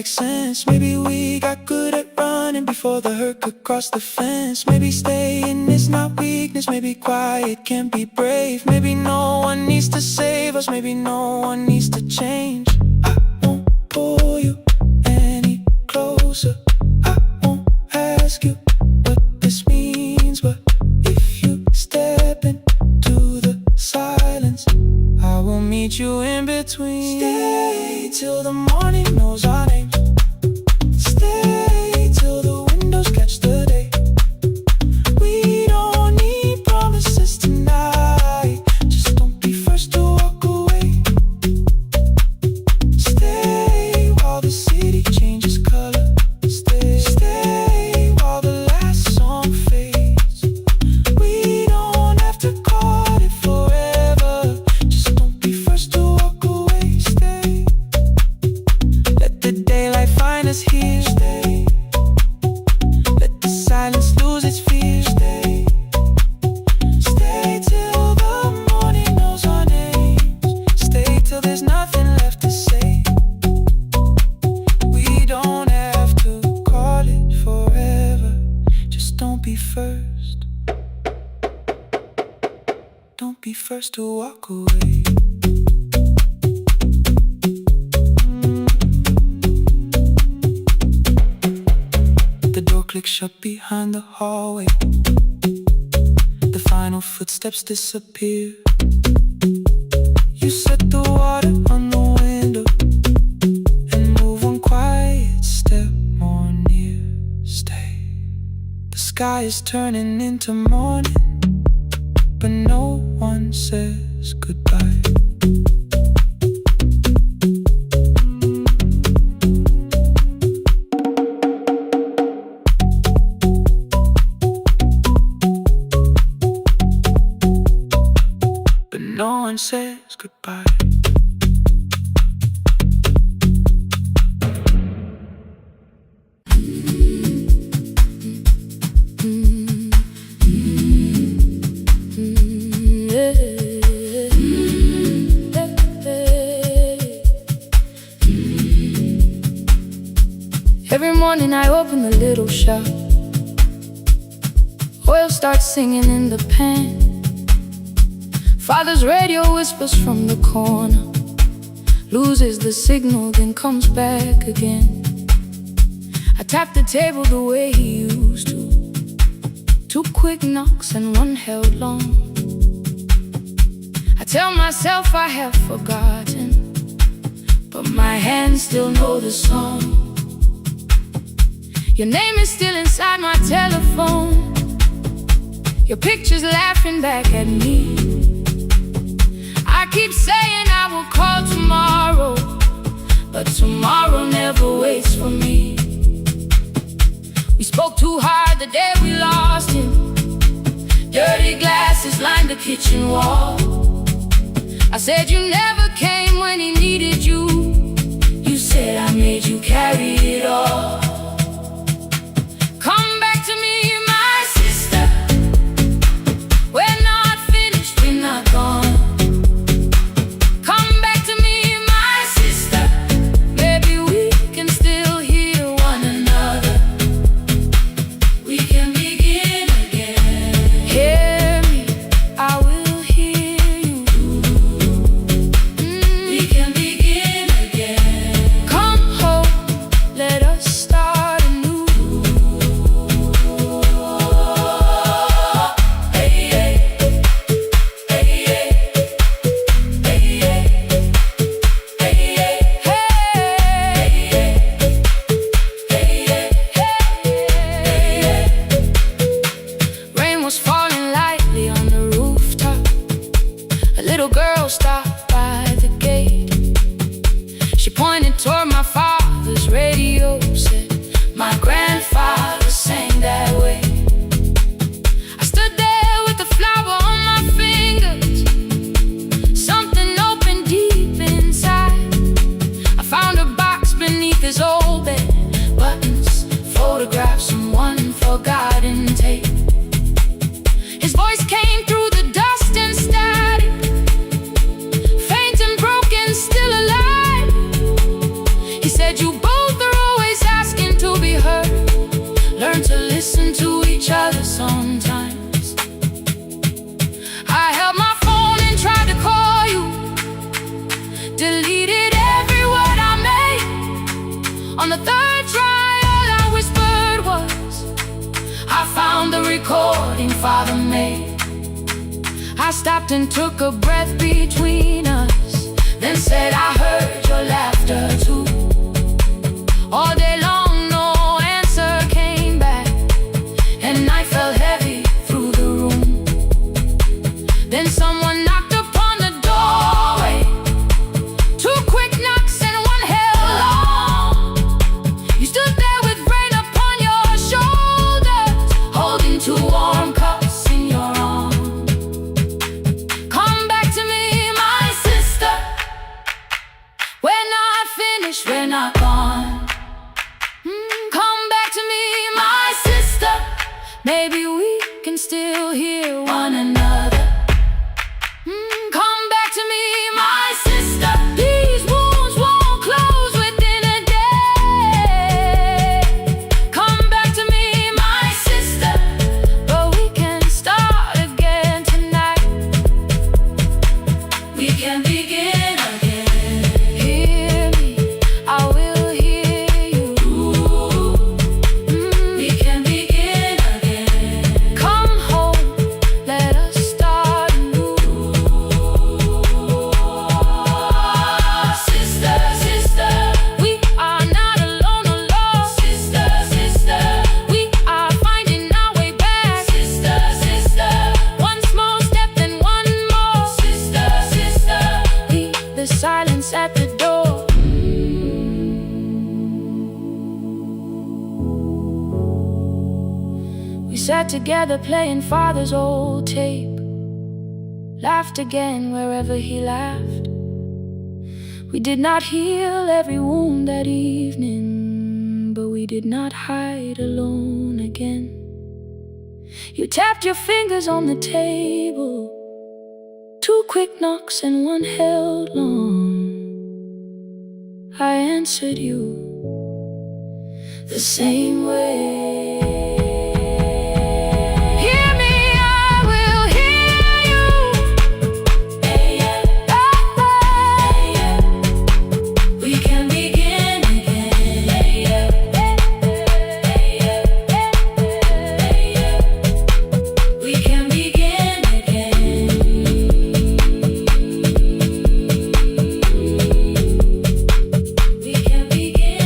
like sense. Maybe we got good at running before the hurt could cross the fence. Maybe staying is not weakness, maybe quiet can be brave. Maybe no one needs to save us, maybe no one needs to change. I won't pull you any closer, I won't ask you what this means, but if you step into the silence, I will meet you in between. Stay till the morning knows our names. Stay till the windows catch the day. We don't need promises tonight, just don't be first to walk away. Stay while the city changes color. Stay while the last song fades. We don't have to call it forever, just don't be first to walk away. Stay, let the daylight find us here. Stay, let the silence lose its fear. Stay, stay till the morning knows our names. Stay till there's nothing left to say. We don't have to call it forever, just don't be first. Don't be first to walk away. The door clicks shut behind the hallway. The final footsteps disappear. You set the water on the window and move one quiet step more near. Stay. The sky is turning into morning, but no one says goodbye. But no one says goodbye. Every morning I open the little shop. Oil starts singing in the pan. Father's radio whispers from the corner, loses the signal, then comes back again. I tap the table the way he used to. 2 quick knocks and 1 held long. I tell myself I have forgotten, but my hands still know the song. Your name is still inside my telephone. Your picture's laughing back at me. I keep saying I will call tomorrow, but tomorrow never waits for me. We spoke too hard the day we lost him. Dirty glasses lined the kitchen wall. I said you never came when he needed you. You said I made you carry it all. Come back to me, my sister. We're not finished, we're not gone. Come back to me, my sister. Maybe we can still hear one another. We can begin again. Hear me, I will hear you. We can begin again. Come home, let us start stopped and took a breath between us, then said, I heard your laughter too. All day long, no answer came back, and night fell heavy through the room. Then someone knocked upon the doorway. Two quick knocks and one held long. You stood there with rain upon your shoulders, holding two warm cups in your arms. Come back to me, my sister. We're not finished, we're not gone. Come back to me, my sister. Maybe we can still hear one another. Come back to me, my sister. These wounds won't close within a day. Come back to me, my sister. But we can start again tonight. We can begin again. Hear me, I will hear you. We can begin again. Come home, let us start anew. Sister, sister, we are not alone, alone. Sister, sister, we are finding our way back. Sister, sister, one small step and one more. Sister, sister, leave the silence at the door. We sat together playing father's old tape, laughed again wherever he laughed. We did not heal every wound that evening, but we did not hide alone again. You tapped your fingers on the table, two quick knocks and one held long. I answered you the same way. Hear me, I will hear you. We can begin again. We can begin again. We can begin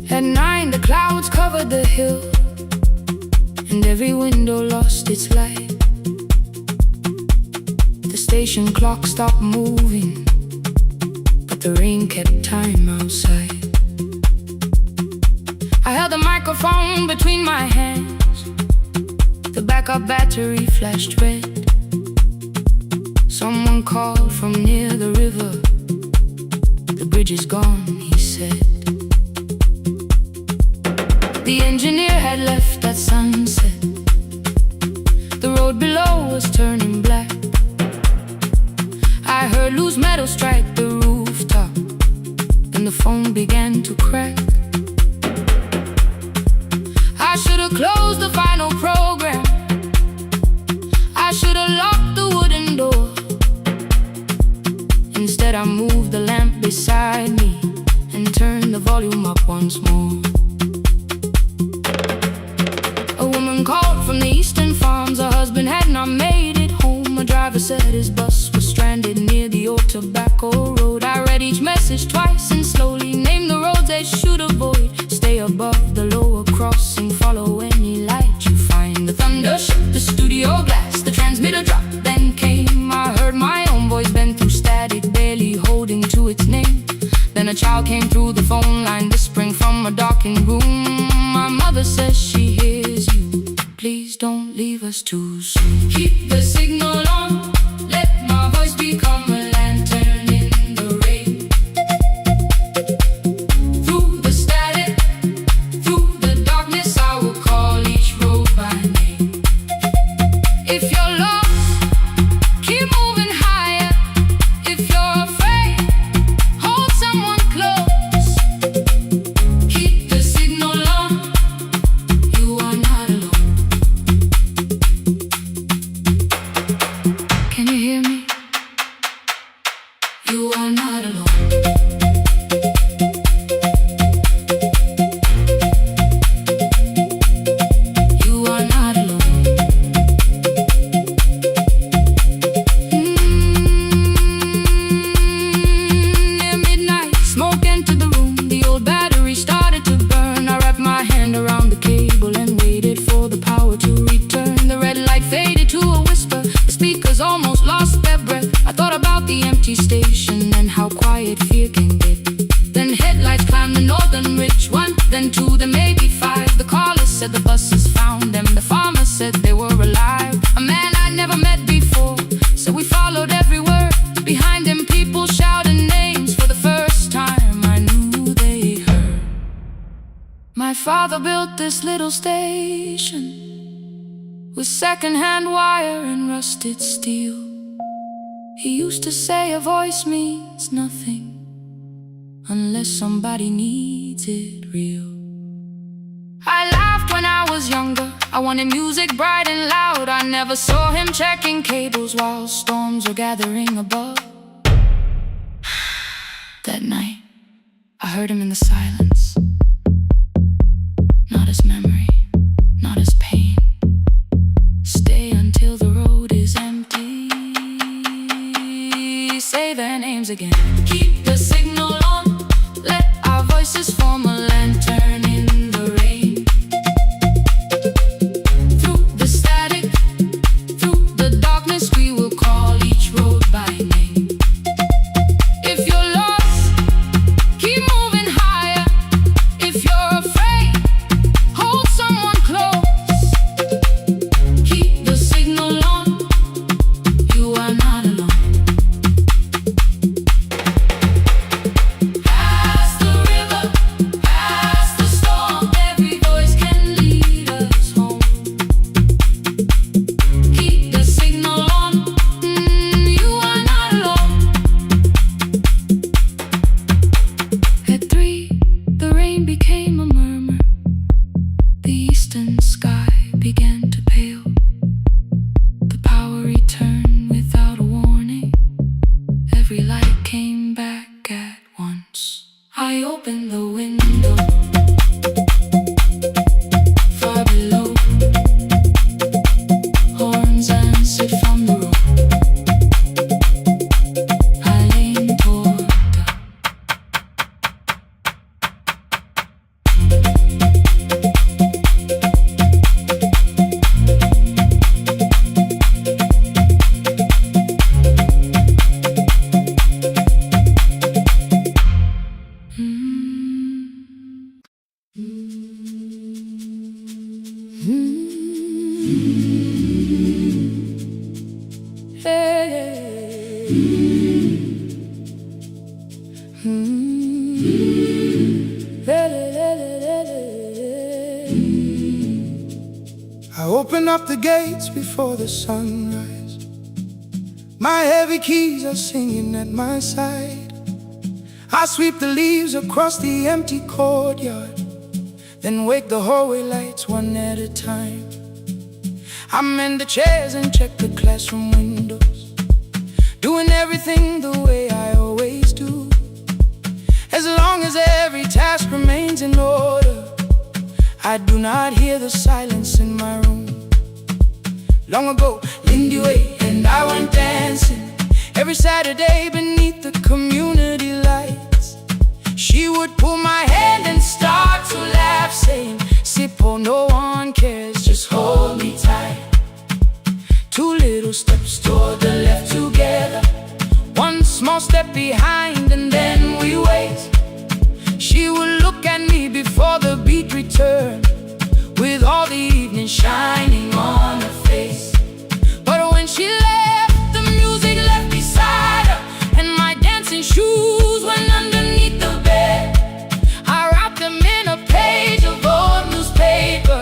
At 9, the clouds covered the hill, and every window lost its light. The station clock stopped moving, but the rain kept time outside. I held the microphone between my hands. The backup battery flashed red. Someone called from near the river. The bridge is gone, he said. The engineer had left at sunset. The road below was turning black. I heard loose metal strike the rooftop, and the phone began to crack. I should have closed the final program. I should have locked the wooden door. Instead I moved the lamp beside me and turned the volume up once more. A woman called from the eastern farms. Her husband had not made it home. A driver said his bus was stranded near the old tobacco road. I read each message twice and slowly named the roads they should avoid. Stay above the lower crossing, follow any light you find. The thunder shook the studio glass, the transmitter dropped, then came. I heard my own voice bend through static, barely holding to its name. Then a child came through the phone line, whispering from a darkened room. My mother says she hears you. Please don't leave us too soon. Keep the signal on, let my voice become a lantern in the rain. Through the static, You are not alone. Station and how quiet fear can get. Then headlights climbed the northern ridge, one, then two, then maybe five. The caller said the buses found them. The farmer said they were alive. A man I never met before, so we followed every word. Behind him people shouted names. For the first time I knew they heard. My father built this little station with second-hand wire and rusted steel. He used to say a voice means nothing unless somebody needs it real. I laughed when I was younger. I wanted music bright and loud. I never saw him checking cables while storms were gathering above. That night, I heard him in the silence. Not as memory, not as pain. Stay until the road is empty. Say their names again. Keep the signal on. Let our voices form a lantern in the rain. Through the static, through the darkness, we will call each road by name. If you're lost, keep moving higher. If you're afraid, hold someone close. Keep the signal on. You are not alone. I opened the window. Far below, horns answered from the road. I leaned toward I open up the gates before the sunrise. My heavy keys are singing at my side. I sweep the leaves across the empty courtyard, then wake the hallway lights one at a time. I mend the chairs and check the classroom windows, doing everything the way I always do. As long as every task remains in order, I do not hear the silence in my room. Long ago, Lindy Way and I went dancing every Saturday beneath the community lights. She would pull my hand and start to laugh, saying, "Sippo, no one cares, just hold me tight." Two little steps toward the left together, one small step behind, and then we wait. She would look at me before the beat returned, with all the evening shining on her face. But when she left, the music left beside her, and my dancing shoes went underneath the bed. I wrapped them in a page of old newspaper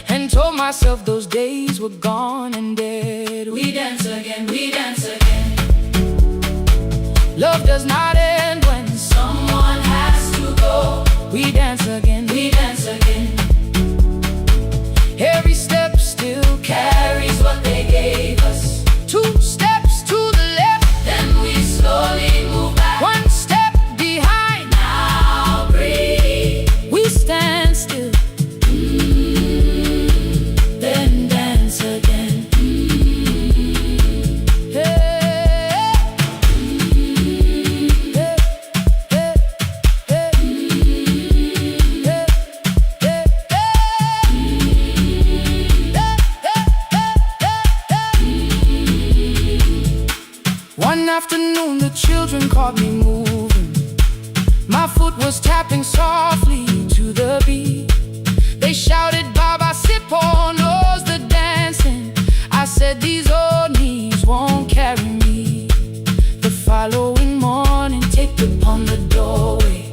and told myself those days were gone and dead. We dance again, we dance again. Love does not end when someone has to go. We dance again, we dance again. Every step still carries what they gave us. Two steps to the left, then we slowly move back. afternoon, the children caught me moving. My foot was tapping softly to the beat. They shouted, Baba, sit on knows the dancing. I said, these old knees won't carry me. The following morning, taped upon the doorway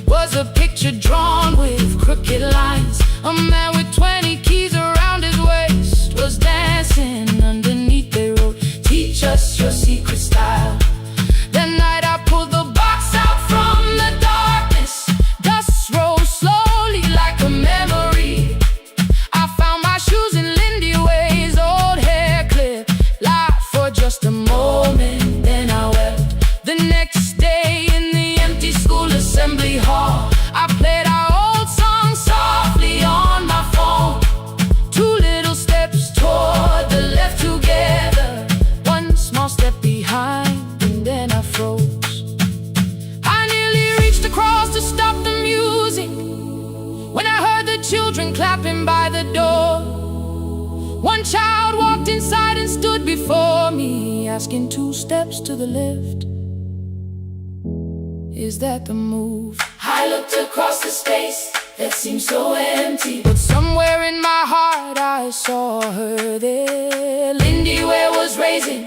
was a picture drawn with crooked lines. A man with 20 keys around his waist was dancing. Underneath they wrote, teach us your secret style. That night I pulled the box out from the darkness. Dust rose slowly like a memory. I found my shoes in Lindy Way's old hair clip. Laughed for just a moment, then I wept. The next day in the empty school assembly hall, I played our old song softly on my phone. 2 little steps toward the left together, 1 small step behind, and then I froze. I nearly reached across to stop the music when I heard the children clapping by the door. 1 child walked inside and stood before me, asking 2 steps to the left, is that the move? I looked across the space that seemed so empty, but somewhere in my heart I saw her there. Lindy Ware was raising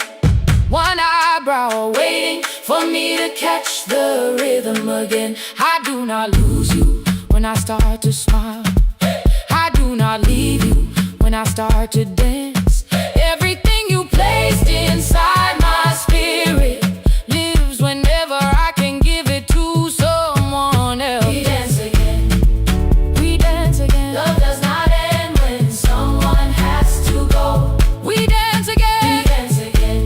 1 eyebrow, waiting for me to catch the rhythm again. I do not lose you when I start to smile. I do not leave you when I start to dance. Everything you placed inside my spirit lives whenever I can give it to someone else. We dance again, we dance again. Love does not end when someone has to go. We dance again, we dance again,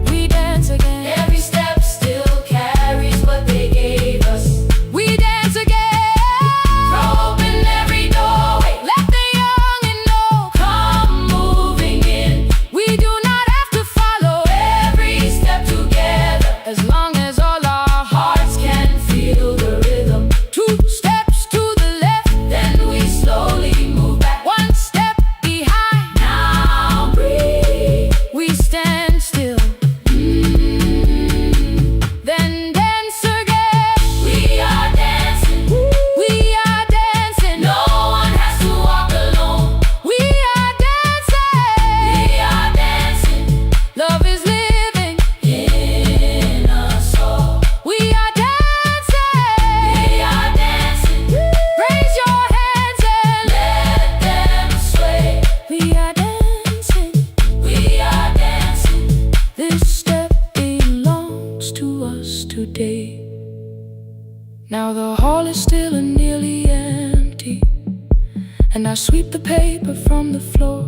we dance again. Every step still carries what they gave us. We dance again, throw open every doorway, let the young and old come moving in. We do not have to follow every step together, as long as all our hearts can feel the rhythm. 2 steps to the left, then we slowly move back. 1 step behind, now breathe. We stand still, then dance again. We are dancing, we are dancing. No one has to walk alone. We are dancing, we are dancing. Love is living in us all. We are dancing, we are dancing. Raise your hands and let them sway. We are dancing, we are dancing. This step belongs to us today. Now the hall is still and nearly empty, and I sweep the paper from the floor.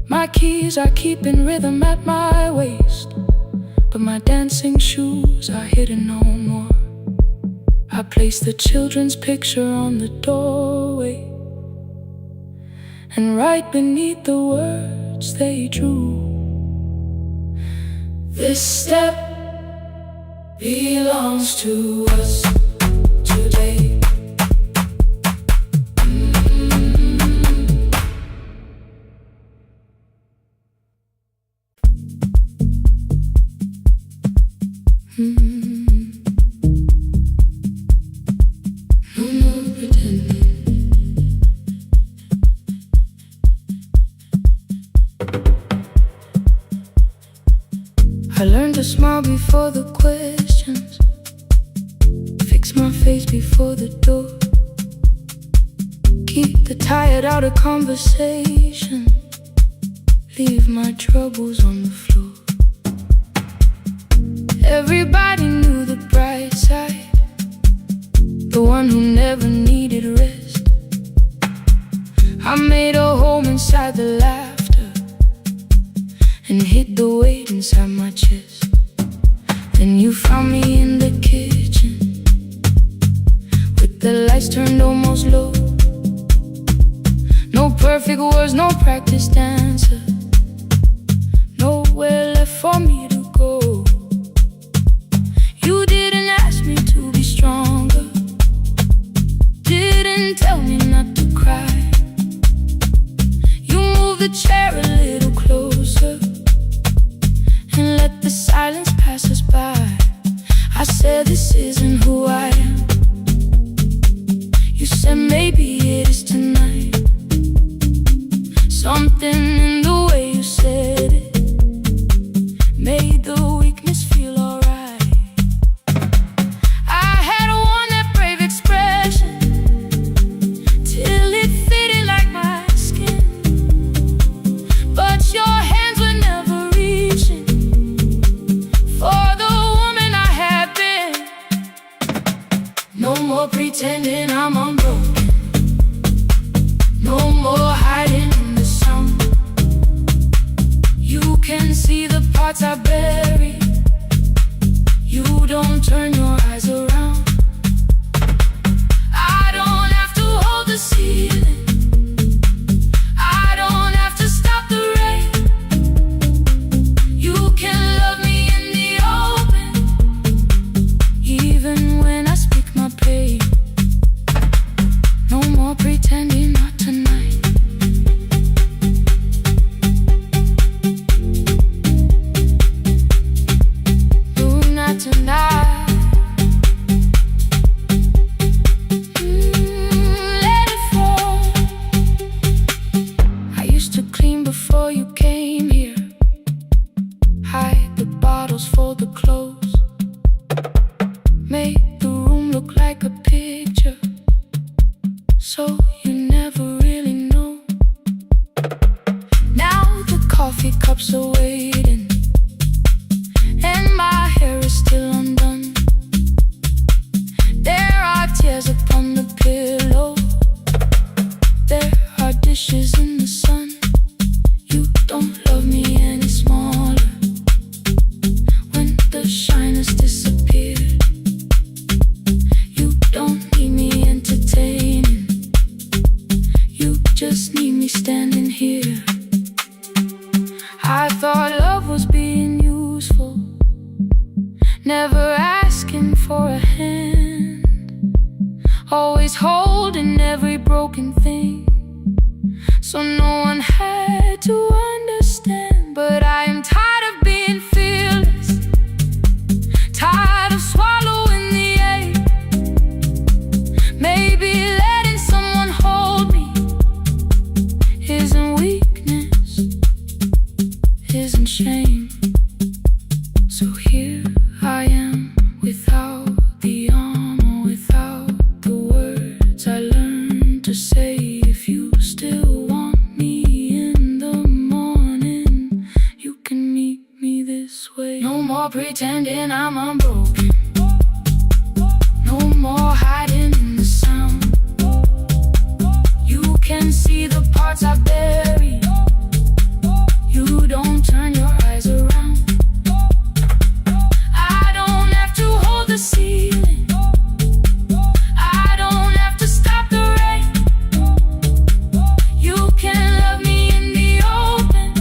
My keys are keeping rhythm at my waist, but my dancing shoes are hidden no more. I place the children's picture on the doorway, and right beneath the words they drew, this step belongs to us today. No more pretending. I learned to smile before the questions, fix my face before the door, keep the tired out of conversation, leave my troubles on the floor. Everybody knew the bright side, the one who never needed rest. I made a home inside the laughter and hid the weight inside my chest. Then you found me in the kitchen with the lights turned almost low. No perfect words, no practice dancer, nowhere left for me to go. You didn't ask me to be stronger, didn't tell me not to cry. You moved the chair a little closer and let the silence pass passers by. I said this isn't who I am. You said maybe it is tonight. Something in the way you said it made the weakness feel alright. I had worn that brave expression till it fitted like my skin, but your hands were never reaching for the woman I had been. No more pretending I'm unbroken, no more hiding in the sun. You can see the parts I bury. You don't turn your eyes around. I don't have to hold the ceiling. I don't have to stop the rain. You can love me in the open, even when I speak my pain. No more pretending, not tonight. No, not tonight. Let it fall. I used to clean before you came here, hide the bottles, fold the clothes, make the room look like a picture, so you never really know. Now the coffee cups are waiting, and my hair is still undone. There are tears upon the pillow. There are dishes in the sun. You don't love me any smaller when the shine has disappeared. You don't need me entertaining. You just need me standing here. I thought love was being useful, never asking for a hand, always holding every broken thing, so no one had to understand. But I am tired of being fearless, tired of swallowing the ache. Maybe letting someone hold me isn't weakness, isn't shame. So here I am, without the armor, without the words I learned to say. If you still want me in the morning, you can meet me this way. No more pretending I'm unbroken, no more hiding in the sound. You can see the parts I bury. You don't turn your eyes around. I don't have to hold the ceiling. I don't have to stop the rain. You can love me in the open,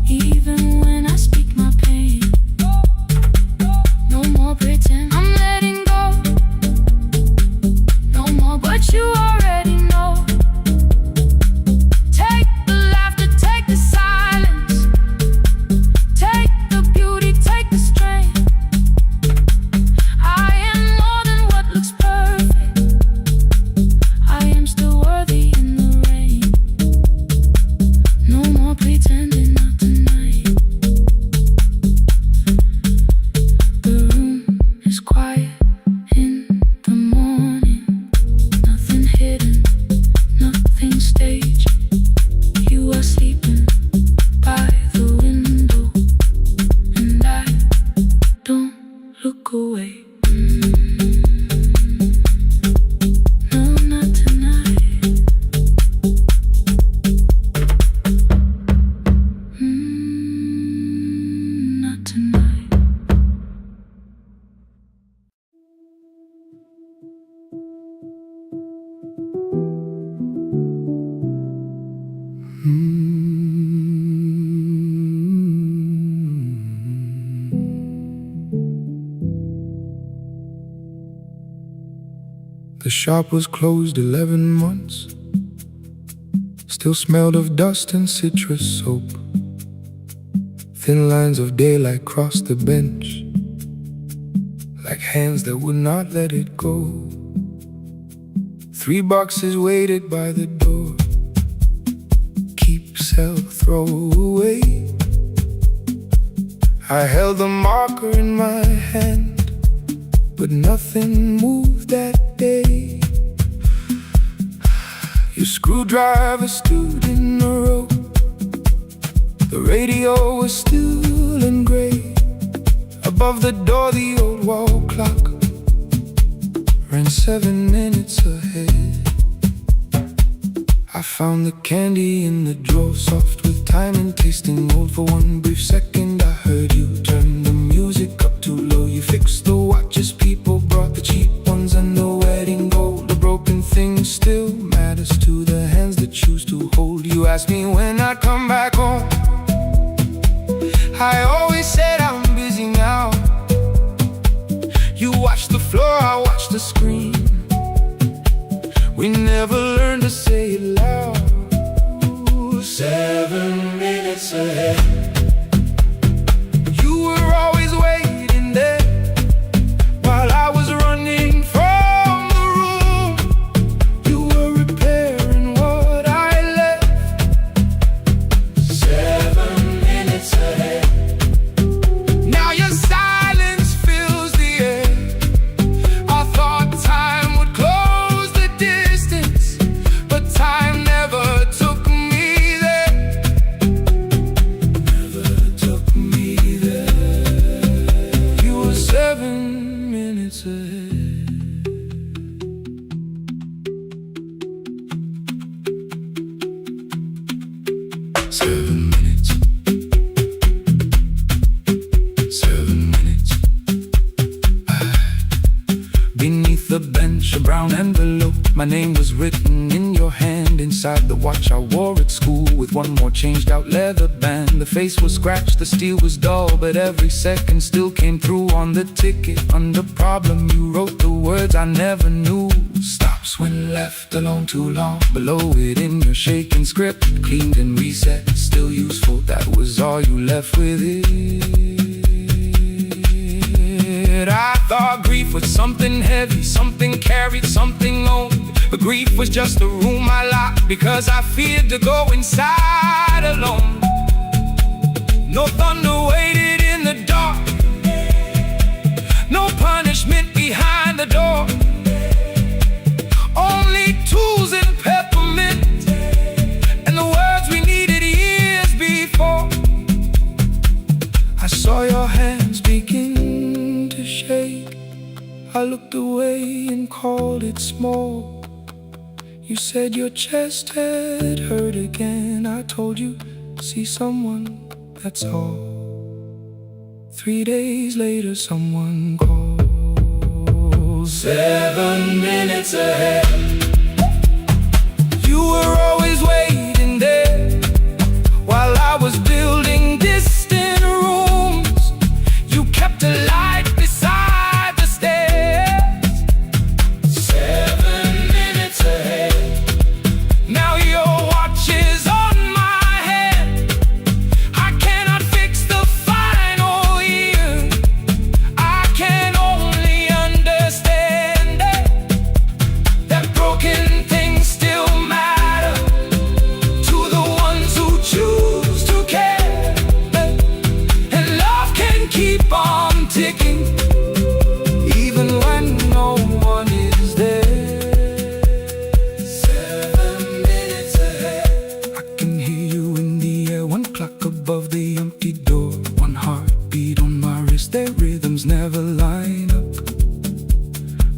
even when I speak my pain. No more pretend, I'm letting go. No more, but you already know. Take the laughter, take the silence, take the beauty, take the strength. I am more than what looks perfect. I am still worthy in the rain. No more pretending, not tonight. The room is quiet in the morning. Nothing hidden, nothing staged. You are sleeping by the window, and I don't look away. No, not tonight. Not tonight. The shop was closed 11 months. Still smelled of dust and citrus soap. Thin lines of daylight crossed the bench, like hands that would not let it go. 3 boxes waited by the door. Keep, sell, throw away. I held the marker in my hand, but nothing moved that day. Your screwdriver stood in a row. The radio was still in gray. Above the door the old wall clock ran 7 minutes ahead. I found the candy in the drawer, soft with time and tasting old. For one brief second I heard you turn the music up too low. You fixed the watches, people brought the cheap ones and the wedding gold. The broken thing still matters to the hands that choose to hold. You asked me when I'd come back home. I always said I'm busy now. You watched the floor, I watched the screen. We never learned to say it loud. 7 minutes ahead. You were always waiting there while I was running from the room. You were repairing what I left. 7 minutes ahead. Now your silence fills the air. I thought time would close the distance, but time never took me there. Never took me there. You were 7 minutes ahead. 7 minutes. 7 minutes. Beneath the bench, a brown envelope. My name was written in your hand. Inside the watch I wore at school, with one more changed out leather band. The face was scratched, the steel was dull, but every second still came through on the ticket. Under problem you wrote the words I never knew. Stops when left alone too long. Below it in your shaking script, cleaned and reset, still useful. That was all you left with it. I thought grief was something heavy, something carried, something owned. But grief was just a room I locked because I feared to go inside alone. No thunder waited in the dark, no punishment behind the door. Only tools and peppermint, and the words we needed years before. I saw your hands begin to shake. I looked away and called it small. You said your chest had hurt again. I told you, see someone, that's all. 3 days later someone called. 7 minutes ahead. You were always waiting there while I was building distant rooms. You kept a light beside the stairs. 7 minutes ahead. Now your watch is on my head. I cannot fix the final year. I can only understand that broken things still matter to the ones who choose to care. And love can keep on ticking even when no one is there. 7 minutes ahead. I can hear you in the air, 1 clock above the empty door. 1 heartbeat on my wrist, their rhythms never line up,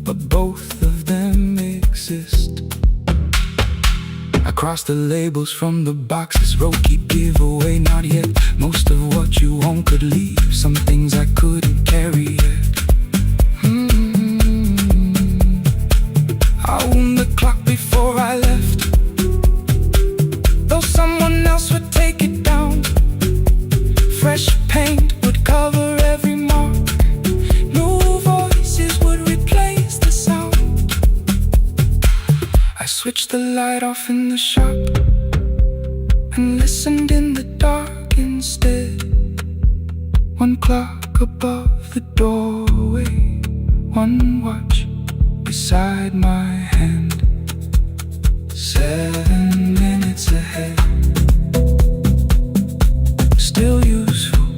but both of them exist. I cross the labels from the boxes, wrote keep, give away, not yet. Most of what you own could leave, some things I couldn't carry yet. I wound the clock before I left, though someone else would take it down. Fresh paint would cover every mark, new voices would replace the sound. I switched the light off in the shop and listened in the dark instead. clock above the doorway, one watch beside my hand, 7 minutes ahead. Still useful,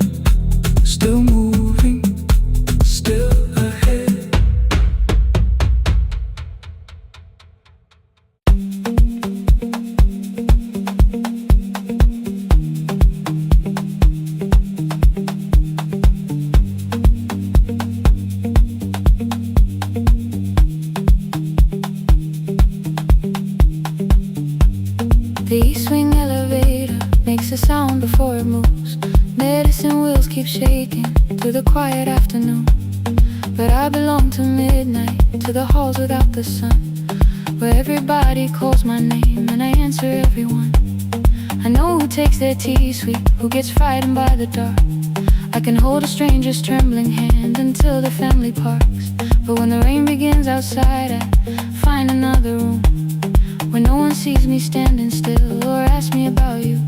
still moving, still ahead. The east wing elevator makes a sound before it moves. Medicine wheels keep shaking through the quiet afternoon. But I belong to midnight, to the halls without the sun, where everybody calls my name and I answer everyone. I know who takes their tea sweet, who gets frightened by the dark. I can hold a stranger's trembling hand until the family parks. But when the rain begins outside, I find another room where no one sees me standing still or asks me about you.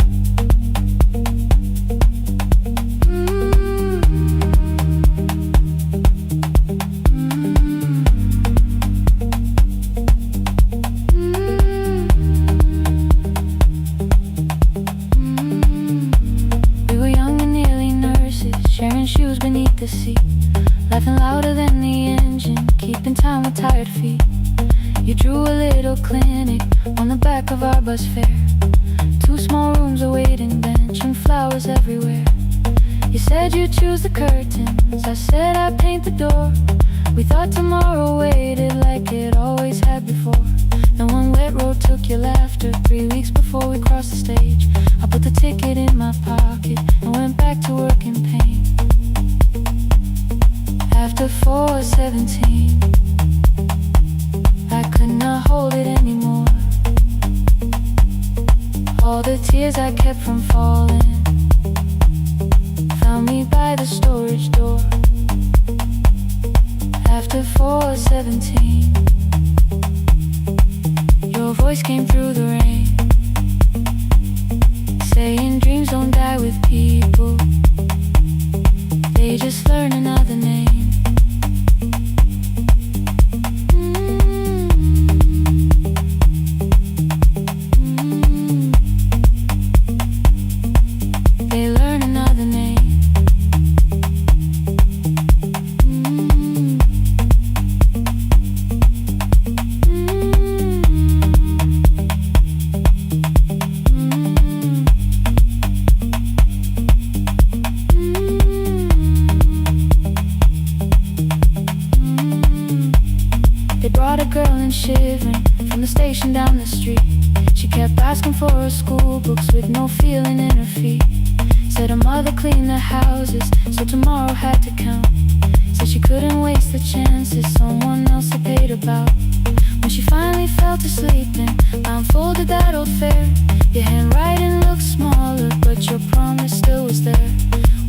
We were young and nearly nurses, sharing shoes beneath the seat, laughing louder than the engine, keeping time with tired feet. You drew a little clinic on the back of our bus fare, 2 small rooms, a waiting bench, and flowers everywhere. You said you'd choose the curtains, I said I'd paint the door. We thought tomorrow waited like it always had before. Then one wet road took your laughter, 3 weeks before we crossed the stage. I put the ticket in my pocket and went back to work in pain. After 4:17, I could not hold it anymore. All the tears I kept from falling found me by the storage door. After 4:17, your voice came through the rain, saying dreams don't die with people, they just learn another name. Shivering from the station down the street, she kept asking for her school books with no feeling in her feet. Said her mother cleaned the houses, so tomorrow had to count. Said she couldn't waste the chances someone else had paid about. When she finally fell to sleeping, I unfolded that old fare. Your handwriting looked smaller, but your promise still was there.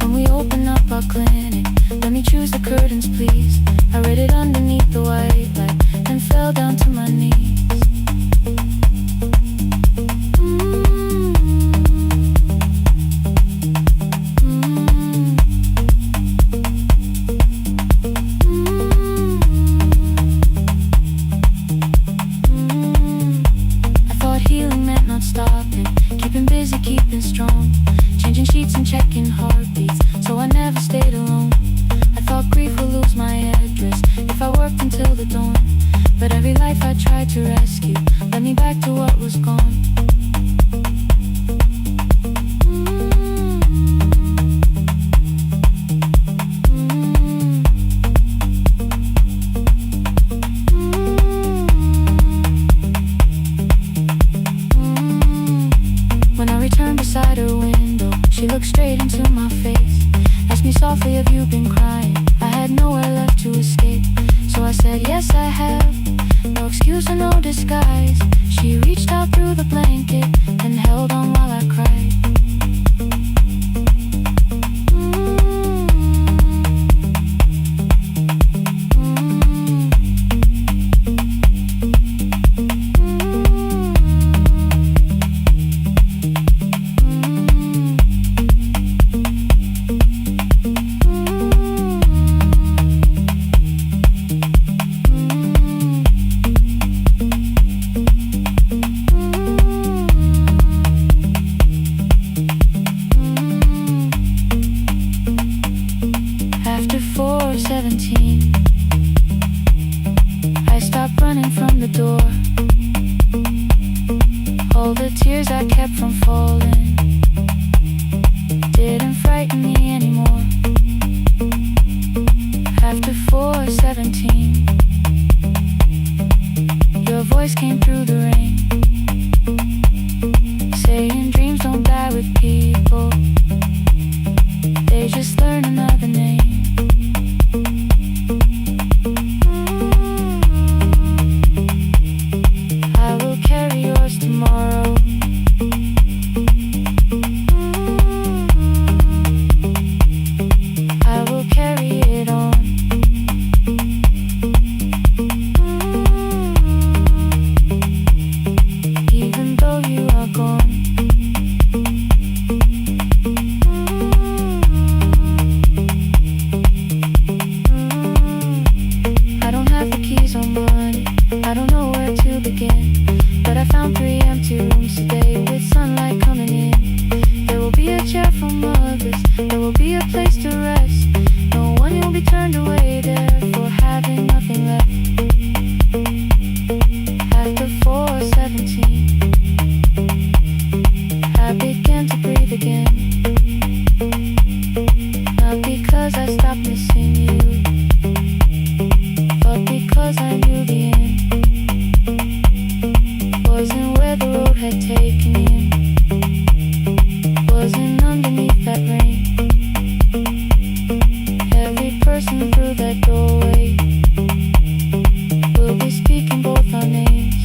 When we opened up our clinic, let me choose the curtains please. I read it underneath the white light, then fell down to my knees. I thought healing meant not stopping, keeping busy, keeping strong, changing sheets and checking heartbeats, so I never stayed alone. I thought grief would lose my address if I worked until the dawn. But every life I tried to rescue led me back to what was gone. When I returned beside her window, she looked straight into my face, asked me softly, have you been crying? I had nowhere left to escape, so I said, yes I have. No excuse or no disguise. She reached out through the blanket and held on while I cried. 4:17, I stopped running from the door. All the tears I kept from falling didn't frighten me anymore. After 4:17, your voice came through the rain, saying dreams don't die with people, they just learn another name. I will carry yours tomorrow. I will carry it on. Even though you are gone. I don't have the keys or money, I don't know where to begin, but I found 3 empty rooms today with sunlight coming in. There will be a chair for mothers, there will be a place to rest. No one will be turned away there for having nothing left. After 4:17, I began to breathe again. Not because I stopped missing you, but because I knew the end wasn't where the road had taken him, wasn't underneath that rain. Every person through that doorway will be speaking both our names.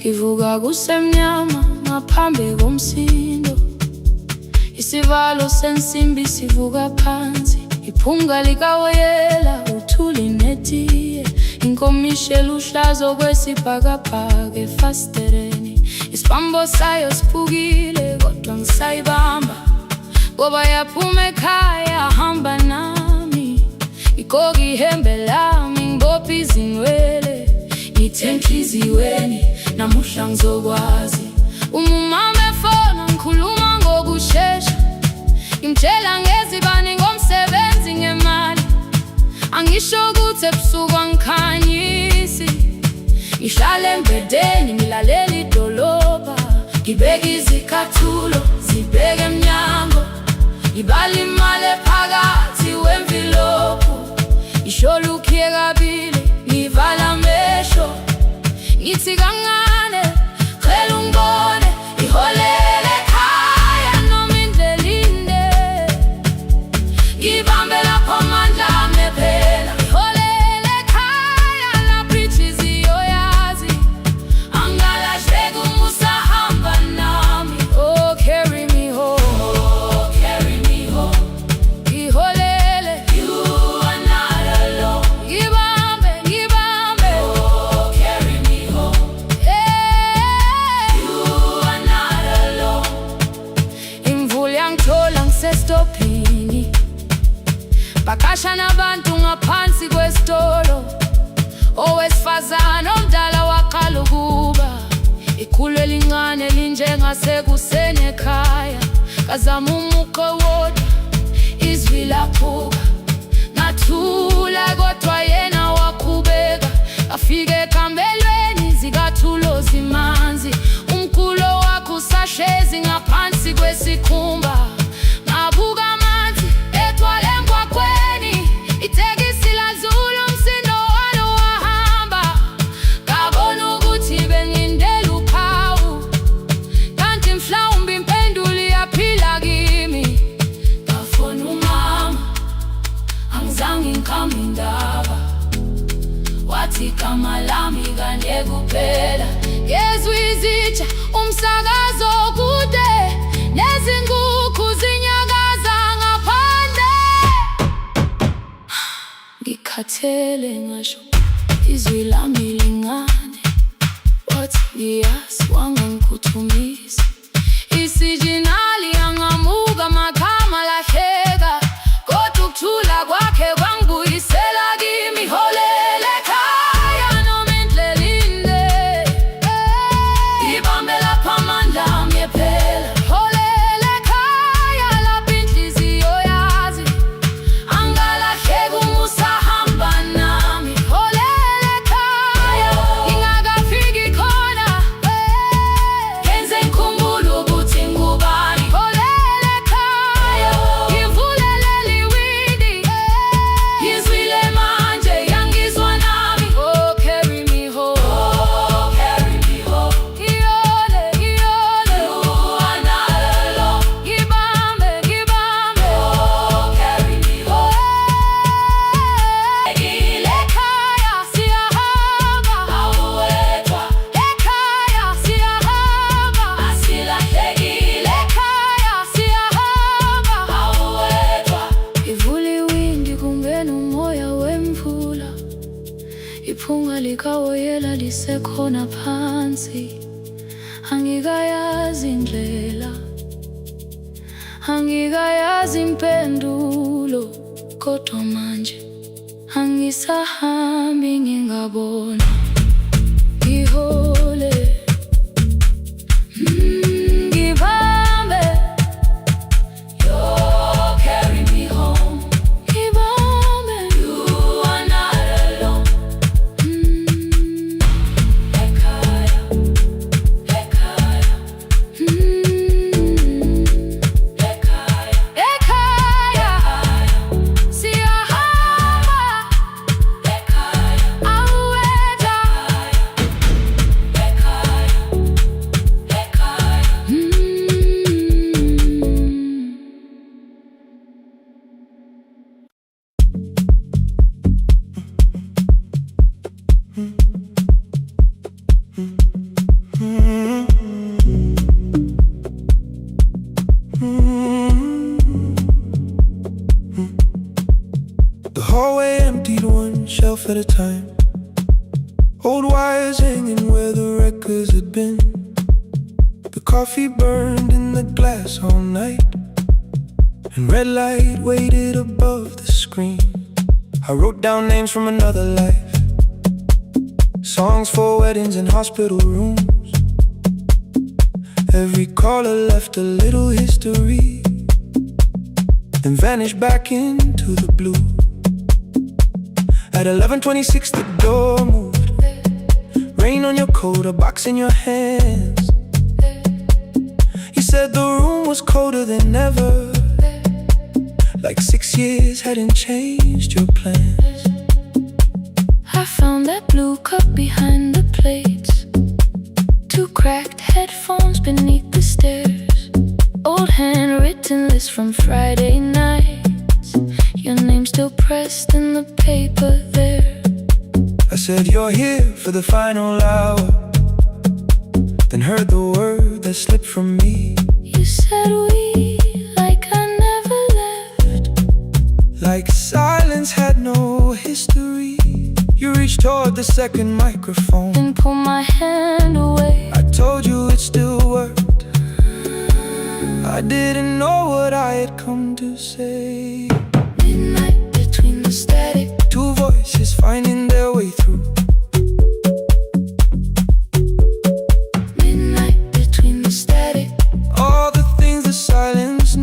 Kivuga kusemnyama ngaphambi komsindo, isivalo sensimbi sivuka phansi, iphunga likawoyela uthuli netiye, inkomishe luhlazo kwesibhakabhaka efasitereni, isibambo sayo siphukile kodwa ngisayibamba, ngoba yaphuma ekhaya hamba nami, ikoki ihembe lami ngibopha izinwele, ngithe enhliziyweni namuhla ngizokwazi. Umama efona ngikhuluma ngokushesha, ngimtshela ngezibani ngomsebenzi ngemali, angisho ukuthi ebusuku angikhanyisi, ngihlale embedeni ngilalela idolobha, ngibeka izikhathulo zibheke emnyango, ngibala imali ephakathi wemvilophu, isho lukhiye kabili ngivala amehlo, ngithi kancane cela ungibone, iholele ekhaya noma indlela inde, ngibambe lapho amandla ami ephela, iholele ekhaya lapho inhliziyo yazi, angalahleki uma usahamba nami. Oh carry me home, oh carry me home, iholele, you ngazama umukhwa wodwa izwi laphuka ngathula kodwa yena waqhubeka afike ekambelweni zikathulo zimanzi umkhulo wakho usahlezi ngaphansi kwesikhumba ngabuka amanzi ethwale emgwaqweni itekisi lazula umsindo walo wahamba ngabona ukuthi bengindela uphawu kanti mhlawumbe impendulo iyaphila kimi ngafona umama angizange ngikhambe indaba wathi igama lami kanye kuphela yezwi izitsha umsakazo kude nezinkukhu zinyakaza ngaphandle ngikhathele ngasho izwi lami lingane wathi ngiyasi wangangikhuthumisa isijinali angamuka amakhama lahleka kodwa ukuthula kwakhe kwangibuyisela kimi holele ekhaya noma indlela inde ibambe lapha amandla ami ephela holele ekhaya lapha inhliziyo yazi angalahleki uma usahamba nami holele ekhaya ngingakafiki khona kenze ngikhumbule ukuthi ngubani holele ekhaya ngivulelele iwindi ngizwile manje yangizwa nami oh carry me home iyole you are not alone ngibambe oh carry me home ekhaya siyahamba awuwedwa ekhaya siyahamba asilahlekile ekhaya siyahamba awuwedwa ivula iwindi kungena umoya wemvula iphunga likawoyela lisekhona phansi angikayazi indlela angikayazi impendulo kodwa manje angisahambi ngingabona ngihole ngibambe you carry me home ngibambe you are not alone ekhaya ekhaya ekhaya siyahamba ekhaya awuwedwa ekhaya The hallway emptied one shelf at a time. Old wires hanging where the records had been. The coffee burned in the glass all night, and red light waited above the screen. I wrote down names from another life, songs for weddings and hospital rooms. Every caller left a little history, then vanished back into the blue. At 11:26 the door moved. Rain on your coat, a box in your hands. You said the room was colder than ever, like 6 years hadn't changed your plans. I found that blue cup behind the plates, 2 cracked headphones beneath the stairs, old handwritten list from Friday nights, your name still pressed in the paper there. I said you're here for the final hour, then heard the word that slipped from me. You said we, like I never left, like silence had no history. You reached toward the second microphone, then pulled my hand away. I told you it still worked. I didn't know what I had come to say. Midnight between the static, 2 voices finding their way through. midnight between the static, All the things the silence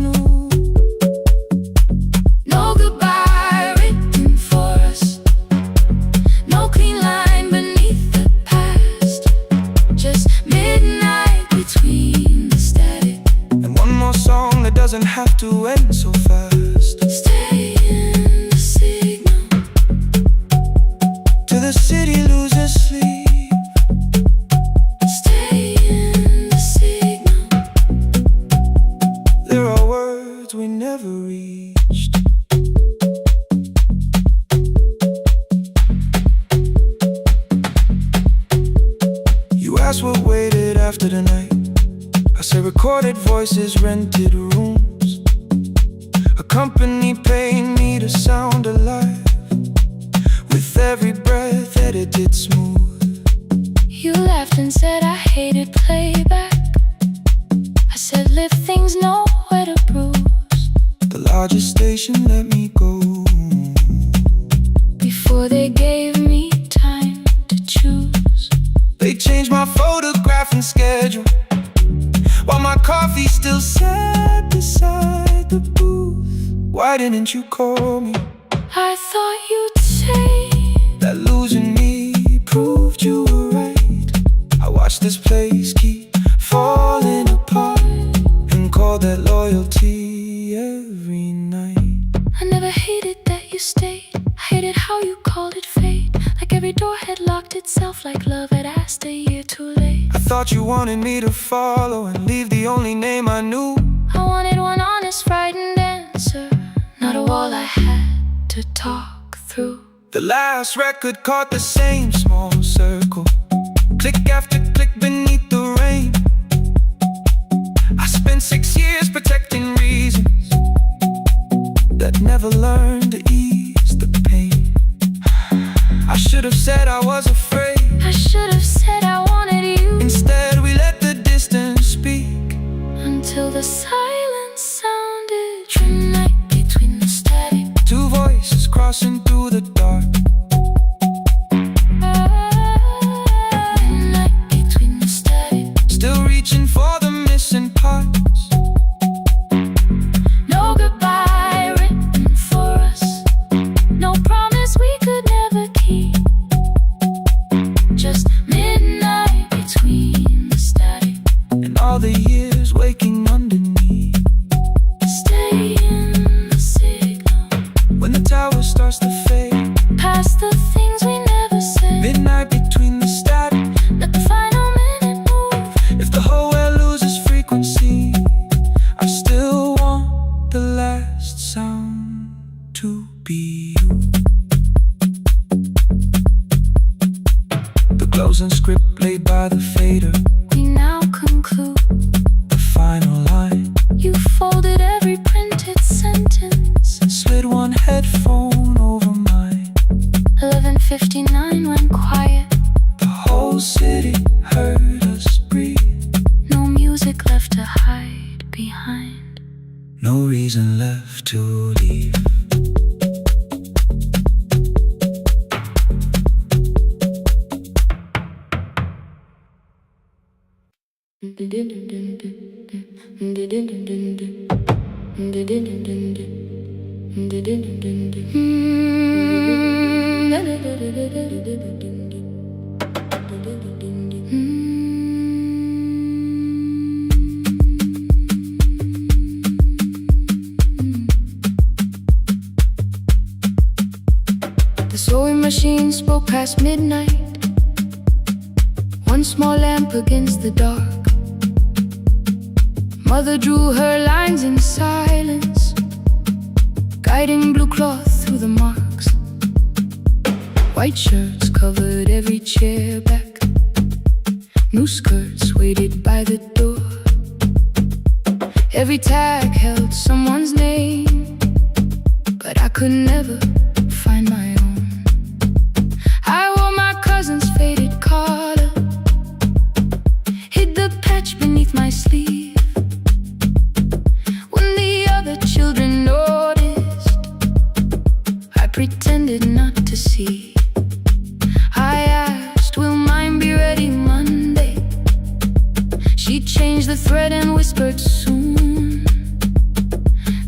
after the night. I say recorded voices, rented rooms, a company paying me to sound alive, with every breath edited smooth. You laughed and said I hated playback. I said live things nowhere to bruise. The largest station let me go before they gave me time to choose. They changed my photograph and schedule, while my coffee still sat beside the booth. Why didn't you call me? I thought you'd say that losing me proved you were right. I watched this place keep falling apart and call that loyalty every night. I never hated that you stayed. I hated how you called it fate, like every door had locked itself, like love had asked a year too late. I thought you wanted me to follow and leave the only name I knew. I wanted one honest, frightened answer, not a wall I had to talk through. The last record caught the same small circle, click after click beneath the rain. I spent 6 years protecting reasons that never learned to ease the pain. I should have said I was afraid. I should have said I wanted you. Instead we let the distance speak, until the silence sounded midnight between the static. Two voices crossing through the dark. Midnight between the static. Still reaching for the missing parts. No goodbye written for us, no promise we could never keep. Just midnight between the static and all the years waking underneath. Stay in the signal when the tower starts to fade, past the things we never said. Midnight between the static, let the final minute move. If the whole world loses frequency, I still want the last sound to be you. The closing script played by the fader, we now conclude the final line. You folded every printed sentence and slid one headphone over mine. 11:59 went quiet. The whole city heard us breathe. No music left to hide behind. No reason left to leave. The sewing machine spoke past midnight, one small lamp against the dark. Mother drew her lines in silence, guiding blue cloth through the marks. White shirts covered every chair back, new skirts waited by the door. Every tag held someone's name, but I could never find my own. I wore my cousin's faded collar, hid the patch beneath my sleeve. When the other children noticed, I pretended not to see. I asked, will mine be ready Monday? She changed the thread and whispered soon.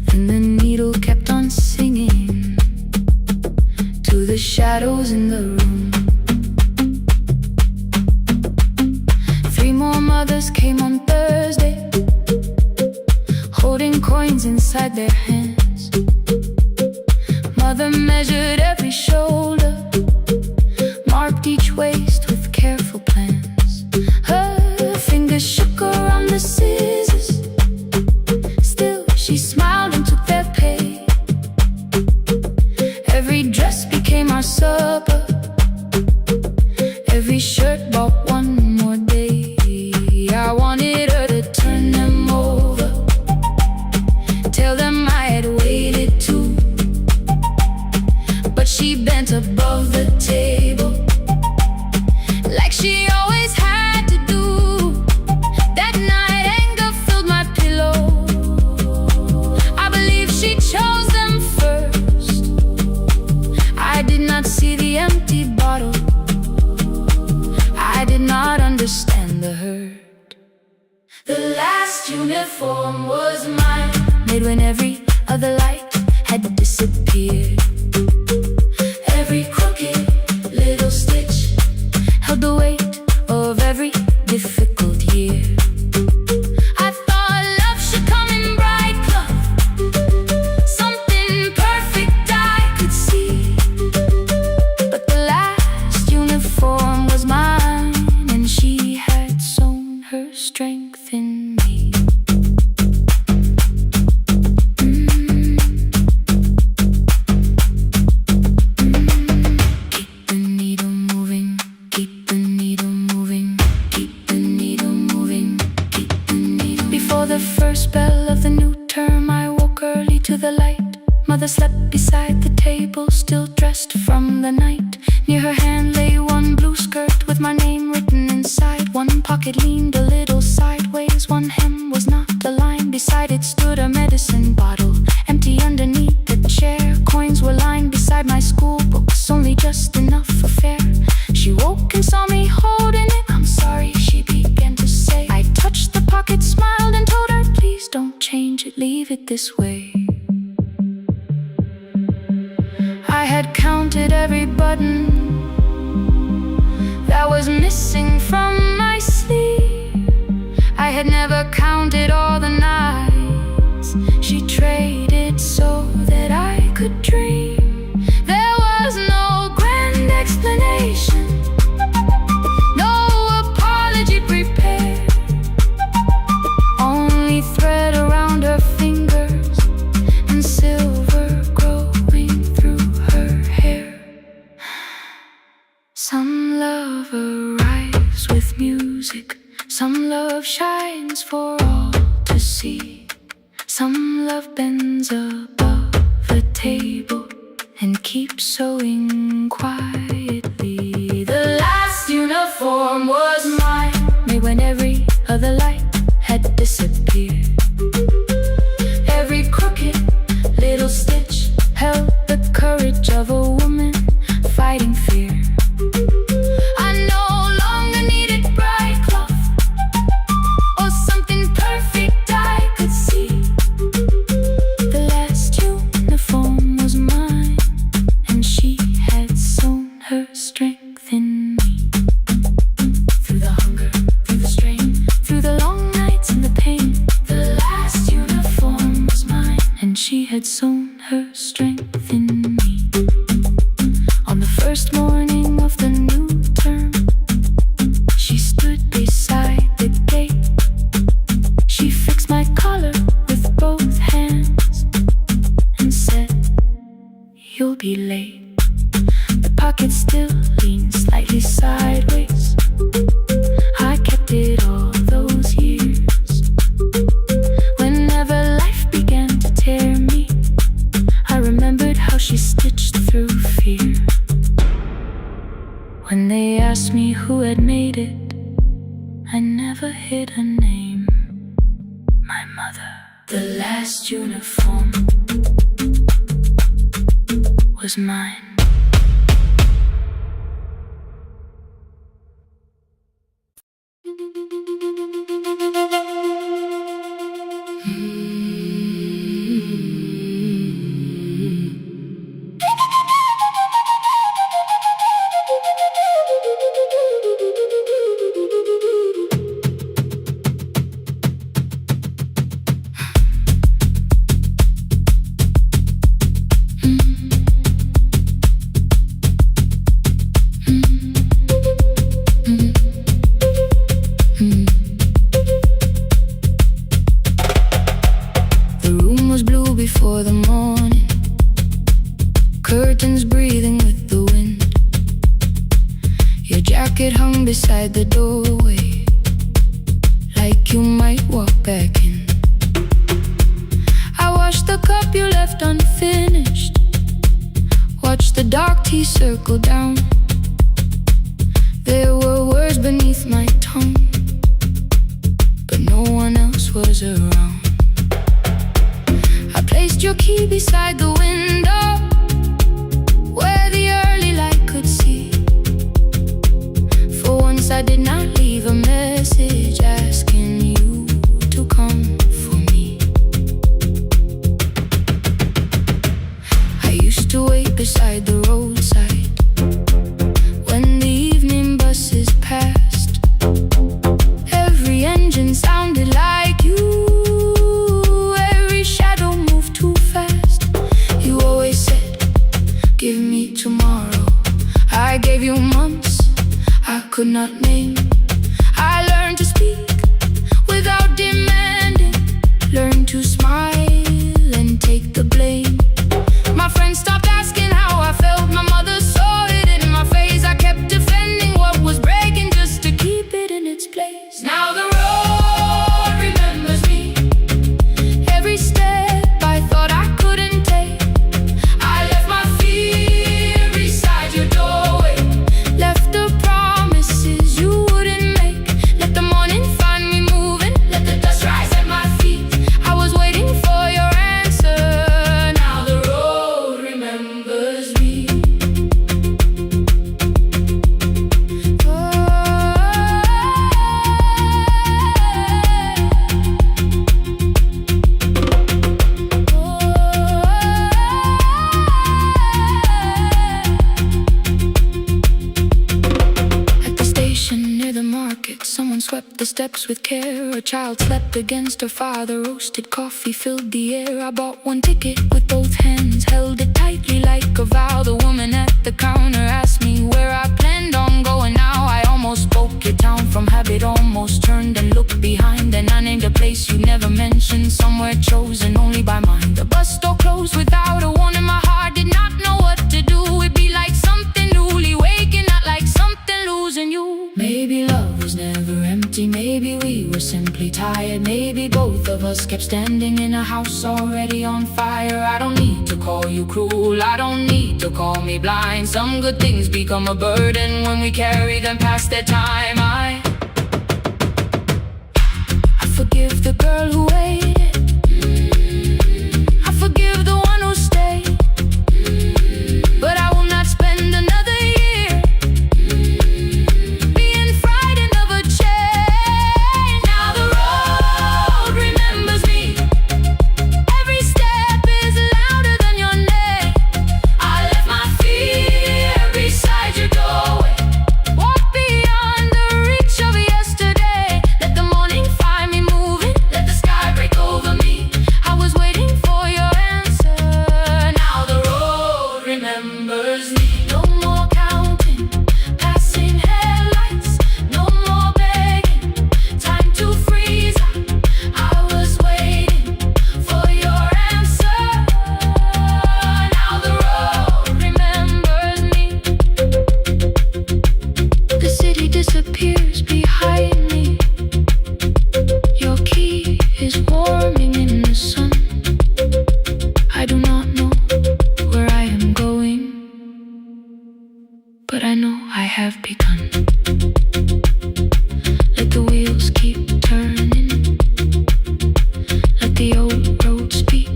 Then the needle kept on singing to the shadows in the room. 3 more mothers came on Thursday, holding coins inside their hands. Mother measured every shoulder, marked each waist with careful plans. Her fingers shook around the scissors, still she smiled and took their pay. Every dress became our supper, every shirt bought one more day. of the table, like she always had to do. That night anger filled my pillow. I believe she chose them first. I did not see the empty bottle. I did not understand the hurt. The last uniform was mine, made when every other light had disappeared. Every crooked little stitch held the weight of every difficult year. I thought love should come in bright cloth, something perfect I could see. But the last uniform was mine, and she had sown her strength in me. Mother slept beside the table, still dressed from the night. Near her hand lay one blue skirt with my name written inside. One pocket leaned a little sideways, one hem was not aligned. Beside it stood a medicine bottle, empty underneath the chair. Coins were lined beside my school books, only just enough for fare. She woke and saw me holding it. I'm sorry, she began to say. I touched the pocket, smiled and told her, please don't change it, leave it this way. I had counted every button that was missing from my sleeve. I had never counted all the nights she traded so that I could dream. There was no grand explanation, no apology prepared, only thread around her fingers and silver growing through her hair. Some love arrives with music, some love shines for all to see. Some love bends above the table and keeps sewing quietly. The last uniform was mine, made when every other light had disappeared. Every crooked little stitch held the courage of a woman fighting fear. I no longer needed bright cloth or something perfect I could see. The last uniform was mine, and she had sown her strength in me. Through the hunger, through the strain, through the long nights and the pain, the last uniform was mine, and she had sown her strength in me. On the first morning of the new term, she stood beside the gate. She fixed my collar with both hands and said, you'll be late. The pocket still leaned slightly sideways. I kept it all those years. Whenever life began to tear me, I remembered how she stitched through fear. When they asked me who had made it, I never hid her name. My mother. The last uniform was mine. Before the morning, curtains breathing with the wind. Your jacket hung beside the doorway, like you might walk back in. I washed the cup you left unfinished, watched the dark tea circle down. There were words beneath my tongue, but no one else was around. I placed your key beside the window, where the early light could see. For once I did not leave a message asking you to come for me. I used to wait beside the roadside when the evening buses passed. Every engine sounded like you, every shadow moved too fast. You always said, give me tomorrow. I gave you months I could not name. I learned to speak without demanding, learned to smile and take the blame. My friends stopped asking how I felt, my mother saw it in my face. I kept defending what was breaking just to keep it in its place. Now the road remembers me, every step I thought I couldn't take. I left my fear beside your doorway, left the promises you wouldn't make. Let the morning find me moving, let the dust rise at my feet. I was waiting for your answer. Now the road remembers me. At the station near the market, someone swept the steps with care. A child slept against her father, roasted coffee filled the air. I bought one ticket with both hands, held it tightly like a vow. The woman at the counter asked me where I planned on going now. I almost spoke your town from habit, almost turned and looked behind. And I named a place you never mentioned, somewhere chosen only by mine. The bus door closed without a warning, my heart did not know what to do. It'd be like something newly waking, not like something losing you. Maybe love was never empty, maybe we were simply tired. Maybe both of us kept standing in a house already on fire. I don't need to call you cruel, I don't need to call me blind. Some good things become a burden when we carry them past their time. I forgive the girl who waited, I forgive the one who stayed, but I will not spend another year being frightened of a change. Now the road remembers me, every step is louder than your name. I left my fear beside your doorway, walk beyond the reach of yesterday. Let the morning find me moving, let the sky break over me. I was waiting for your answer. Now the road remembers me. No more counting, passing headlights, no more begging, time to freeze up. I was waiting for your answer. Now the road remembers me. The city disappears behind me, your key is warming in the sun. I do not know where I am going, but I know I have begun. Let the wheels keep turning, let the old road speak.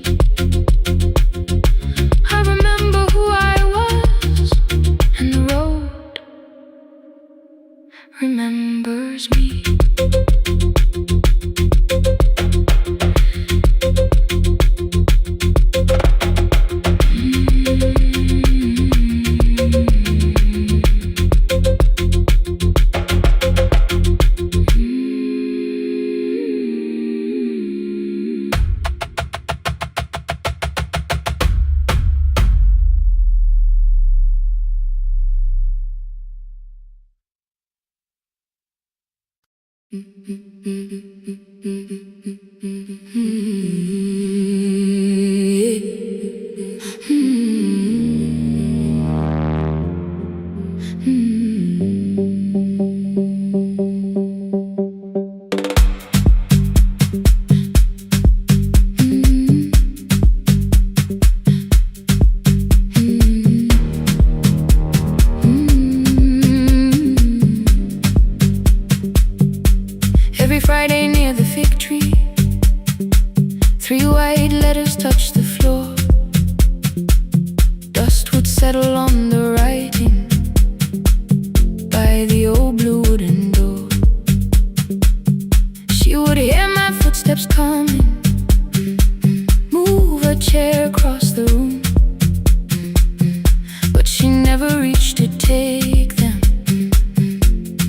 I remember who I was, and the road remembers me. Friday near the fig tree, 3 white letters touched the floor. Dust would settle on the writing by the old blue wooden door. She would hear my footsteps coming, move a chair across the room, but she never reached to take them,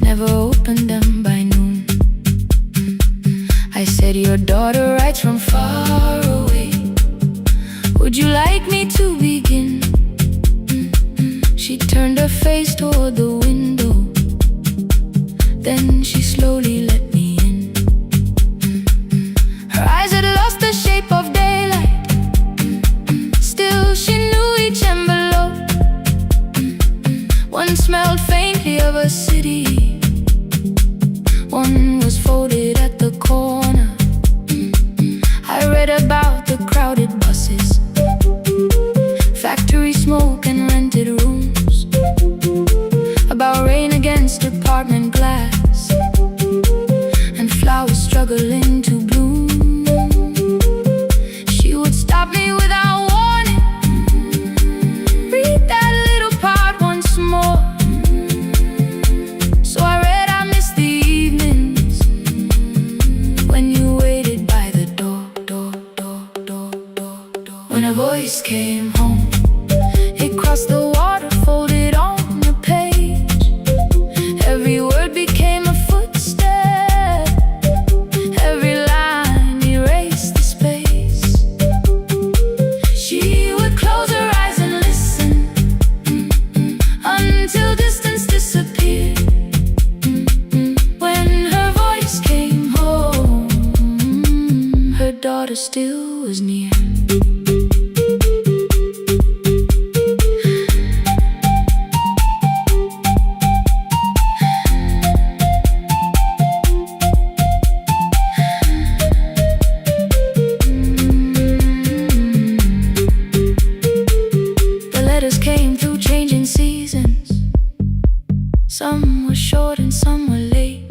never opened them by noon. I said, your daughter writes from far away, would you like me to begin? She turned her face toward the window, then she slowly let me in. Her eyes had lost the shape of daylight, still she knew each envelope. One smelled faintly of a city, one was folded at the corner. I read about the crowded buses, factory smoke and rented rooms, about rain against apartment glass and flowers struggling to bloom. She would stop me without warning, read that little part once more. So I read, I miss the evenings when you waited by the door. When a voice came home, it crossed the water, folded on the page. Every word became a footstep, every line erased the space. She would close her eyes and listen until distance disappeared. When her voice came home, her daughter still was near. Came through changing seasons, some were short and some were late.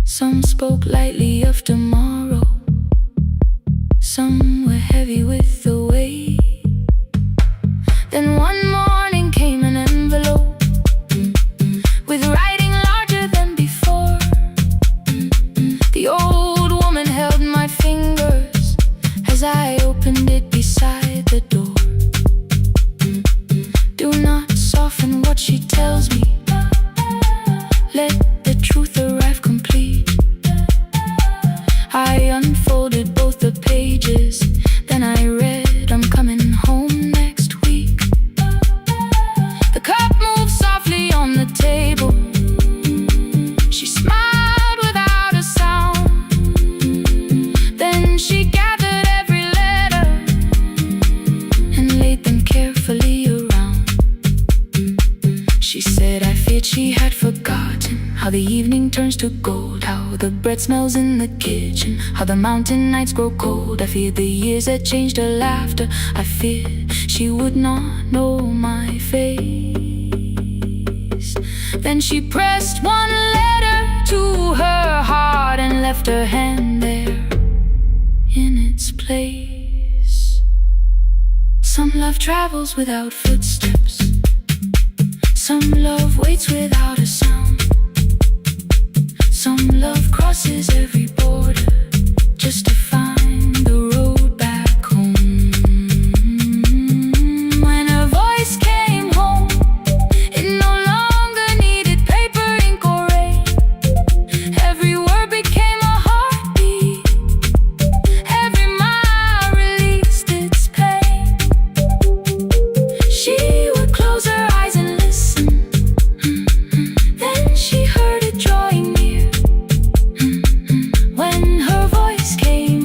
Some spoke lightly of tomorrow, some were heavy with the weight. Then one morning came an envelope with writing larger than before. The old woman held my fingers as I opened it beside the door. Do not soften what she tells me, let the truth arrive complete. I unfolded both the pages, then I read, I'm coming home next week. The cup moved softly on the table, she smiled without a sound. Then she gathered every letter and laid them carefully around. She said, I feared she had forgotten how the evening turns to gold, how the bread smells in the kitchen, how the mountain nights grow cold. I feared the years had changed her laughter, I feared she would not know my face. Then she pressed one letter to her heart and left her hand there in its place. Some love travels without footsteps, some love waits without a sound. Some love crosses every border just to find the road back home. When her voice came home, it no longer needed paper, ink or rain. Every word became a heartbeat, every mile released its pain. She would close her eyes and listen, then she heard it drawing near. When her voice came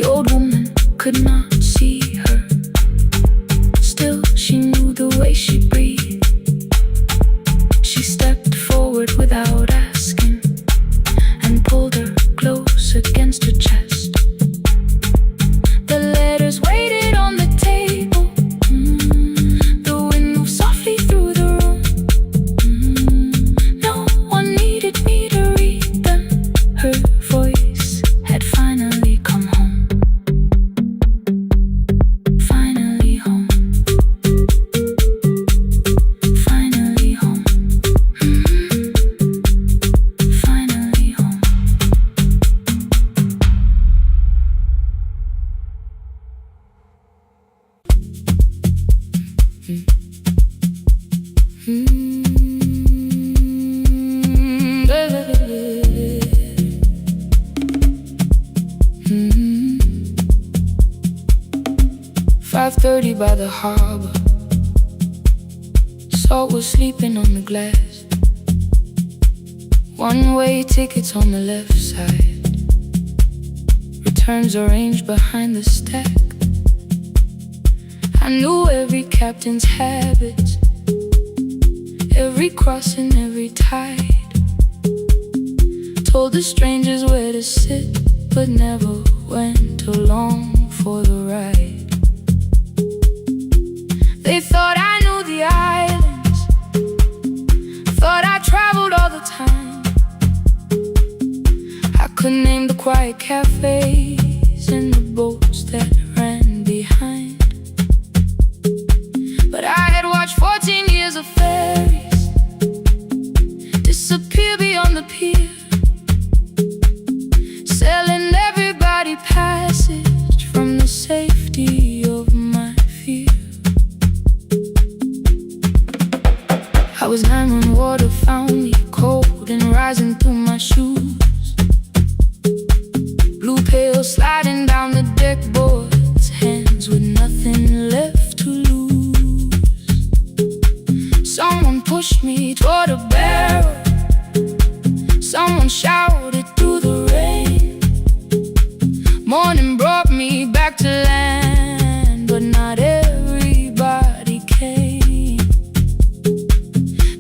The old woman could not see her. Still, she knew the way she breathed. She stepped forward without asking and pulled her close against her chest. The letters waited on the table. The wind moved softly through the room. No one needed me to read them. Her voice had finally come home. Finally home. Finally home. Finally home. Mm-hmm. 5:30 by the harbor. Salt was sleeping on the glass. One-way tickets on the left side. Returns arranged behind the stack. I knew every captain's habits, every crossing, every tide. Told the strangers where to sit, but never went along for the ride. They thought I knew the islands, thought I traveled all the time. I could name the quiet cafes and the boats that ran behind. But I had watched 14 years of ferries disappear beyond the pier, selling everybody passage from the safety of my fear. I was 9 when water found me, cold and rising through my shoes. Blue pail sliding down the deck boards, hands with nothing left to lose. Someone pushed me toward a barrel. Someone shouted through the rain. Morning brought me back to land, but not everybody came.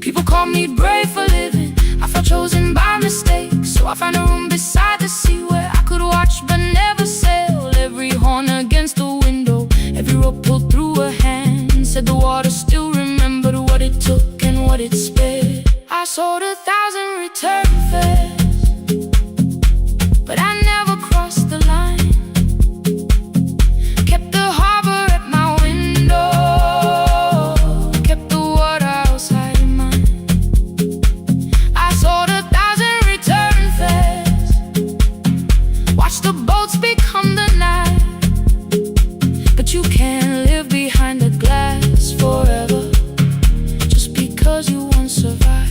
People called me brave for living. I felt chosen by mistake, so I found a room beside the sea where I could watch but never sail. Every horn against the window, every rope pulled through a hand, said the water still remembered what it took and what it spared. I sold 1,000 return fares, but I never crossed the line. Kept the harbor at my window, kept the water outside of mine. I sold 1,000 return fares, watched the boats become the night. But you can't live behind the glass forever, just because you once survived.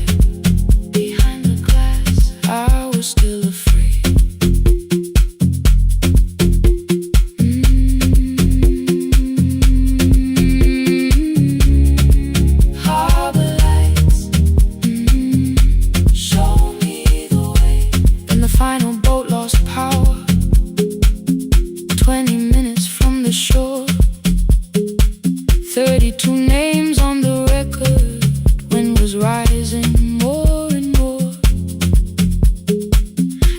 Behind the glass, I was still afraid. Harbor lights, show me the way. Then the final boat lost power, 20 minutes from the shore. 32 names on the record, wind was rising more and more.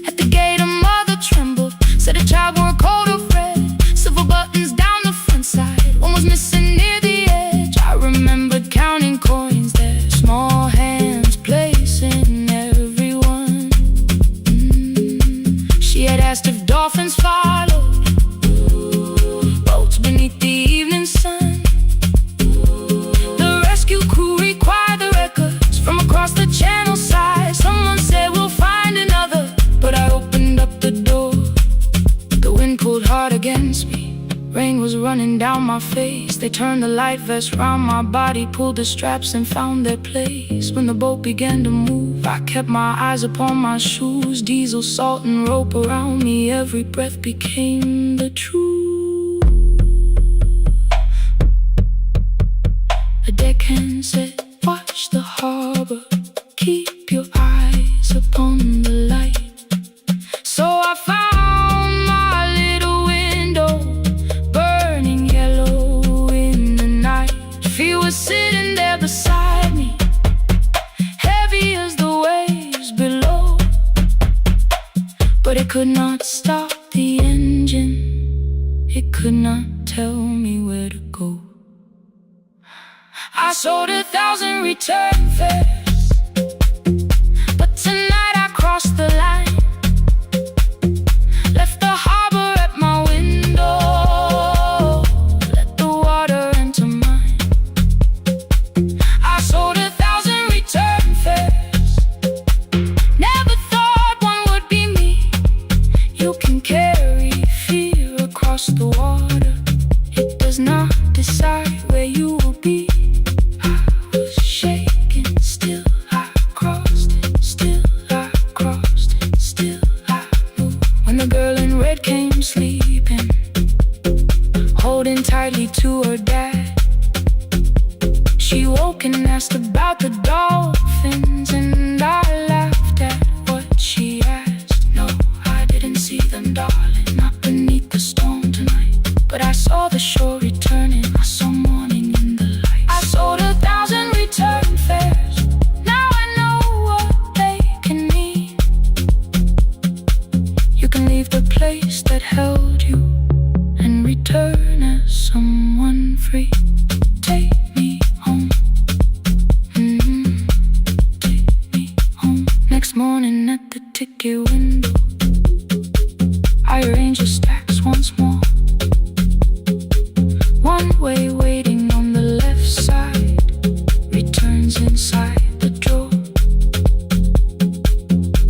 At the gate a mother trembled, said a child wore a coat of red, silver buttons down the front side, one was missing near the edge. I remembered counting coins there, small hands placing everyone. She had asked if dolphins followed, boats beneath the evening sun. The rescue crew required the records from across the channel side. Someone said we'll find another, but I opened up the door. The wind pulled hard against me, rain was running down my face. They turned the light vest round my body, pulled the straps and found their place. When the boat began to move, I kept my eyes upon my shoes. Diesel, salt and rope around me, every breath became the truth. A deckhand said, watch the harbor, keep your eyes upon the light. So I found my little window could not tell me where to go. I sold 1,000 return fares, but tonight I crossed the line. Left the harbor at my window, let the water enter mine. I sold 1,000 return fares, never thought one would be me. You can carry fear across the water, it does not decide where you will be. Sleeping, holding tightly to her dad. She woke and asked about the dolphins, and I laughed at what she asked. No, I didn't see them, darling, not beneath the storm tonight. But I saw the shore returning, I saw morning in the light. I sold 1,000 return fares, now I know what they can mean. You can leave the place that held you and return as someone free. Take me home, take me home. Next morning at the ticket window, I arrange the stacks once more. One way waiting on the left side, returns inside the drawer.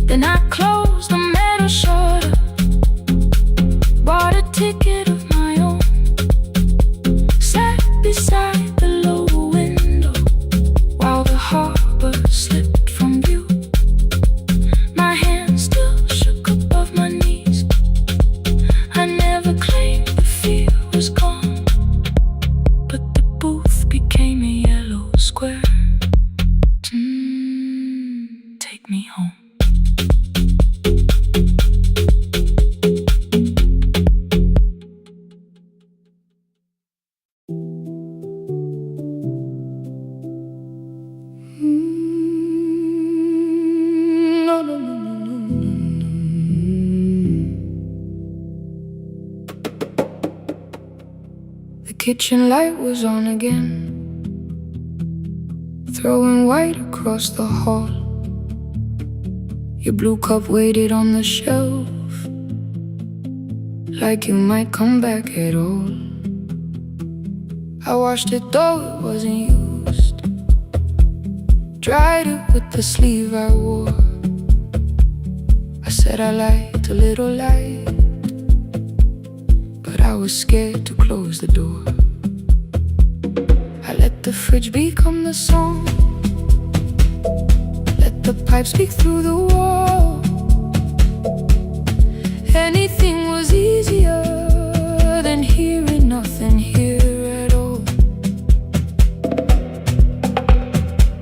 Then I close the metal shutter, bought a ticket of my own, sat beside the low window while the harbor slipped from view. My hands still shook above my knees, I never claimed the fear was gone, but the booth became a yellow square. Take me home. The kitchen light was on again, throwing white across the hall. Your blue cup waited on the shelf, like you might come back at all. I washed it though it wasn't used, dried it with the sleeve I wore. I said I liked a little light, but I was scared to close the door. I let the fridge become the song, let the pipe speak through the wall. Anything was easier than hearing nothing here at all.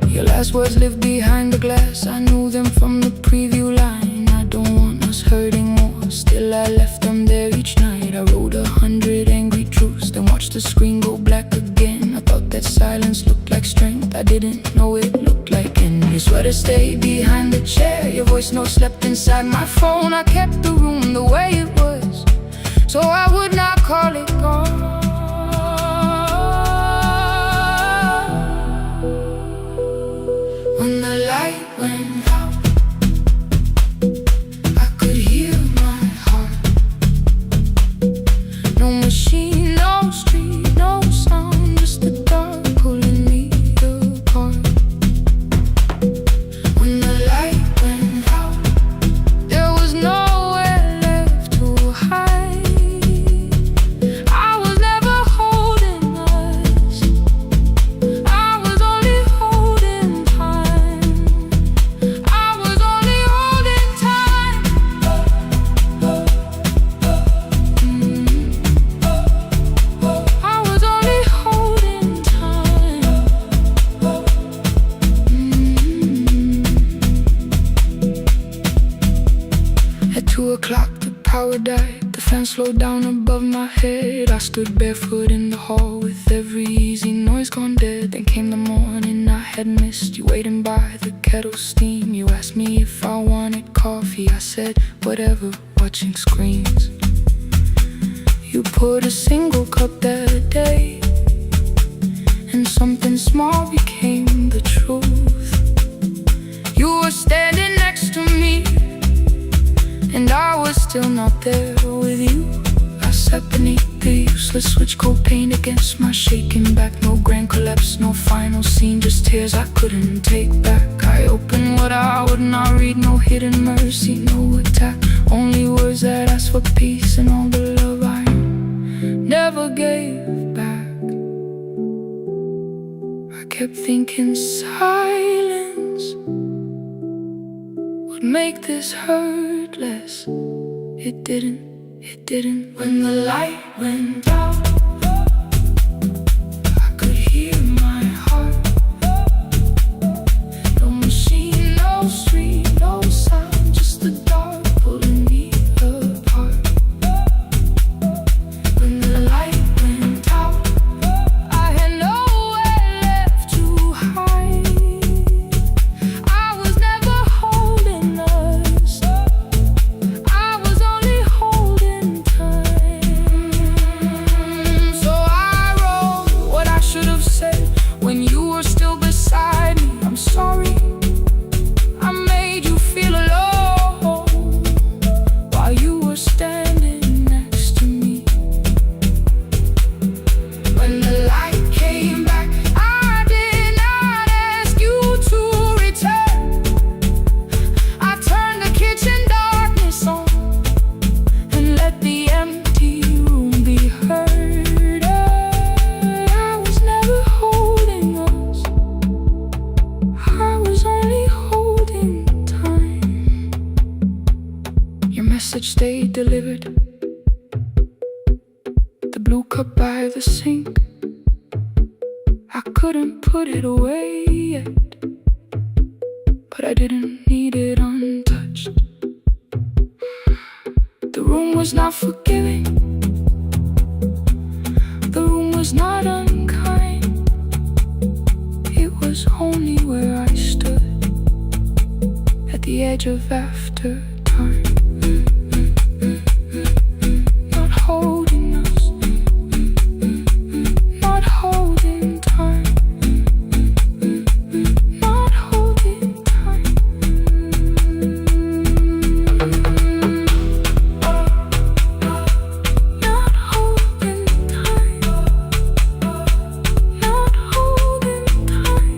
Your last words lived behind the glass, I knew them from the preview line. I don't want us hurting more, still I left them there each night. I wrote 100 angry truths, then watched the screen go black again. I thought that silence looked like strength, I didn't know it looked like end. Your sweater stayed behind the chair, your voice note slept inside my phone. I kept the room the way it was, so I would not call it gone. When the light went out, I could hear my heart. No machine, no street, no sound, just the dark pulling me apart. When the light went out, there was nowhere left to hide. I was never holding us, I was only holding time. I was only holding time. I was only holding time. At 2 o'clock the power died, the fan slowed down above my head. I stood barefoot in the hall with every easy noise gone dead. Then came the morning I had missed, you waiting by the kettle steam. You asked me if I wanted coffee, I said whatever, watching screens. You poured a single cup that day, and something small became the truth. You were standing next to me, and I was still not there with you. I sat beneath the useless switch, cold paint against my shaking back. No grand collapse, no final scene, just tears I couldn't take back. I opened what I would not read, no hidden mercy, no attack. Only words that asked for peace and all the love I never gave back. I kept thinking silence would make this hurt less. It didn't. When the light went out, I could hear my heart. No machine, no street, no sound, just the dark pulling me apart. When the light went out, I had nowhere left to hide. I was never holding us, I was only holding time. So I wrote what I should have said when you were still beside me. I'm sorry I made you feel alone while you were standing next to me. When the light came back, I did not ask you to return. I turned the kitchen darkness on and let the empty room be heard. I was never holding us, I was only holding time. Your message stayed delivered, the blue cup by the sink. I couldn't put it away yet, but I didn't need it untouched. The room was not forgiving, the room was not unkind. It was only where I stood at the edge of after time. Not holding us, not holding time, not holding time. Not holding time, not holding time.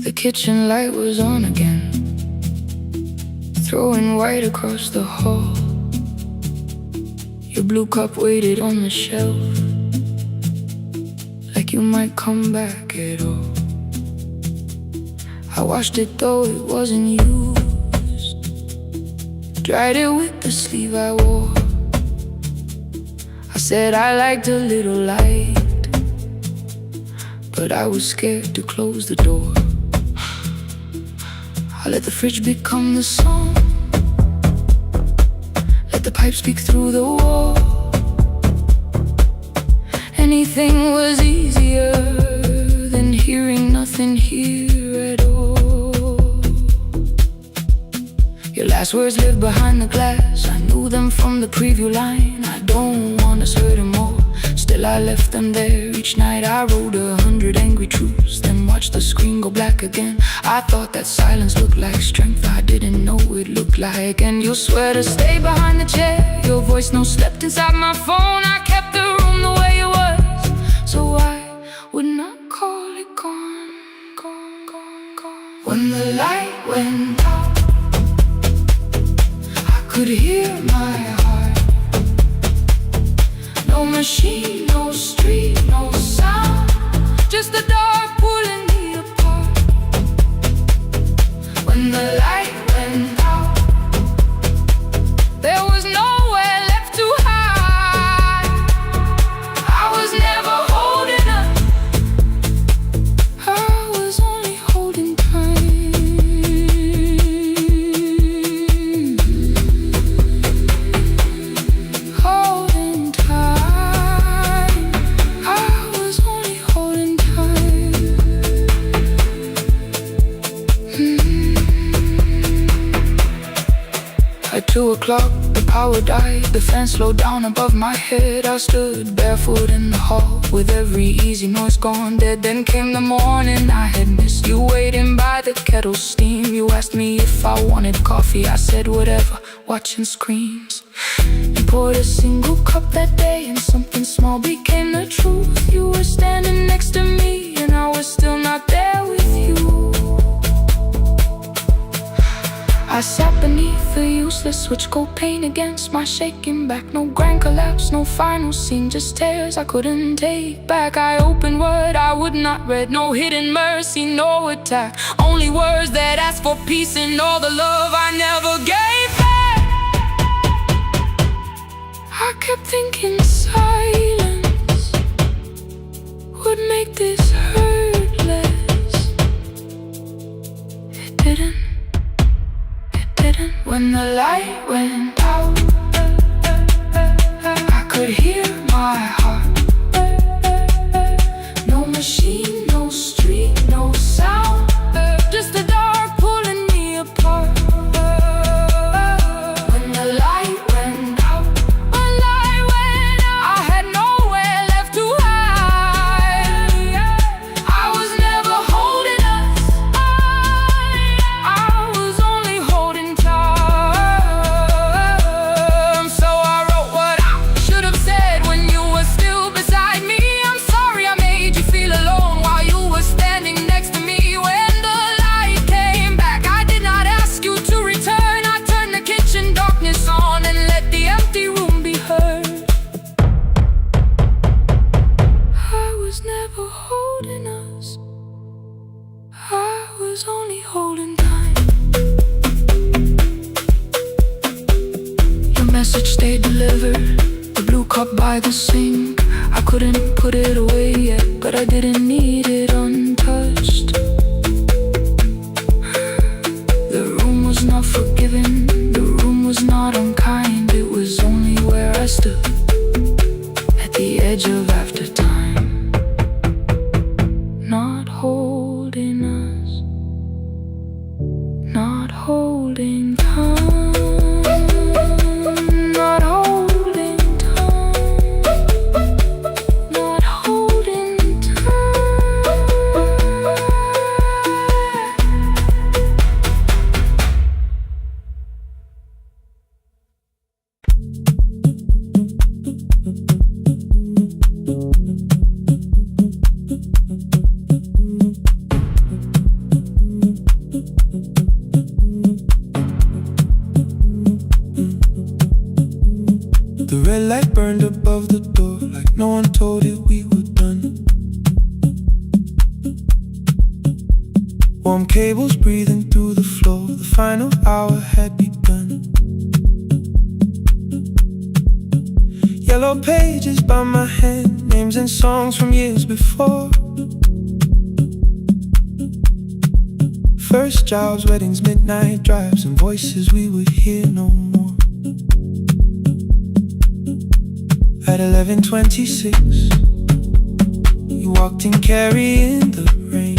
The kitchen light was on again, throwing white across the hall. Your blue cup waited on the shelf, like you might come back at all. I washed it though it wasn't used, dried it with the sleeve I wore. I said I liked a little light, but I was scared to close the door. I let the fridge become the song, let the pipe speak through the wall. Anything was easier than hearing nothing here at all. Your last words lived behind the glass, I knew them from the preview line. I don't want us hurting more, still I left them there. Each night I wrote 100 angry truths, then watched the screen go black again. I thought that silence looked like strength, I didn't know it looked like. And you'll swear to stay behind the chair, your voice no slept inside my phone. I kept the room the way it was, so I would not call it gone, gone, gone, gone. When the light went out, I could hear my heart. No machine, no street, no sound, just the dark pulling me apart. When the light went out, there was nowhere left to hide. I was never holding up, I was only holding time. 2 o'clock, the power died, the fan slowed down above my head. I stood barefoot in the hall, with every easy noise gone dead. Then came the morning, I had missed you waiting by the kettle steam. You asked me if I wanted coffee, I said whatever, watching screams. You poured a single cup that day, and something small became the truth. You were standing next to me, and I was still not there with you. I sat beneath the useless switch, cold pain against my shaking back. No grand collapse, no final scene, just tears I couldn't take back. I opened what I would not read, no hidden mercy, no attack. Only words that ask for peace and all the love I never gave back. I kept thinking silence would make this hurt less. It didn't. When the light went out, I could hear my heart. No machine, no street, no sound, just the dark pulling me apart. When the light went out, I had nowhere left to hide. I was never holding us, I was only holding tight. Only holding time. Your message stayed delivered, the blue cup by the sink. I couldn't put it away yet, but I didn't need it untouched. The room was not forgiving, the room was not unkind. It was only where I stood, at the edge of after time. Not holding us, not holding time, not holding time, not holding time. The red light burned above the door, like no one told it we were done. Warm cables breathing through the floor, the final hour had begun. Yellow pages by my hand, names and songs from years before. First jobs, weddings, midnight drives, and voices we would hear no more. At 11:26, you walked in carrying the rain.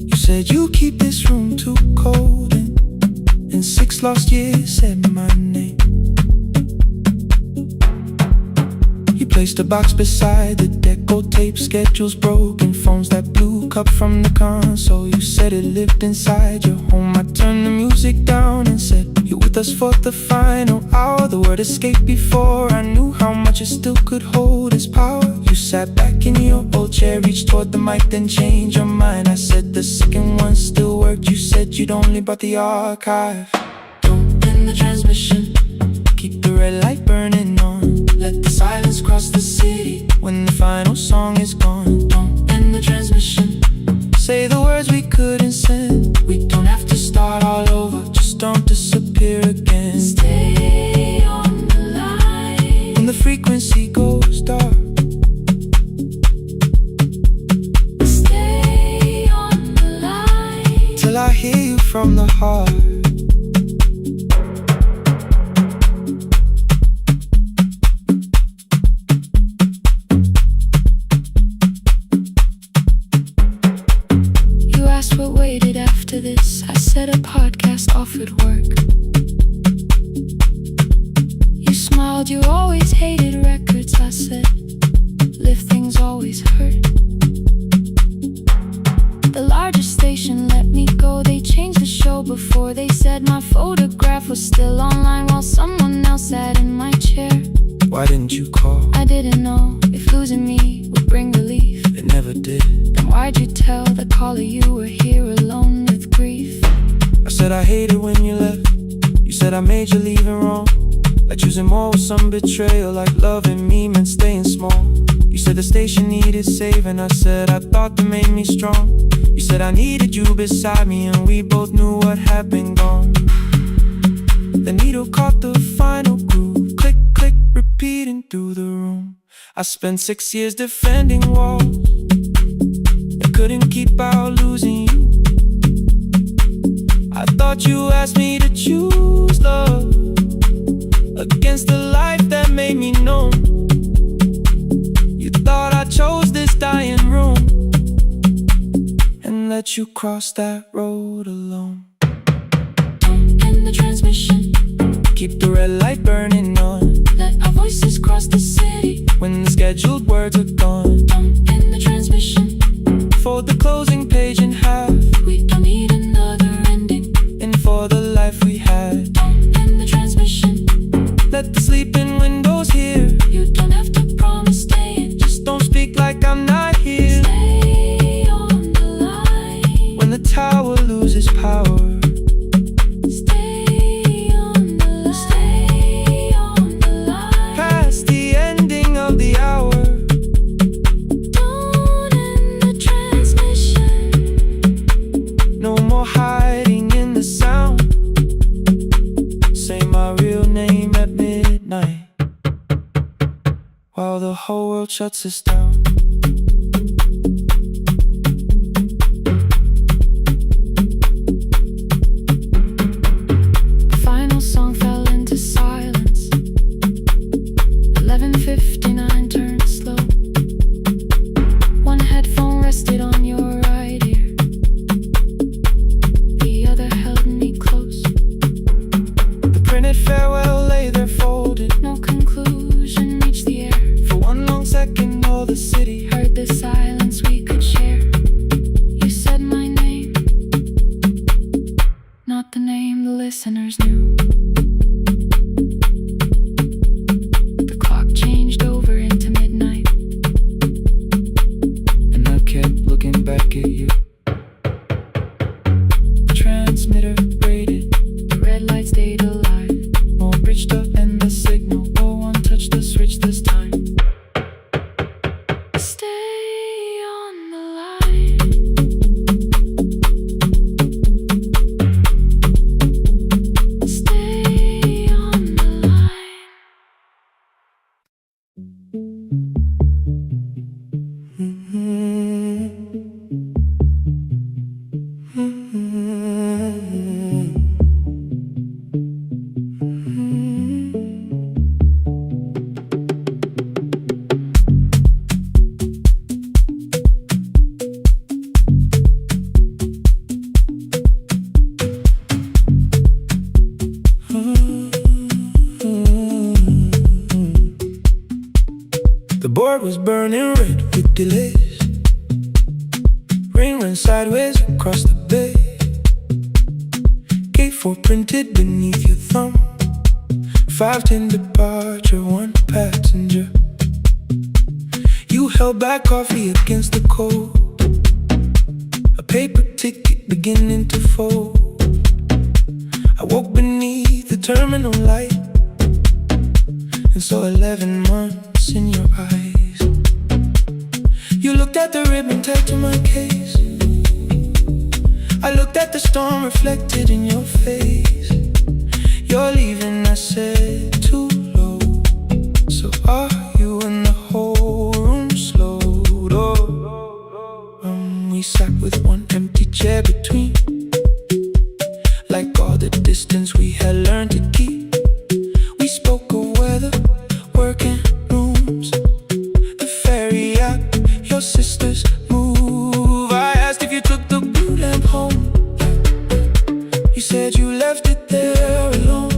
You said you keep this room too cold, and in 6 lost years said my name. You placed a box beside the deck, gold tape, schedules broken, phones that blew cup from the console. You said it lived inside your home. I turned the music down and said, you're with us for the final hour. The word escaped before I knew how much it still could hold its power. You sat back in your old chair, reached toward the mic, then changed your mind. I said the second one still worked. You said you'd only brought the archive. Don't end the transmission, keep the red light burning on. Let the silence cross the city when the final song is gone. Don't end the transmission, say the words we couldn't send. We don't have to start all over, just don't disappear again. Stay on the line when the frequency goes dark. Stay on the line till I hear you from the heart. What waited after this? I said a podcast offered work. smiled, you always hated records. I said, live things always hurt. The largest station let me go. They changed the show before they said my photograph was still online while someone else sat in my chair. Why didn't you call? I didn't know if losing me would bring relief. It never did. Then why'd you tell the caller you were here alone with grief? I said I hated when you left. You said I made you leaving wrong, like choosing more with some betrayal, like loving me meant staying small. You said the station needed saving. I said I thought that made me strong. You said I needed you beside me, and we both knew what had been gone. The needle caught the final groove. Click, click, repeating through the room. I spent 6 years defending walls and couldn't keep out losing you. I thought you asked me to choose love against the life that made me known. You thought I chose this dying room and let you cross that road alone. Don't end the transmission. Keep the red light burning on. Let our voices cross the city when the scheduled words are gone. Don't end the transmission. Fold the closing page in half. We don't need another ending. And for the life we had. Don't end the transmission. Let the sleeping windows hear. You don't have to promise staying. Just don't speak like I'm not here. Stay on the line when the tower loses power. Stay on the line. Stay on the line. Past the ending of the hour. Don't end the transmission. No more hiding in the sound. Say my real name at midnight while the whole world shuts us down. The final song fell into silence. 11:59 turned slow. One headphone rested on your right ear, the other held me close. The printed farewell lay there folded. No conclusion reached the air. For one long second all the city Heard the silence we could share. You said my name, not the name the listeners knew. The clock changed over into midnight, and I kept looking back at you. The transmitter braided, the red light stayed alive. more bridged up and the signal. No one touched the switch this time. Stay on the line. Stay on the line. The board was burning red with delays. Rain ran sideways across the bay. Gate 4 printed beneath your thumb. 5:10 departure, 1 passenger. You held back coffee against the cold. A paper ticket beginning to fold. I woke beneath the terminal light and saw 11 months in your eyes. You looked at the ribbon tied to my case. I looked at the storm reflected in your face. You're leaving, I said, too low. So are you? And the whole room slowed. We sat with one empty chair between, like all the distance we had learned to keep. We spoke of weather, working rooms, the ferry app, your sister's move. I asked if you took the blue lamp home. You said you left it there alone.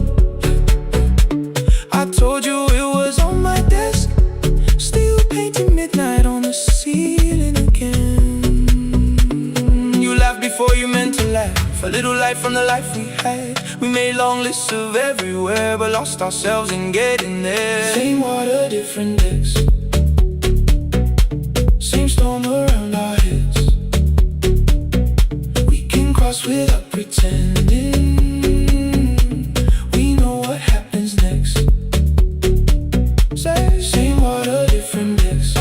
I told you A little light from the life we had. We made long lists of everywhere, but lost ourselves in getting there. Same water, different decks. Same storm around our heads. We can cross without pretending. We know what happens next. Same water, different decks.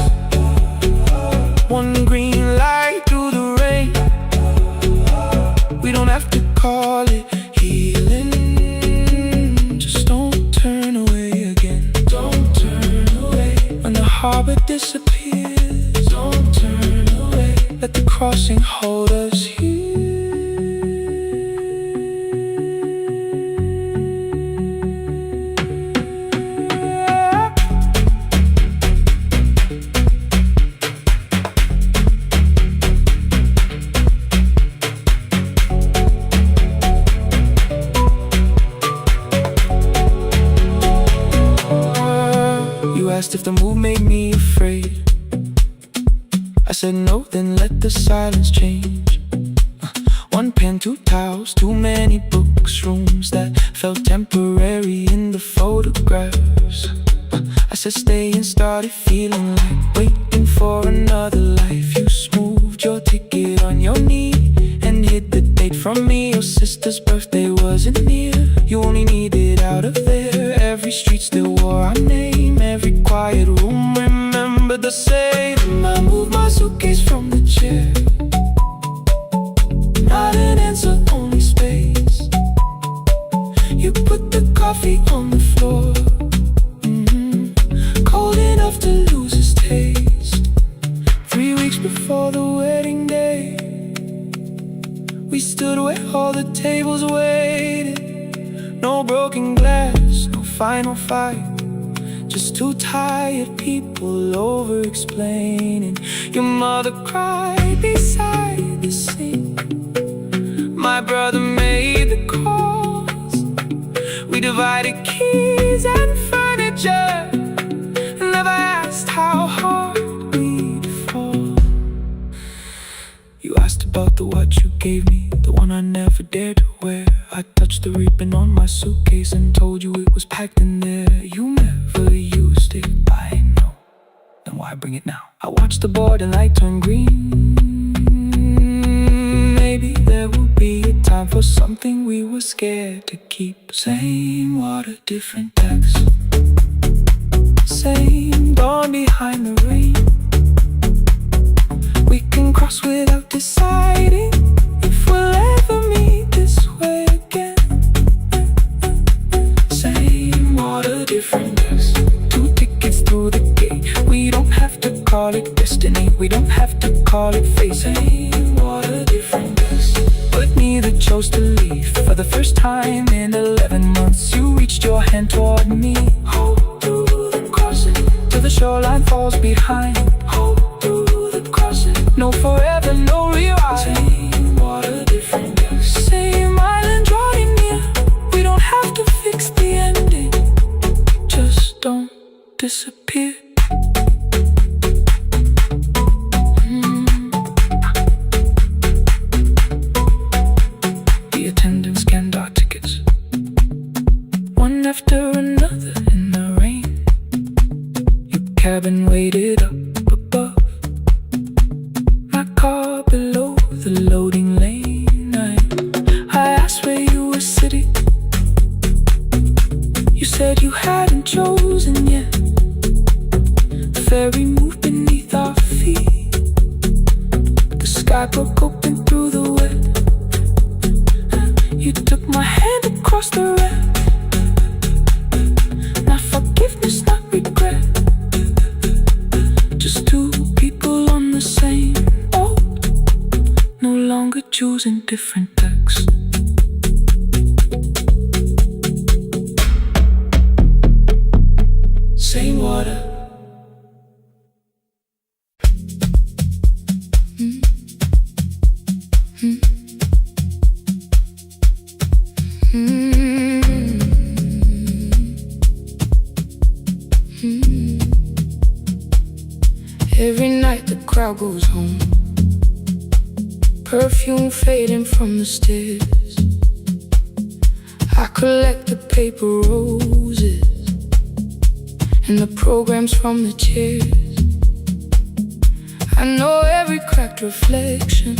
One green light through the rain. We don't have to call it healing. Just don't turn away again. Don't turn away. When the harbor disappears, don't turn away. Let the crossing hold us here. Asked if the move made me afraid. I said no, then let the silence change. One pen, two towels, too many books, rooms that felt temporary in the photographs. I said stay and started feeling like waiting for another life. You smoothed your ticket on your knee and hid the date from me. Your sister's birthday wasn't near. You only needed out of there. Every street still wore our name. Every quiet room remembered the same. I moved my suitcase from the chair. Not an answer, only space. You put the coffee on the floor. Cold enough to lose its taste. 3 weeks before the wedding day, we stood where all the tables waited. No broken glass, no final fight. Just two tired people over-explaining. Your mother cried beside the sink. My brother made the calls. We divided keys and furniture. Never asked how hard we'd fall. You asked about the watch you gave me, the one I never dared to wear. I touched the ribbon on my suitcase and told you it was packed in there. You never used it, I know. Then why bring it now? I watched the board and light turn green. Maybe there will be a time for something we were scared to keep. Same water, different decks. Same dawn behind the rain. We can cross without deciding if we'll ever meet this way again. Same water, different decks. 2 tickets through the gate. We don't have to call it destiny. We don't have to call it fate. Same water, different decks. But neither chose to leave. For the first time in 11 months, you reached your hand toward me. Hold through the crossing till the shoreline falls behind. Hold through the crossing. No forever, no rewind. Same water, different decks. Same island drawing near. We don't have to fix the ending. Just don't disappear. The attendant scanned our tickets, one after another in the rain. Your cabin waited up above, my car below the loading lane. I asked where you were sitting. You said you hadn't chosen yet. The ferry moved beneath our feet. The sky broke open through the wet. You took my hand across the red. Not forgiveness, not regret. Just 2 people on the same boat, no longer choosing different decks. Same water. Every night the crowd goes home. perfume fading from the stairs. I collect the paper roses and the programs from the chairs. I know every cracked reflection,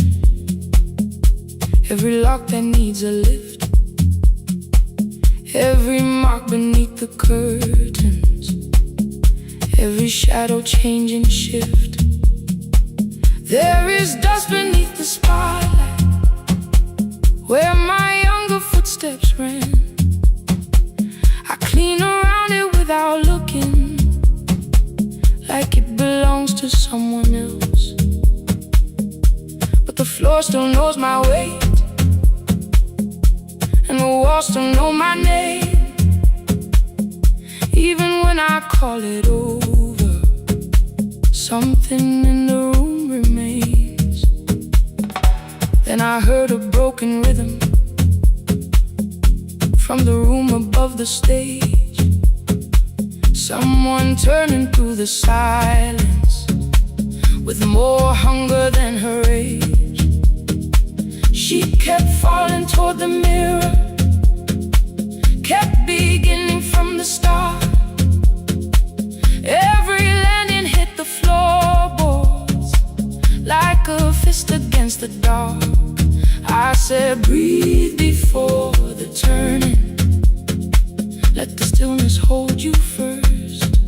every lock that needs a lift, every mark beneath the curtains, every shadow change and shift. There is dust beneath the spotlight where my younger footsteps ran. I clean around it without looking, like it belongs to someone else. But the floor still knows my weight, and the walls still know my name. Even when I call it over, something in the room remains. Then I heard a broken rhythm from the room above the stage, someone turning through the silence with more hunger than her age. She kept falling toward the mirror, kept beginning from the start. Every landing hit the floorboards like a fist against the dark. I said, breathe before the turning, let the stillness hold you first.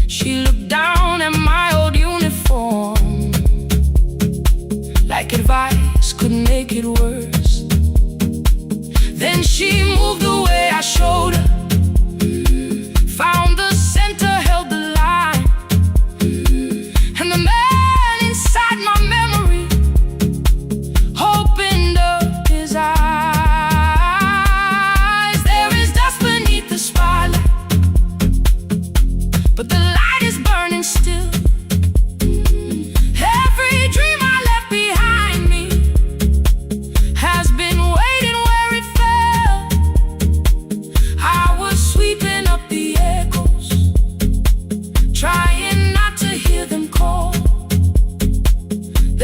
She looked down at my old uniform, like advice could make it worse. Then she moved the way I showed her, found the center, held the line, and the man inside my memory opened up his eyes. There is dust beneath the spotlight, but the light is burning still. Every dream I left behind me has been waiting where it fell. I was sweeping up the echoes, trying not to hear them call.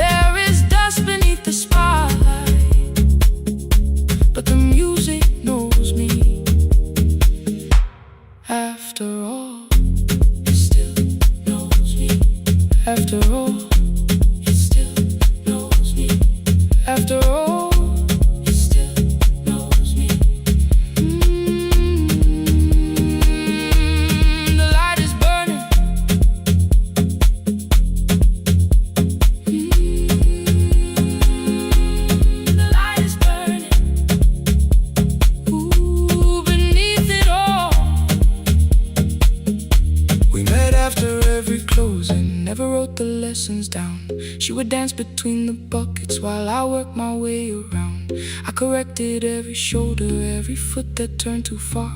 There is dust beneath the spotlight, but the music knows me. After all, it still knows me. After all, it still knows me. After all, it still knows me. The light is burning. The light is burning. Ooh, beneath it all. We met after every closing, never wrote the lessons down. She would dance between the buckets while I worked my way around. I corrected every shoulder, every foot that turned too far.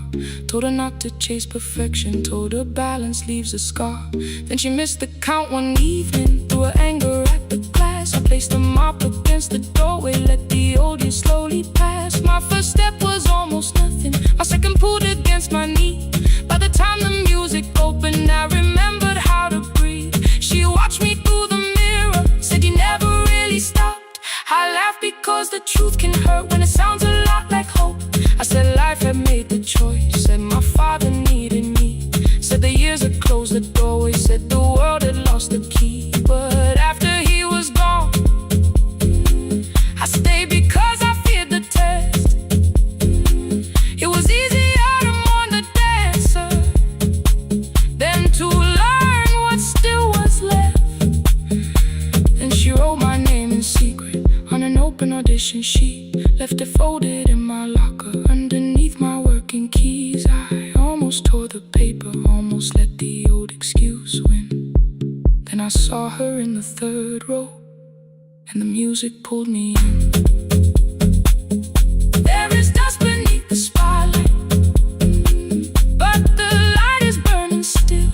Told her not to chase perfection, told her balance leaves a scar. Then she missed the count one evening, threw her anger at the glass. I placed a mop against the doorway, let the old years slowly pass. My first step was almost nothing, my second pulled against my knee. By the time the music opened, I remembered how to breathe. She watched me through the mirror, said you never really stopped. I laughed because the truth can hurt when it sounds a lot like hope. I said life had made the choice, said my father needed me, said the years had closed the doorway, said the world had lost the key. But after he was gone, I stayed because I feared the test. It was easier to mourn the dancer than to learn what still was left. Then she wrote my name in secret on an open audition sheet, left it folded in my locker underneath my working keys. I almost tore the paper, almost let the old excuse win. Then I saw her in the third row, and the music pulled me in. There is dust beneath the spotlight, but the light is burning still.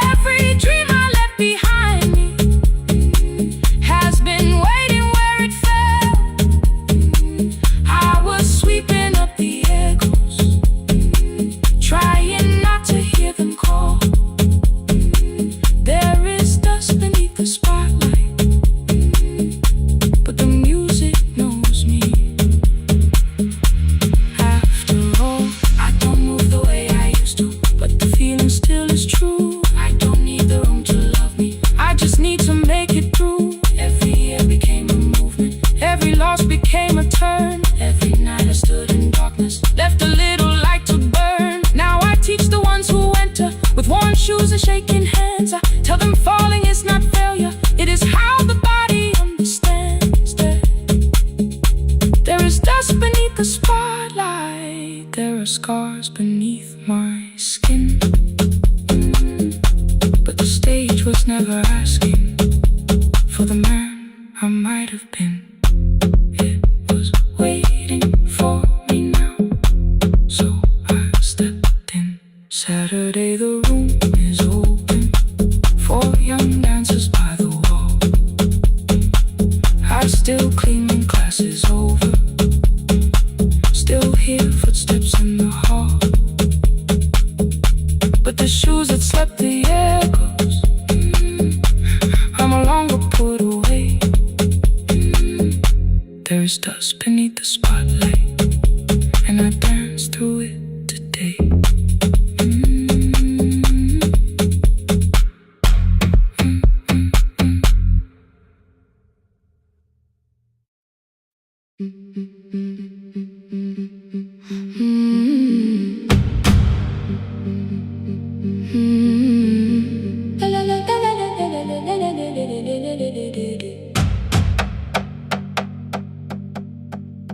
Every dream I left behind me has been waiting where it fell. I was sweeping up the echoes, trying not to hear them call. There is dust beneath the spotlight, house became a turn. Every night I stood in darkness, left a little light to burn. Now I teach the ones who enter with worn shoes and shaking hands. I tell them falling is not failure, it is how the body understands that there is dust beneath the spotlight, there are scars beneath my skin. But the stage was never asking for the man I might have been. It was waiting for me now, so I stepped in. Saturday the room is open for young dancers by the wall. I still clean when class is over, still hear footsteps in the hall. But the shoes that slept the echoes, are no longer put away. There's dust beneath the spotlight, and I dance through it today.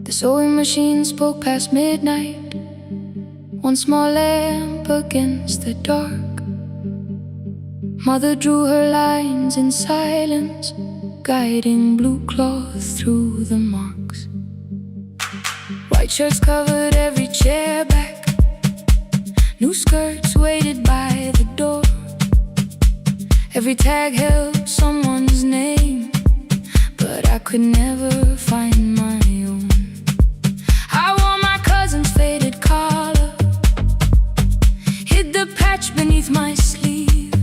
The sewing machine spoke past midnight, one small lamp against the dark. Mother drew her lines in silence, guiding blue cloth through the marks. White shirts covered every chair back, new skirts waited by the door. Every tag held someone's name, but I could never find my own. I wore my cousin's faded collar, hid the patch beneath my sleeve.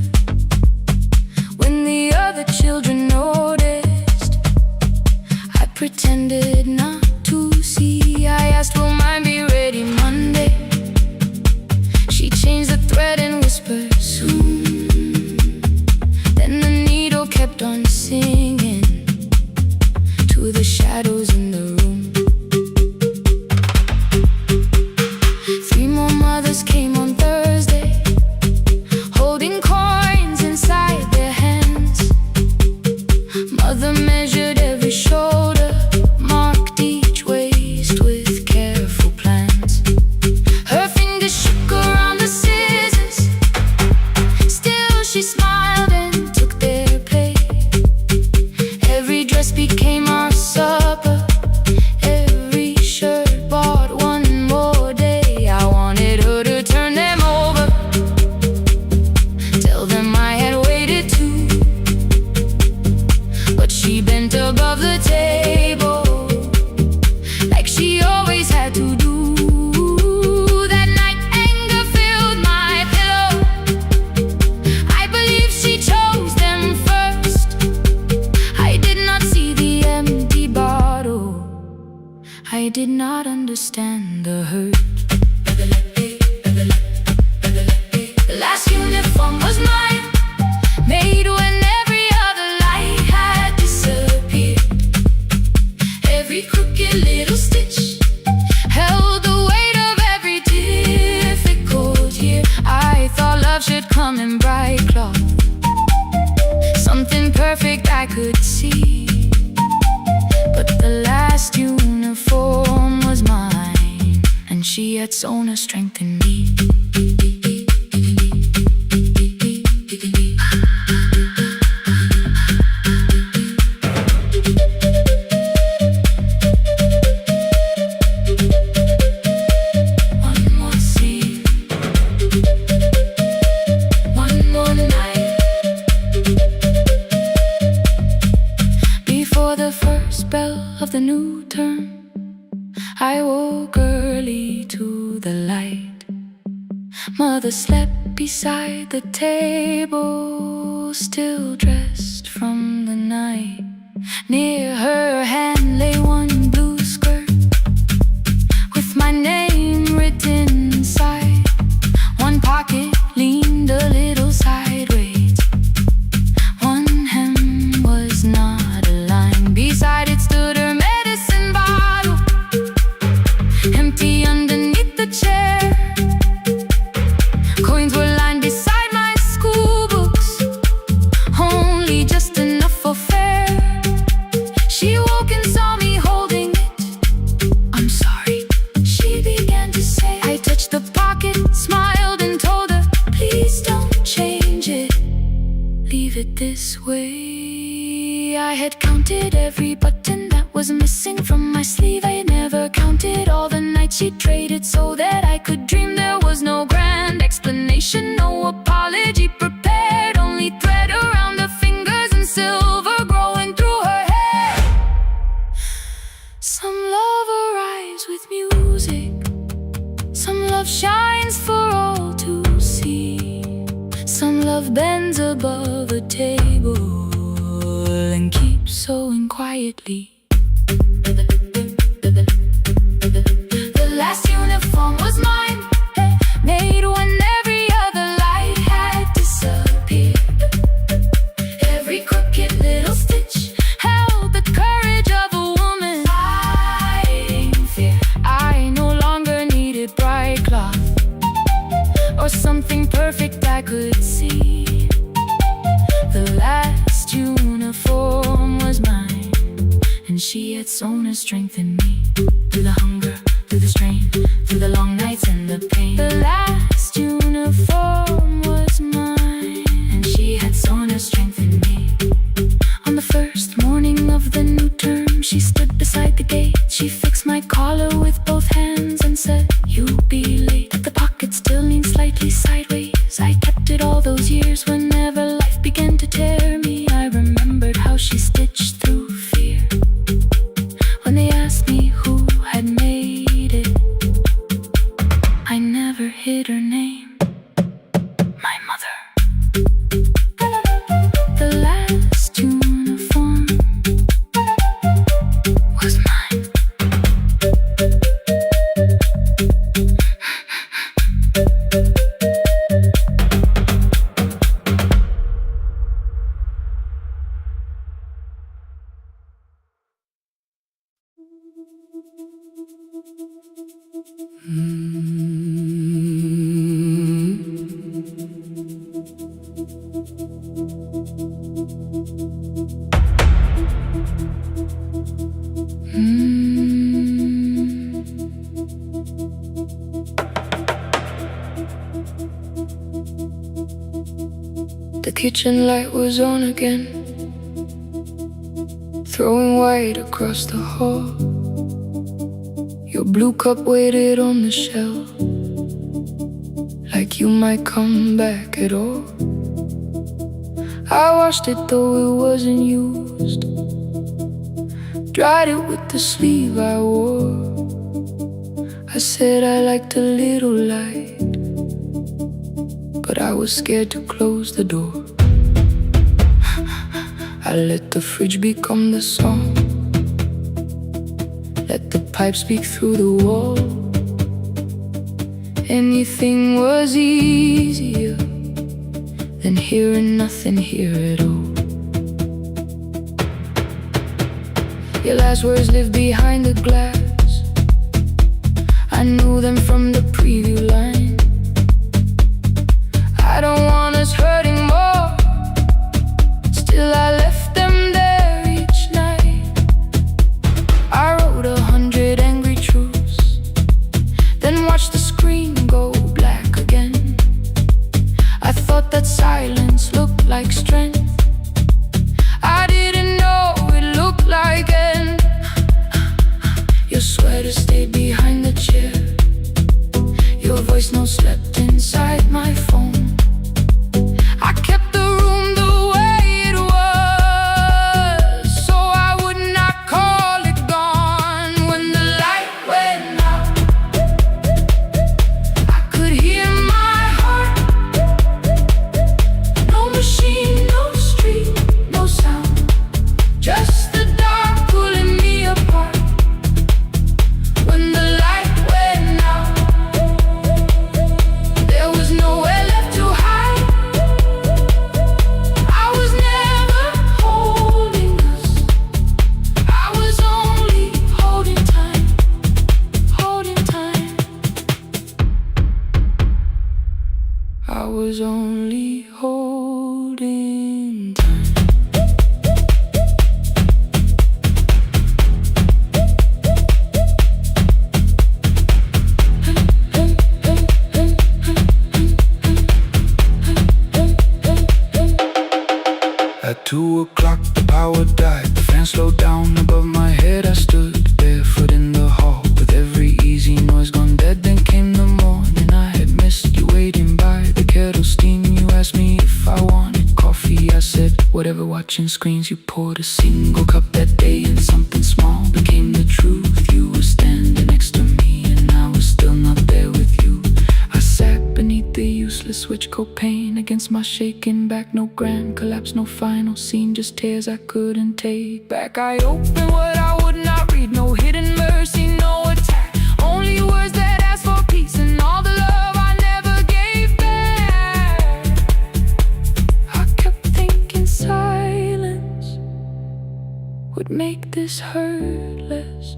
When the other children noticed, I pretended not to see. I asked, will mine be ready Monday? She changed the thread and whispered, soon. Then the needle kept on singing to the shadows in the room. 3 more mothers came on Thursday, holding coins inside their hands. Mother measured every shoulder, marked each waist with careful plans. Her fingers shook around the scissors, still she smiled and took their place. Every dress became our supper, every shirt bought one more day. I wanted her to turn them over, tell them I had waited too. But she bent above the table, like she always had to do. That night anger filled my pillow, I believe she chose them first. I did not see the empty bottle, I did not understand the hurt. The last uniform was mine, made when every other light had disappeared. Every crooked little stitch held the weight of every difficult year. I thought love should come in bright cloth, something perfect I could see. But the last uniform was mine, and she had sewn her strength in me. One more scene, one more night. Before the first bell of the new term, I woke early to the light. Mother slept beside the table, still dressed from the night. Near her hand lay one blue skirt with my name written inside. One pocket leaned a little sideways, one hem was not aligned. Beside it stood her medicine on my sleeve. I had never counted all the nights she traded so that I could dream. There was no grand explanation, no apology prepared, only thread around her fingers and silver growing through her hair. Some love arrives with music, some love shines for all to see, some love bends above a table and keeps sewing quietly. The last uniform was mine, made when every other light had disappeared. Every crooked little stitch held the courage of a woman fighting fear. I no longer needed bright cloth or something perfect I could see. The last uniform was mine, and she had sewn her strength in me. Through the hunger, through the strain, through the long nights and the pain. The last uniform was mine, and she had sewn her strength in me. On the first morning of the new term, she stood beside the gate. She fixed my collar with both hands and said, "You'll be late." The pocket still leaned slightly sideways. I kept it all those years. Whenever life began to tear me, I remembered how she stitched through fear. When they asked me who had made it, I never hid her name. My mother. The last uniform was mine. The kitchen light was on again, throwing white across the hall. Your blue cup waited on the shelf, like you might come back at all. I washed it though it wasn't used, dried it with the sleeve I wore. I said I liked a little light, but I was scared to close the door. I let the fridge become the song, let the pipe speak through the wall. Anything was easier than hearing nothing here at all. Your last words live behind the glass, I knew them from the preview line. I don't want us hurting more, still I left them there each night. I wrote 100 angry truths, then watched the screen go black again. I thought that silence looked like strength, I didn't know it looked like end. Your sweater stayed behind the chair, your voice no slept inside my phone. I kept the room the way it was, so I would not call it gone. When the light went out, I could hear my heart. No machine, no street, no sound, just the dark pulling me apart. When the light went out, touching screens. You poured a single cup that day, and something small became the truth. You were standing next to me, and I was still not there with you. I sat beneath the useless switch, copain against my shaking back. No grand collapse, no final scene, just tears I couldn't take back. I opened what I would not read, no hidden mercy, no attack. Only words that ask for peace and all the love I never gave back. I kept thinking silence would make this hurt less.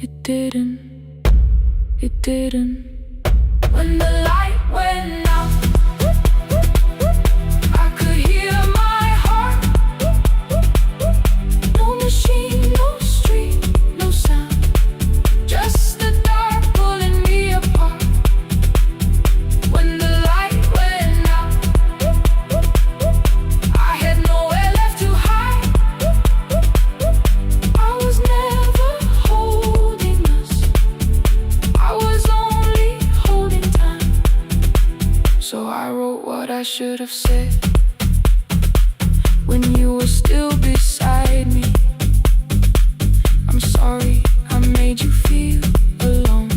It didn't. It didn't. When the light went out, I could hear my heart. No machine, no street, no sound, just the dark pulling me apart. When the light went out, I had nowhere left to hide. I was never holding us, I was only holding time. So I wrote what I should have said when you were still beside me. I'm sorry I made you feel alone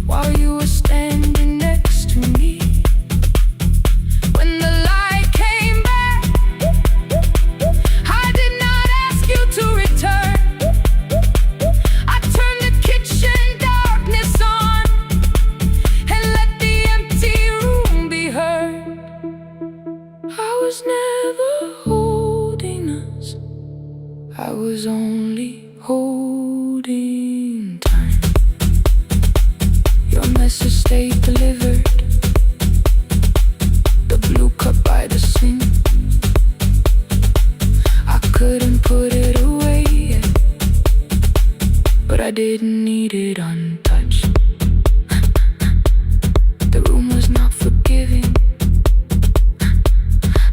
while you were standing next to me. When the light came back, I did not ask you to return. I turned the kitchen darkness on and let the empty room be heard. I was never holding us, I was only holding time. Your message stayed delivered, the blue cup by the sink. I couldn't put it away yet, but I didn't need it untouched. The room was not forgiving,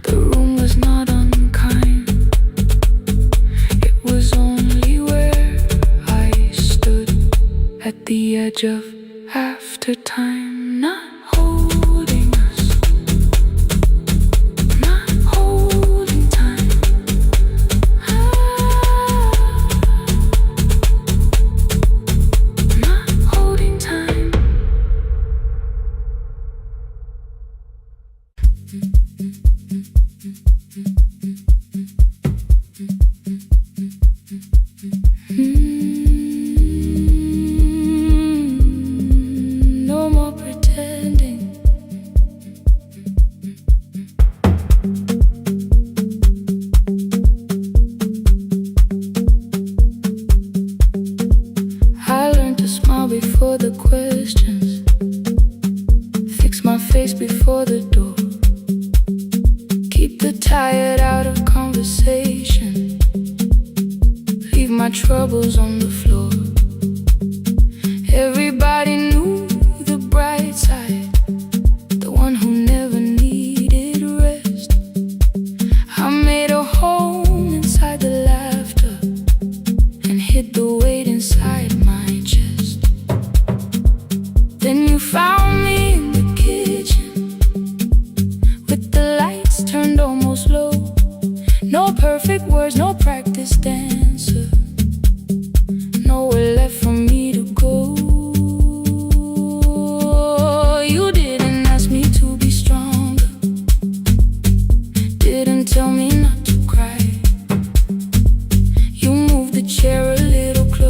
the room was not unkind. It was only where I stood at the edge of after time, not holding us, not holding time. Not holding time. No more pretending. I learned to smile before the questions, fix my face before the door, keep the tired out of conversation, leave my troubles on the floor. Everybody knew the bright side, the one who never needed rest. I made a home inside the laughter and hid the weight inside my chest. Then you found me in the kitchen with the lights turned almost low. No perfect words, no practice dancer, nowhere left for me to go. You didn't ask me to be stronger, didn't tell me not to cry. You moved the chair a little closer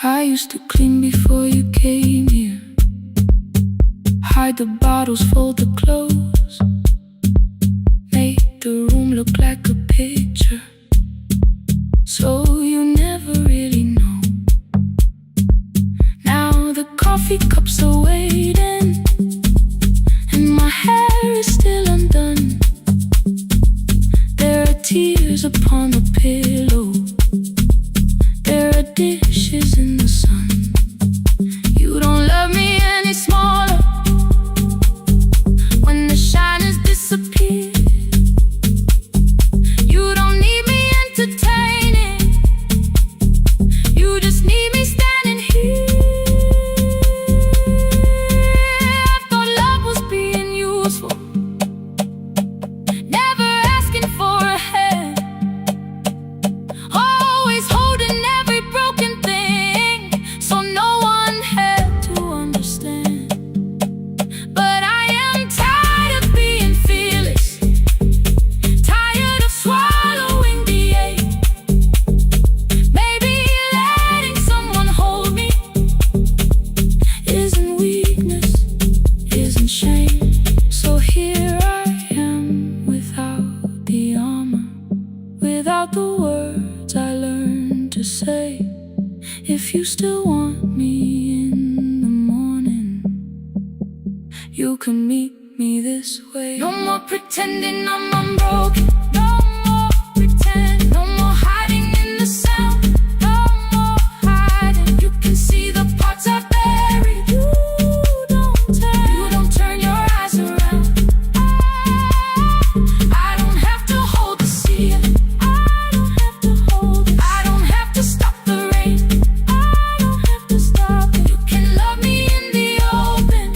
I used to clean before you came here, hide the bottles, fold the clothes, make the room look like a picture, so you never really know. Now the coffee cups are waiting, and my hair is still undone. There are tears upon the pillow, there are dishes in the sun. You don't love me any smaller when the shine has disappeared. You don't need me entertaining, you just need me standing here. I thought love was being useful, never asking for a hand, always holding every broken thing, so no one had to understand. But I am tired of being fearless, tired of swallowing the ache. Maybe letting someone hold me isn't weakness, isn't shame. So here I am without the armor, without the words I learned to say. If you still want me in the morning, you can meet me this way. No more pretending I'm unbroken, no more pretend, no more hiding in the sound, no more hiding. You can see the parts I buried. You don't turn your eyes around. I don't have to hold the ceiling, I don't have to hold it, I don't have to stop the rain, I don't have to stop it. You can love me in the open,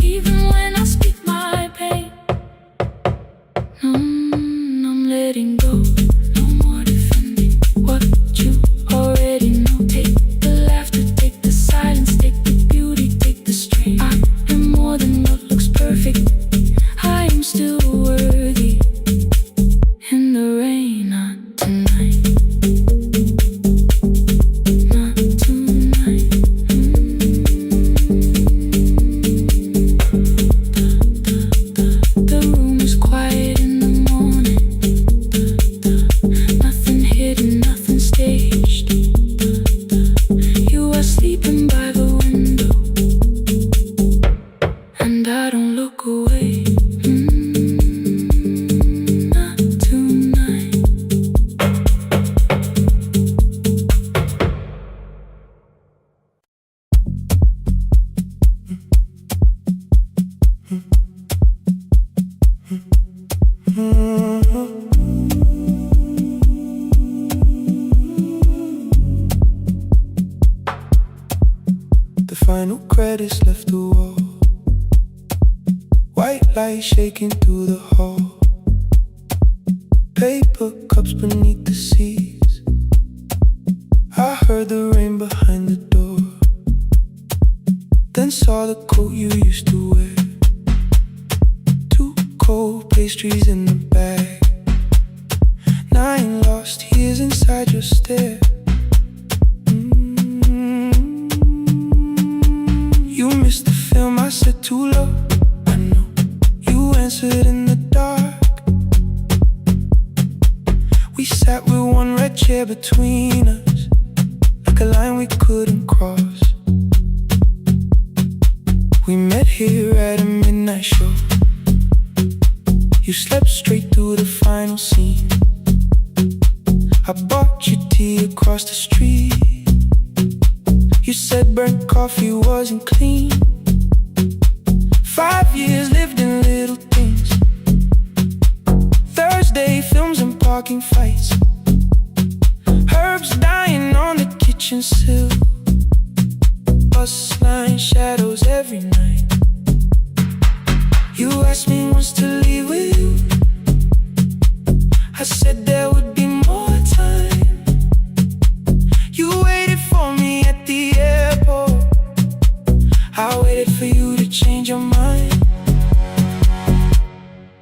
even when I speak my pain. I'm letting go, no more defending what you already know. Take the laughter, take the silence, take the beauty, take the strain. I am more than what looks perfect, I am still worthy. In the rain, not tonight, not tonight. The room is quiet in the morning, nothing hidden, nothing staged. You are sleeping by the window, and I don't look away. Not tonight. The final credits left the wall, white light shaking through the hall, paper cups beneath the seats. I heard the rain behind the door, then saw the coat you used to wear, 2 cold pastries in the bag, 9 lost years inside your stare. You missed the film, I said too low, I know. You answered in the dark. We sat with one red chair between us, like a line we couldn't cross. We met here at a midnight show. You slept straight through the final scene. I bought you tea across the street. You said burnt coffee wasn't clean. 5 years lived in little things, Thursday films and parking fights, herbs dying on the kitchen sill, bus line shadows every night. You asked me once to leave with you, I said there would be more time. You waited for me at the airport, I waited for you to change your mind.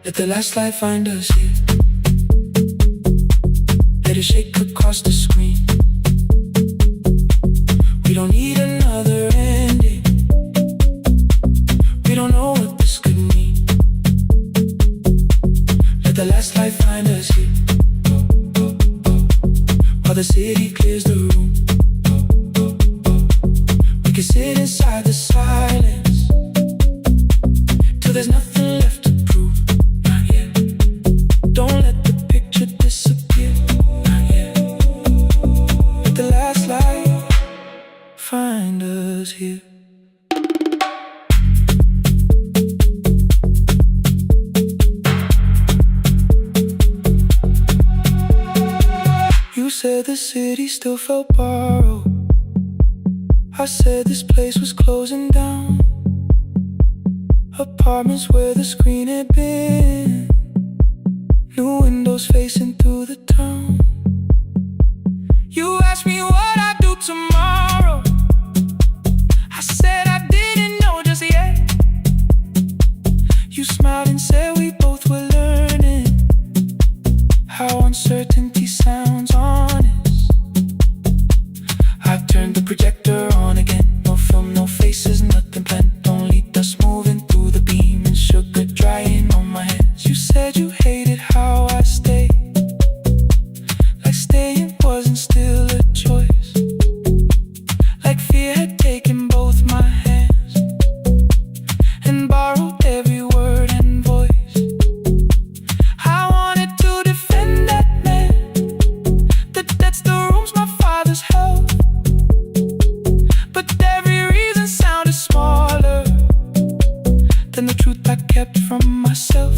Let the last light find us here, let it shake across the screen. can sit inside the silence till there's nothing left to prove. Not yet. Don't let the picture disappear. Not yet. Let the last light find us here. You said the city still felt borrowed. I said this place was closing down. Apartments where the screen had been. New windows facing through the town. You asked me what I'd do tomorrow. I said I didn't know just yet. You smiled and said we both were learning how uncertainty sounds honest. I've turned the projector on again. No film, no faces, nothing planned. Only dust moving through the beam and sugar drying on my hands. You said you hated how I stayed, like staying wasn't still a choice, like fear had taken both my hands and borrowed every word and voice. I wanted to defend that man that's the rooms my father's held, but every reason sounded smaller than the truth I kept from myself.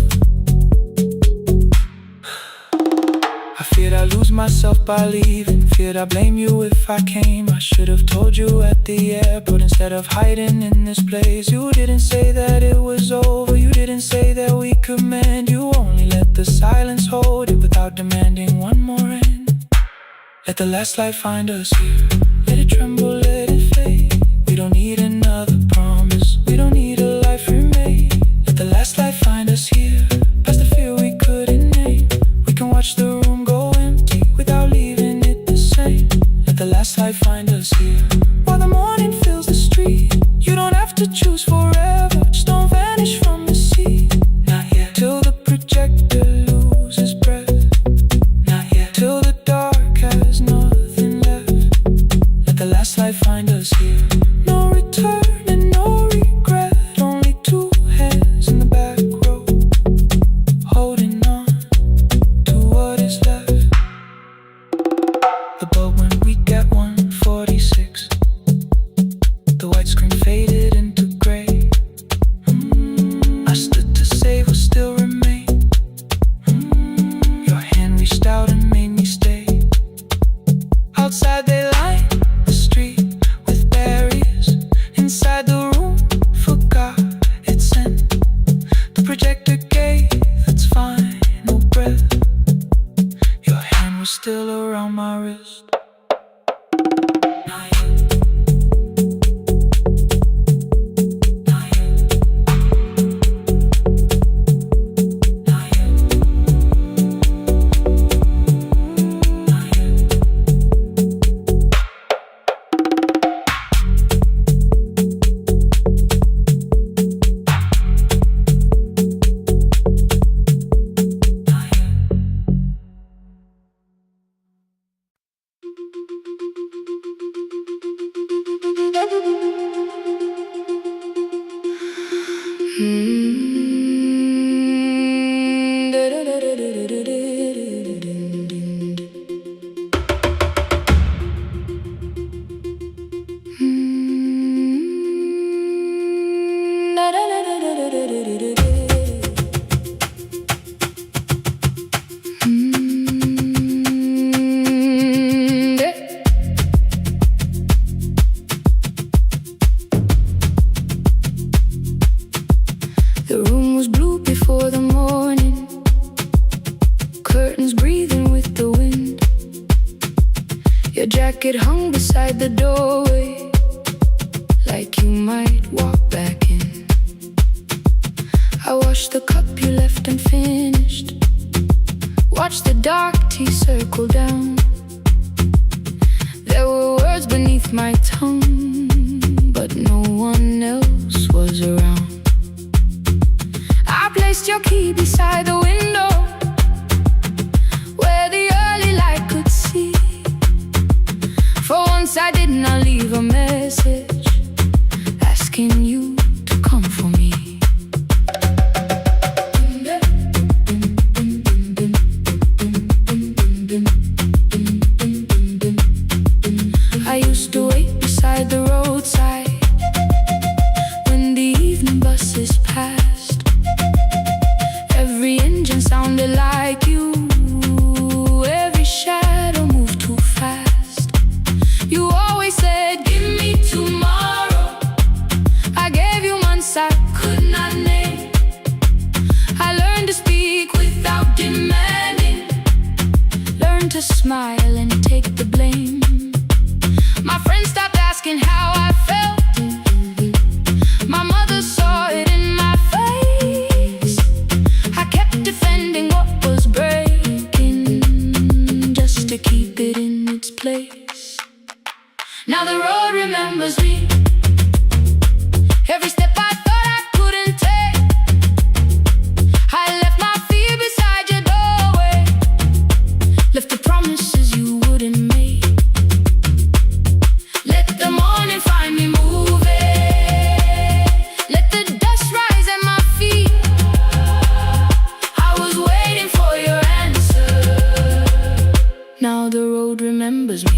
I feared I'd lose myself by leaving, feared I'd blame you if I came. I should have told you at the airport instead of hiding in this place. You didn't say that it was over, you didn't say that we could mend. You only let the silence hold it without demanding one more end. Let the last light find us here. Let it tremble, let it fade. We don't need another promise, we don't need a life remade. Let the last light find us here, past the fear we couldn't name. We can watch the room go empty without leaving it the same. Let the last light find us here, while the morning fills the street. You don't have to choose forever, just don't vanish from the sea. Not yet. Till the projector loses breath. Not yet. Till the dark has nothing left. Let the last light find us here. No return and no regret. Only two hands in the back row, holding on to what is left. The bulb when we get 146. The white screen faded into gray. I stood to save what still remained. Your hand reached out and made me stay. Outside they line the street with barriers. Inside the room forgot its end. The projector gave its final breath. Your hand was still around my wrist. Not yet. Not yet. Not yet. Not yet. The room was blue before the morning, curtains breathing with the wind. Your jacket hung beside the doorway, like you might walk back in. I washed the cup you left unfinished, watched the dark tea circle down. There were words beneath my tongue, but no one else was around. I placed your key beside the window, where the early light could see. For once I did not leave a message, asking you to come for me. I used to wait beside the roadside when the evening buses passed. Every engine sounded like you, every shadow moved too fast. You always said, give me tomorrow. I gave you months I could not name. I learned to speak without demanding, learned to smile and take the blame. My friends stopped asking how I felt. My mother saw it in my face. I kept defending what was breaking just to keep it in its place. Now the road remembers me. Every step I thought I couldn't take, I left my fear beside your doorway, left the promises you wouldn't make. Let the morning find me moving, let the dust rise at my feet. I was waiting for your answer. Now the road remembers me.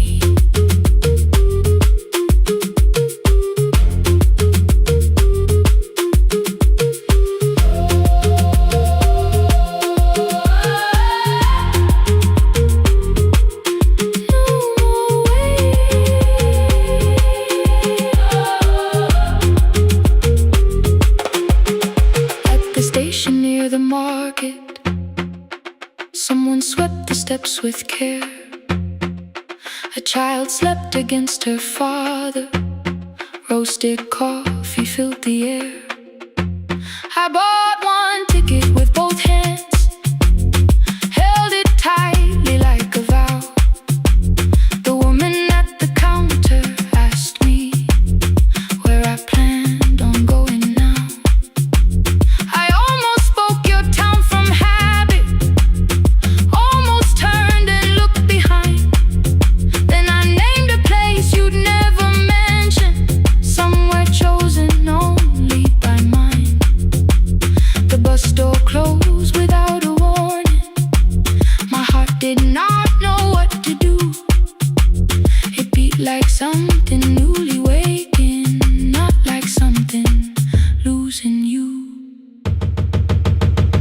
Near the market, someone swept the steps with care. A child slept against her father, roasted coffee filled the air. I bought one ticket with both hands, held it tightly like a vow. The woman at the counter asked me where I planned on going now. I almost spoke your town from habit, almost turned and looked behind. Then I named a place you'd never mention, somewhere chosen only by mine. The bus door closed without a warning. My heart did not know what to do. It beat like something newly waking, not like something losing you.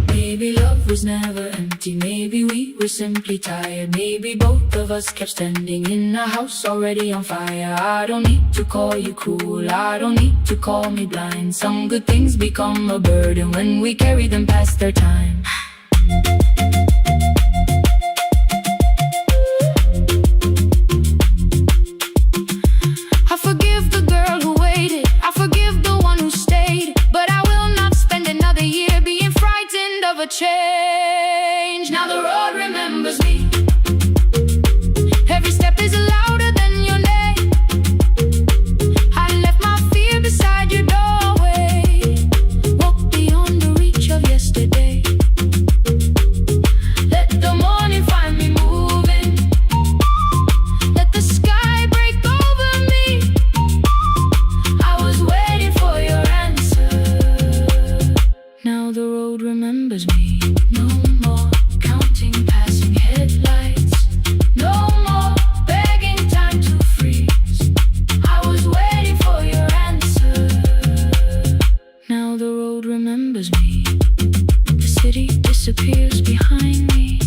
Maybe love was never empty, maybe we were simply tired. Maybe both of us kept standing in a house already on fire. I don't need to call you cruel, I don't need to call me blind. Some good things become a burden when we carry them past their time. I forgive the girl who waited, I forgive the one who stayed, but I will not spend another year being frightened of a change. Now the road remembers me. Every step is louder than your name. I left my fear beside your doorway, walked beyond the reach of yesterday. Let the morning find me moving, let the sky break over me. I was waiting for your answer. Now the road remembers me. No more counting passing headlights, no more begging time to freeze. I was waiting for your answer. Now the road remembers me. The city disappears behind me.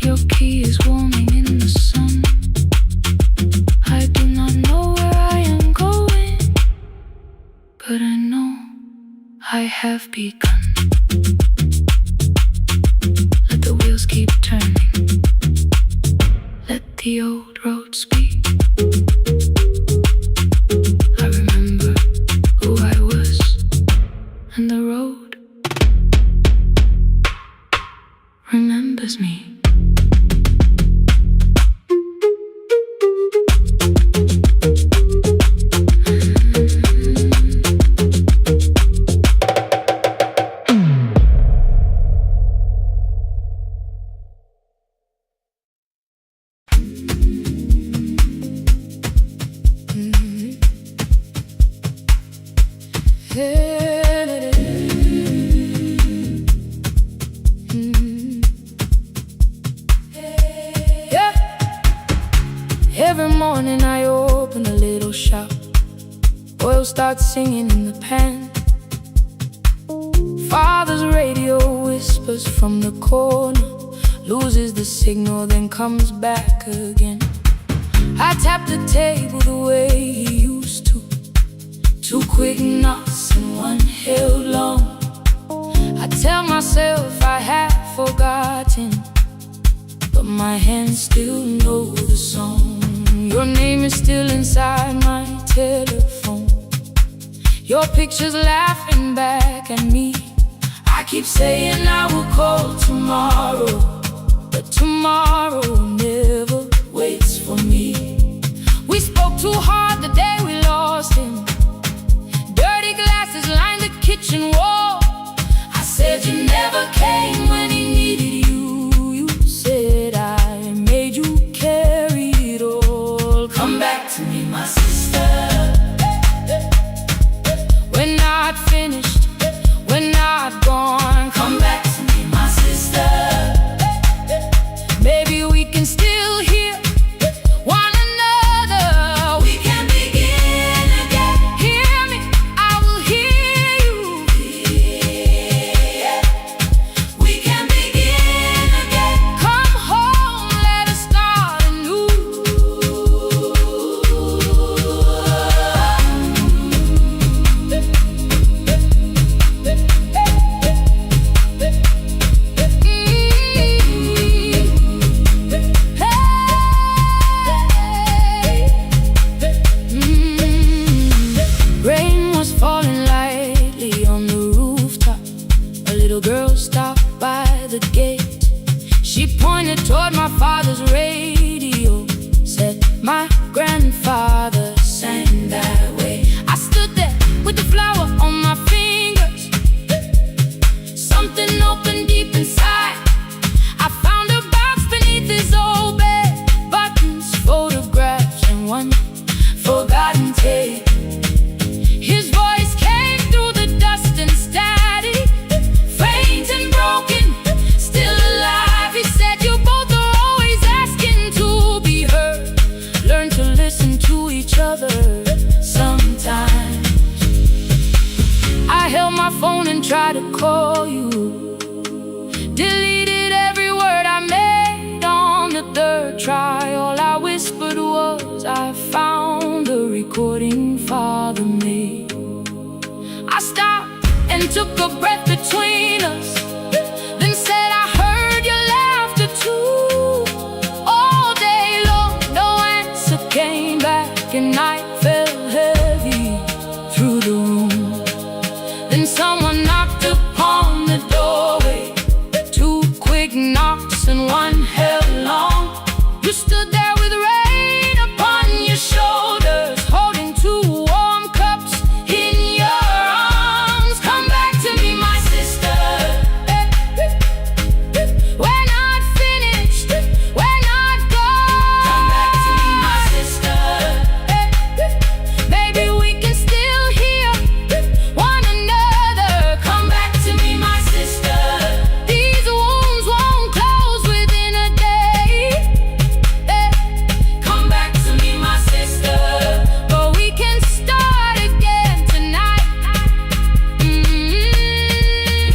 Your key is warming in the sun. I do not know where I am going, but I know I have begun. Let the wheels keep turning, let the old road speak. I remember who I was, and the road remembers me. Yeah. Every morning I open a little shop. Oil starts singing in the pan. Father's radio whispers from the corner, loses the signal, then comes back again. I tap the table the way he used to. 2 quick knocks and 1 held long. I tell myself I have forgotten, but my hands still know the song. Your name is still inside my telephone. Your picture's laughing back at me. I keep saying I will call tomorrow, but tomorrow never waits for me. We spoke too hard the day we lost him. Dirty glasses line the kitchen wall. I said you never came when he needed you. You said I made you carry it all. Come back to me, my sister. We're not finished, we're not gone. Come back to me, my sister. Maybe we can still hear one another. We can begin again. Hear me, I will hear you. Yeah. We can begin again. Come home, let us start anew. Rain was falling lightly on the rooftop. A little girl stopped by the gate. She pointed toward my father's radio, said my grandfather sang that way. I stood there with the flower on my fingers. Something opened deep inside. I found a box beneath his old bed, buttons, photographs, and 1 forgotten tape. His voice came through the dust and static, faint and broken, still alive. He said you both are always asking to be heard. Learn to listen to each other sometimes. I held my phone and tried to call you, deleted every word I made on the 3rd try. All I whispered was I found the recording Father made. I stopped and took a breath between us, then said I heard your laughter too. All day long, no answer came back, and night fell heavy through the room. Then someone knocked upon the doorway. 2 quick knocks and 1 held long. You stood there with rain upon your shoulders, holding 2 warm cups in your arms. Come back to me, my sister. We're not finished, we're not gone. Come back to me, my sister. Maybe we can still hear one another. Come back to me, my sister. These wounds won't close within a day. Come back to me, my sister. But we can start again tonight.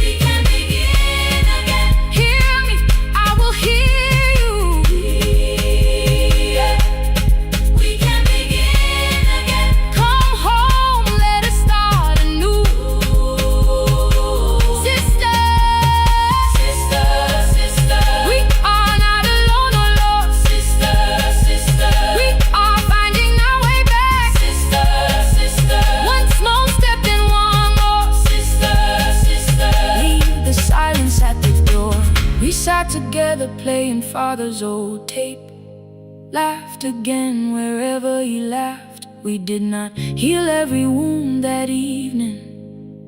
We can begin again. Hear me, I will hear you. Yeah. We can begin again. Come home, let us start anew. Sister, sister, sister. We are not alone, oh Lord. Sister, sister. We are finding our way back. Sister, sister. 1 small step and 1 more. Sister, sister. Leave the silence at the door. We sat together playing Father's old tape. Laughed again wherever he laughed. We did not heal every wound that evening,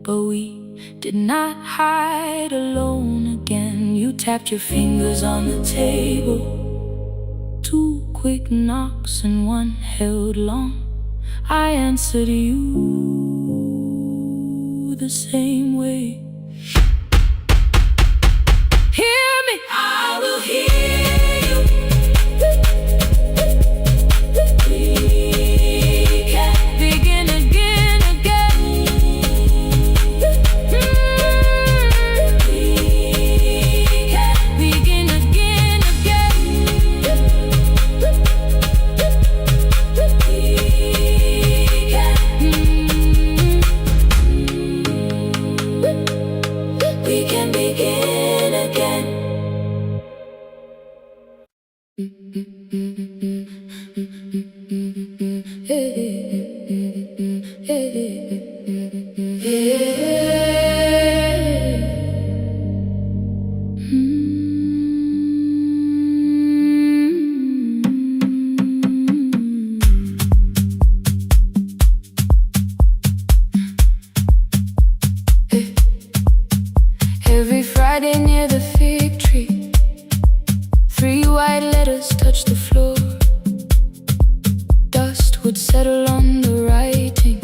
but we did not hide alone again. You tapped your fingers on the table. 2 quick knocks and 1 held long. I answered you. the same way. Hear me, I will hear you. We can begin again, again. We can begin again, again. We can begin again. Every Friday near the fig tree, 3 white letters touched the floor. Dust would settle on the writing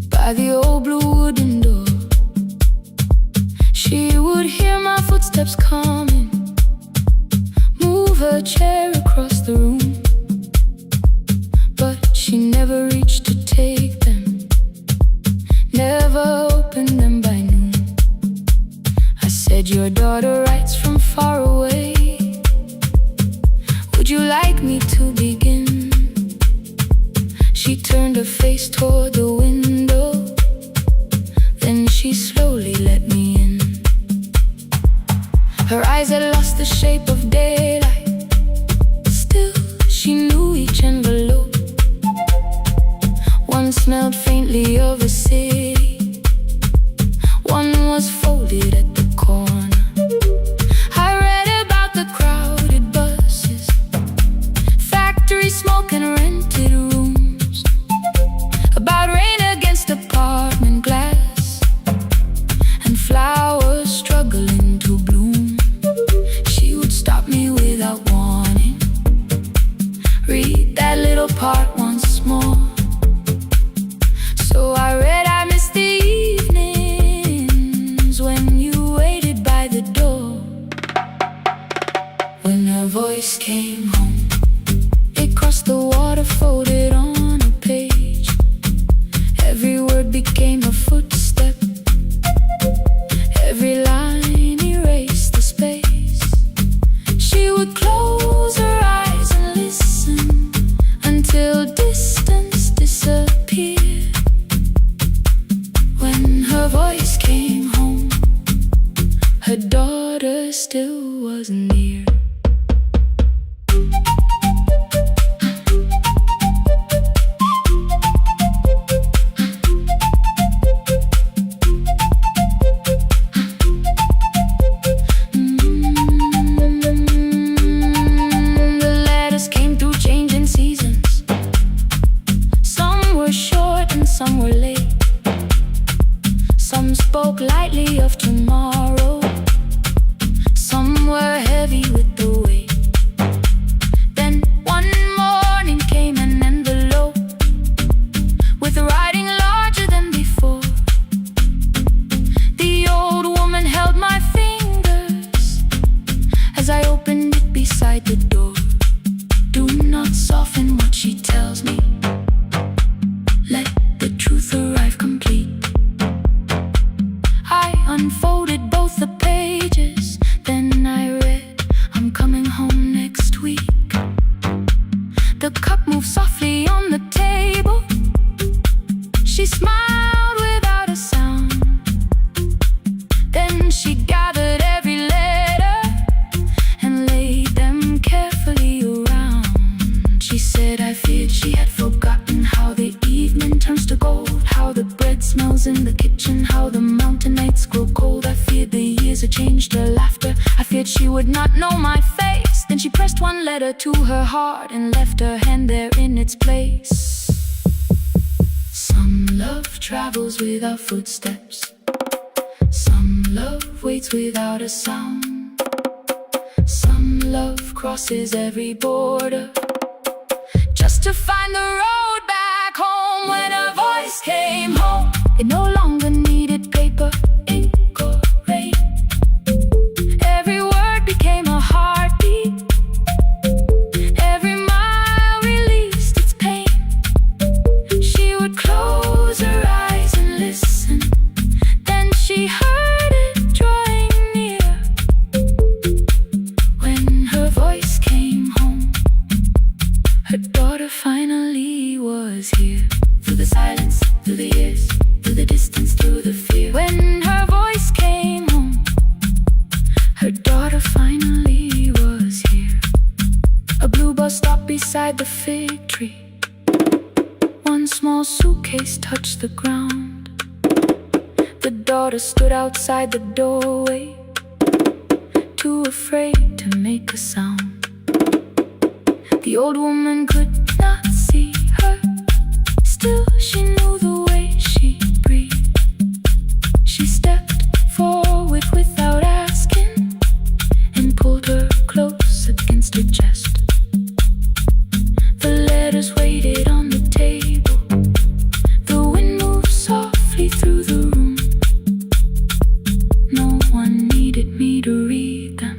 by the old blue wooden door. She would hear my footsteps coming, move her chair across the room, but she never reached to take them, never opened them by noon. I said, your daughter writes from far away. Would you like me to begin? She turned her face toward the window, then she slowly let me in. Her eyes had lost the shape of daylight, still she knew each envelope. One smelled faintly of a city, one was folded at the corner. I read about the crowded buses, factory smoke and rented rooms, about rain against apartment glass and flowers struggling to bloom. She would stop me without warning, read that little part once more. So I read, I missed the evenings when you waited by the door. When her voice came home, it crossed the water, folded on a page. Every word became a footstep, every line erased the space. She would close her eyes and listen until distance disappeared. When her voice came home, her daughter still wasn't near. The letters came through changing seasons. Some were short and some were late. Some spoke lightly of tomorrow, some were heavy with the weight. Then one morning came an envelope with writing larger than before. The old woman held my fingers as I opened it beside the door. Do not soften what she tells me, let the truth arrive complete. I unfolded both the pages, then I read, I'm coming home next week. The cup moved softly on the table. She smiled without a sound. Then she gathered every letter and laid them carefully around. She said, I feared she had forgotten how the evening turns to gold, how the bread smells in the kitchen, how the mountain nights grow cold. I feared the years had changed her laughter. I feared she would not know my face. Then she pressed one letter to her heart and left her hand there in its place. Some love travels without footsteps, some love waits without a sound, some love crosses every border just to find the road back home. When her voice came home, It no longer needed paper, ink, or rain. Every word became a heartbeat. Every mile released its pain. She would close her eyes and listen. Then she heard it drawing near. When her voice came home, her daughter finally was here. Through the silence, through the years, through the distance, through the fear. When her voice came home, her daughter finally was here. A blue bus stopped beside the fig tree. One small suitcase touched the ground. The daughter stood outside the doorway, too afraid to make a sound. The old woman could not see her. Still, she knew the way she breathed. She stepped forward without asking and pulled her close against her chest. The letters waited on the table. The wind moved softly through the room. No one needed me to read them.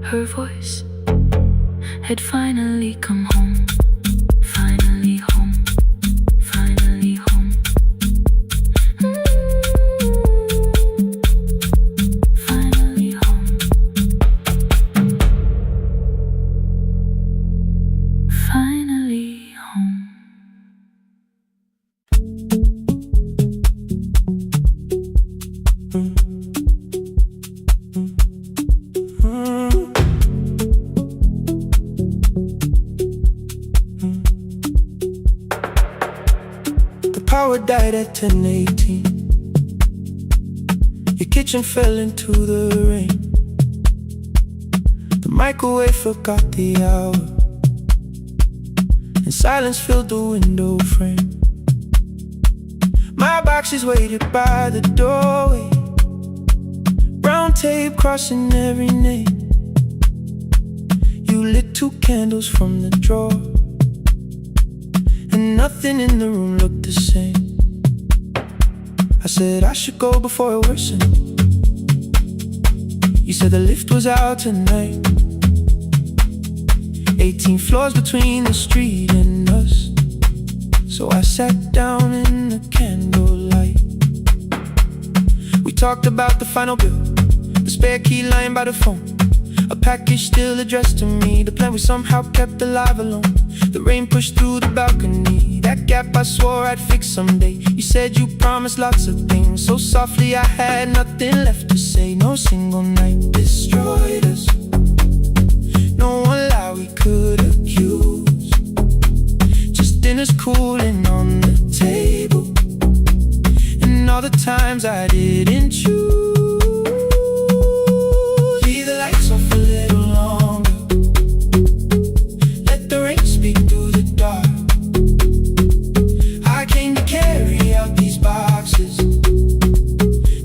Her voice had finally come home. Finally home. Finally home. Finally home. Finally home. Power died at 10:18. Your kitchen fell into the rain. The microwave forgot the hour, and silence filled the window frame. My boxes waited by the doorway, brown tape crossing every name. You lit 2 candles from the drawer, and nothing in the room looked the same. I said I should go before it worsened. You said the lift was out tonight. 18 floors between the street and us. So I sat down in the candlelight. We talked about the final bill, the spare key lying by the phone, a package still addressed to me, the plan we somehow kept alive alone. The rain pushed through the balcony, that gap I swore I'd fix someday. You said you promised lots of things, so softly I had nothing left to say. No single night destroyed us, no one lie we could accuse. Just dinners cooling on the table, and all the times I didn't choose. Leave the lights off a little longer, let the rain speak through the dark. I came to carry out these boxes,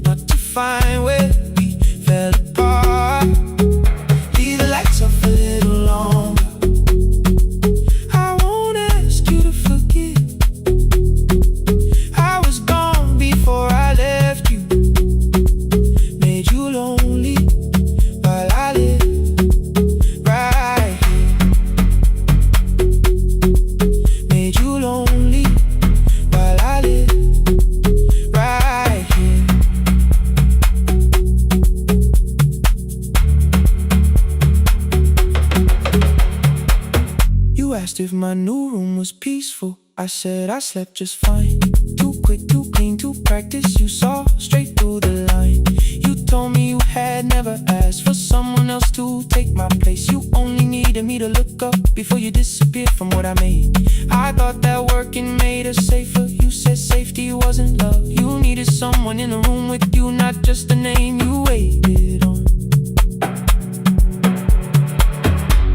not to find where we fell apart. Leave the lights off a little longer. I won't ask you to forgive. I was gone before I left you, made you lonely while I live right here. Made you lonely while I live right here. You asked if my new room was peaceful. I said I slept just fine. Too quick, too clean, too practiced. You saw straight through the line. You told me you had never asked for someone else to take my place. You only needed me to look up before you disappeared from what I made. I thought that working made us safer. You said safety wasn't love. You needed someone in the room with you, not just a name you waited on.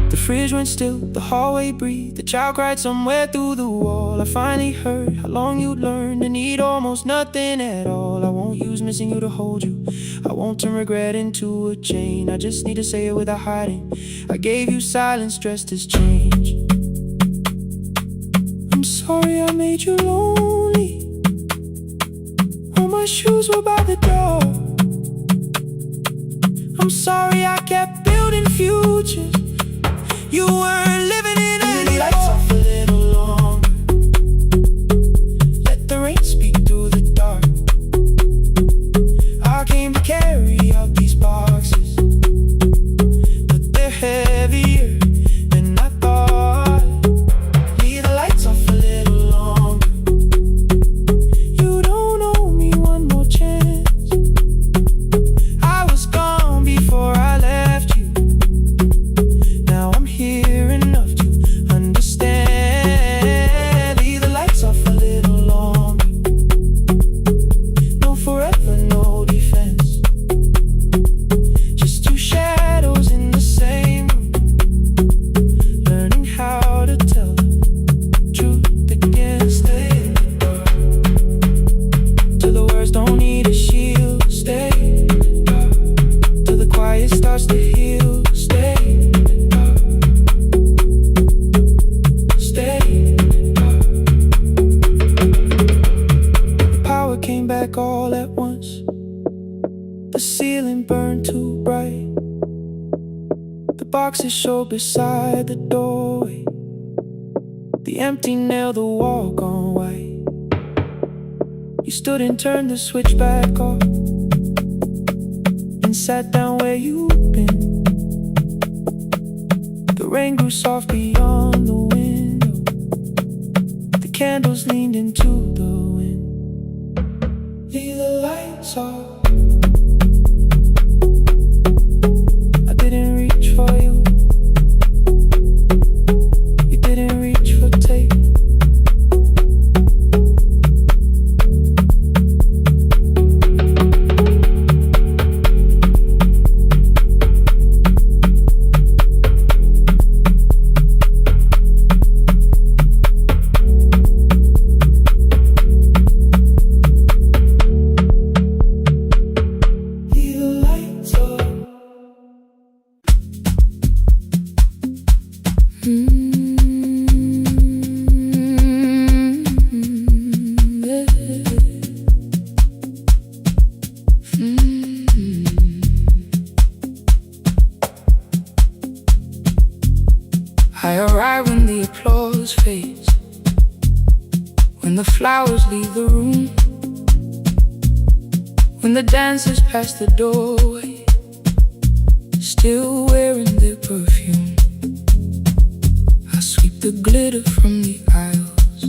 The fridge went still, the hallway breathed, the child cried somewhere through the wall. I finally heard how long you'd learned to need almost nothing at all. I won't use missing you to hold you, I won't turn regret into a chain. I just need to say it without hiding. I gave you silence dressed as change. I'm sorry I made you lonely. Your shoes were by the door. I'm sorry I kept building futures. You weren't living in any lights off a little longer. Let the rain speak through the dark. I came to carry out these boxes, but they're heavier than I thought. Leave the lights off a little longer. You don't owe me one more chance. I was gone before I left you. Now I'm here enough to understand. Leave the lights off a little longer. No forever, no defense. Just two shadows in the same room, learning how to tell the truth against it. Till the words don't need a shield. Stay till the quiet starts to heal. Stay. Power came back all at once. The ceiling burned too bright. The boxes showed beside the doorway. The empty nail, the wall gone white. You stood and turned the switch back off and sat down where you'd been. The rain grew soft beyond the window. The candles leaned into the wind. Leave the lights off. I didn't reach for you. You didn't reach for tape. Leave the lights off. I arrive when the applause fades, when the flowers leave the room, when the dancers pass the doorway, still wearing their perfume. I sweep the glitter from the aisles,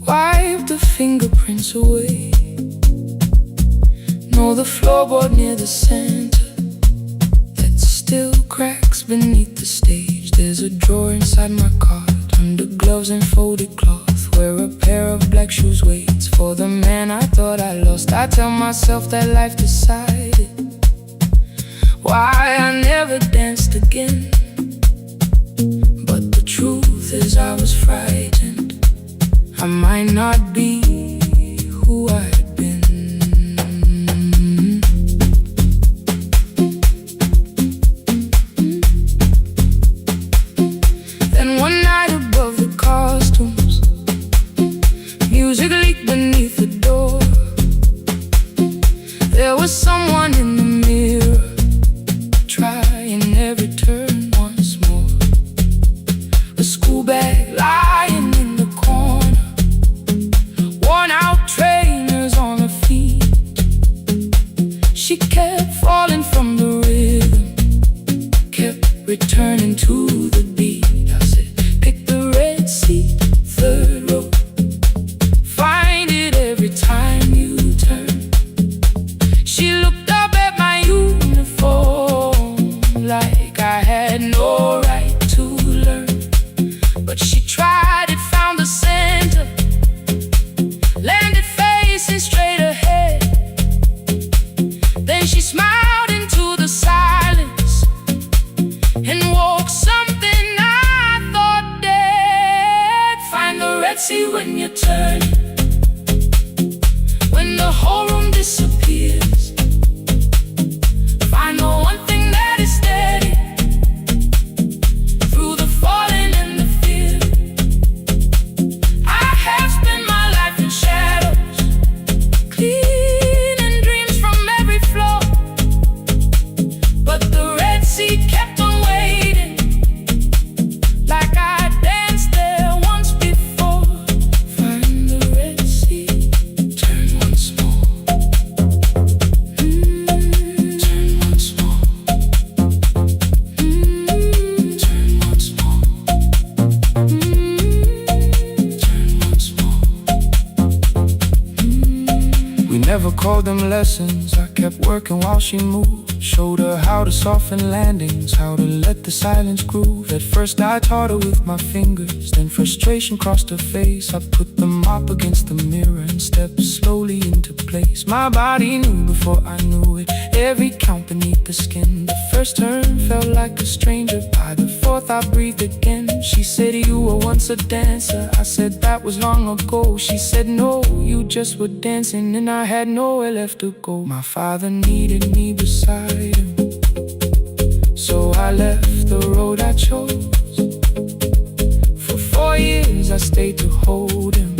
wipe the fingerprints away. Know the floorboard near the center that still cracks beneath the stage. There's a drawer inside my cart, under gloves and folded cloth, where a pair of black shoes waits for the man I thought I lost. I tell myself that life decided why I never danced again. But the truth is I was frightened. I might not be who I had been. Then one night above the costumes, music leaked beneath the door. There was someone in the mirror, trying every turn once more. A school bag lying in the corner, worn out trainers on her feet. She kept falling from the rhythm, kept returning to the beat. I said, pick the red seat, third row. Find it every time you turn. She looked up at my uniform like I had no right to learn. But she tried it, found the center, landed facing straight ahead. Then she smiled into the silence and woke something I thought dead. Find the red sea when you turn, when the whole room disappears. Find the one thing that is steady through the falling and the fear. I have spent my life in shadows, clear called them lessons. I kept working while she moved. Showed her how to soften landings, how to let the silence groove. At first I taught her with my fingers, then frustration crossed her face. I put the mop against the mirror and stepped slowly into place. My body knew before I knew it, every count beneath the skin. The first turn felt like a stranger, by the fourth I breathed again. She said, you were once a dancer. I said, that was long ago. She said, no, you just were dancing, and I had nowhere left to go. My father needed me beside him, so I left the road I chose. For 4 years I stayed to hold him,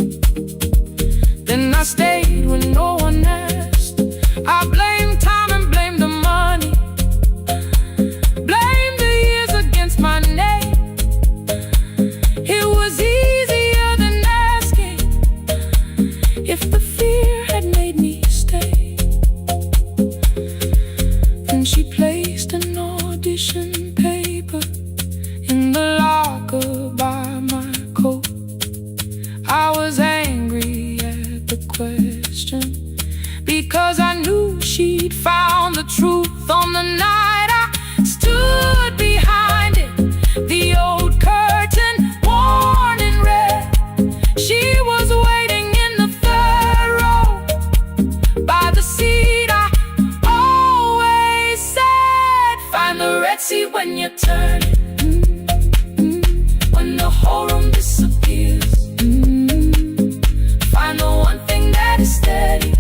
then I stayed when no one asked. I blamed time and blamed the money, blamed the years against my name. It was easier than asking if the fear had made me stay. Then she placed an audition paper in the locker by my coat. I was angry at the question, because I knew she'd found the truth on the night I stood behind it. The old curtain worn in red, she was waiting in the third row by the seat I always said, find the red seat when you turn it. When the whole room disappears, find the one thing that is steady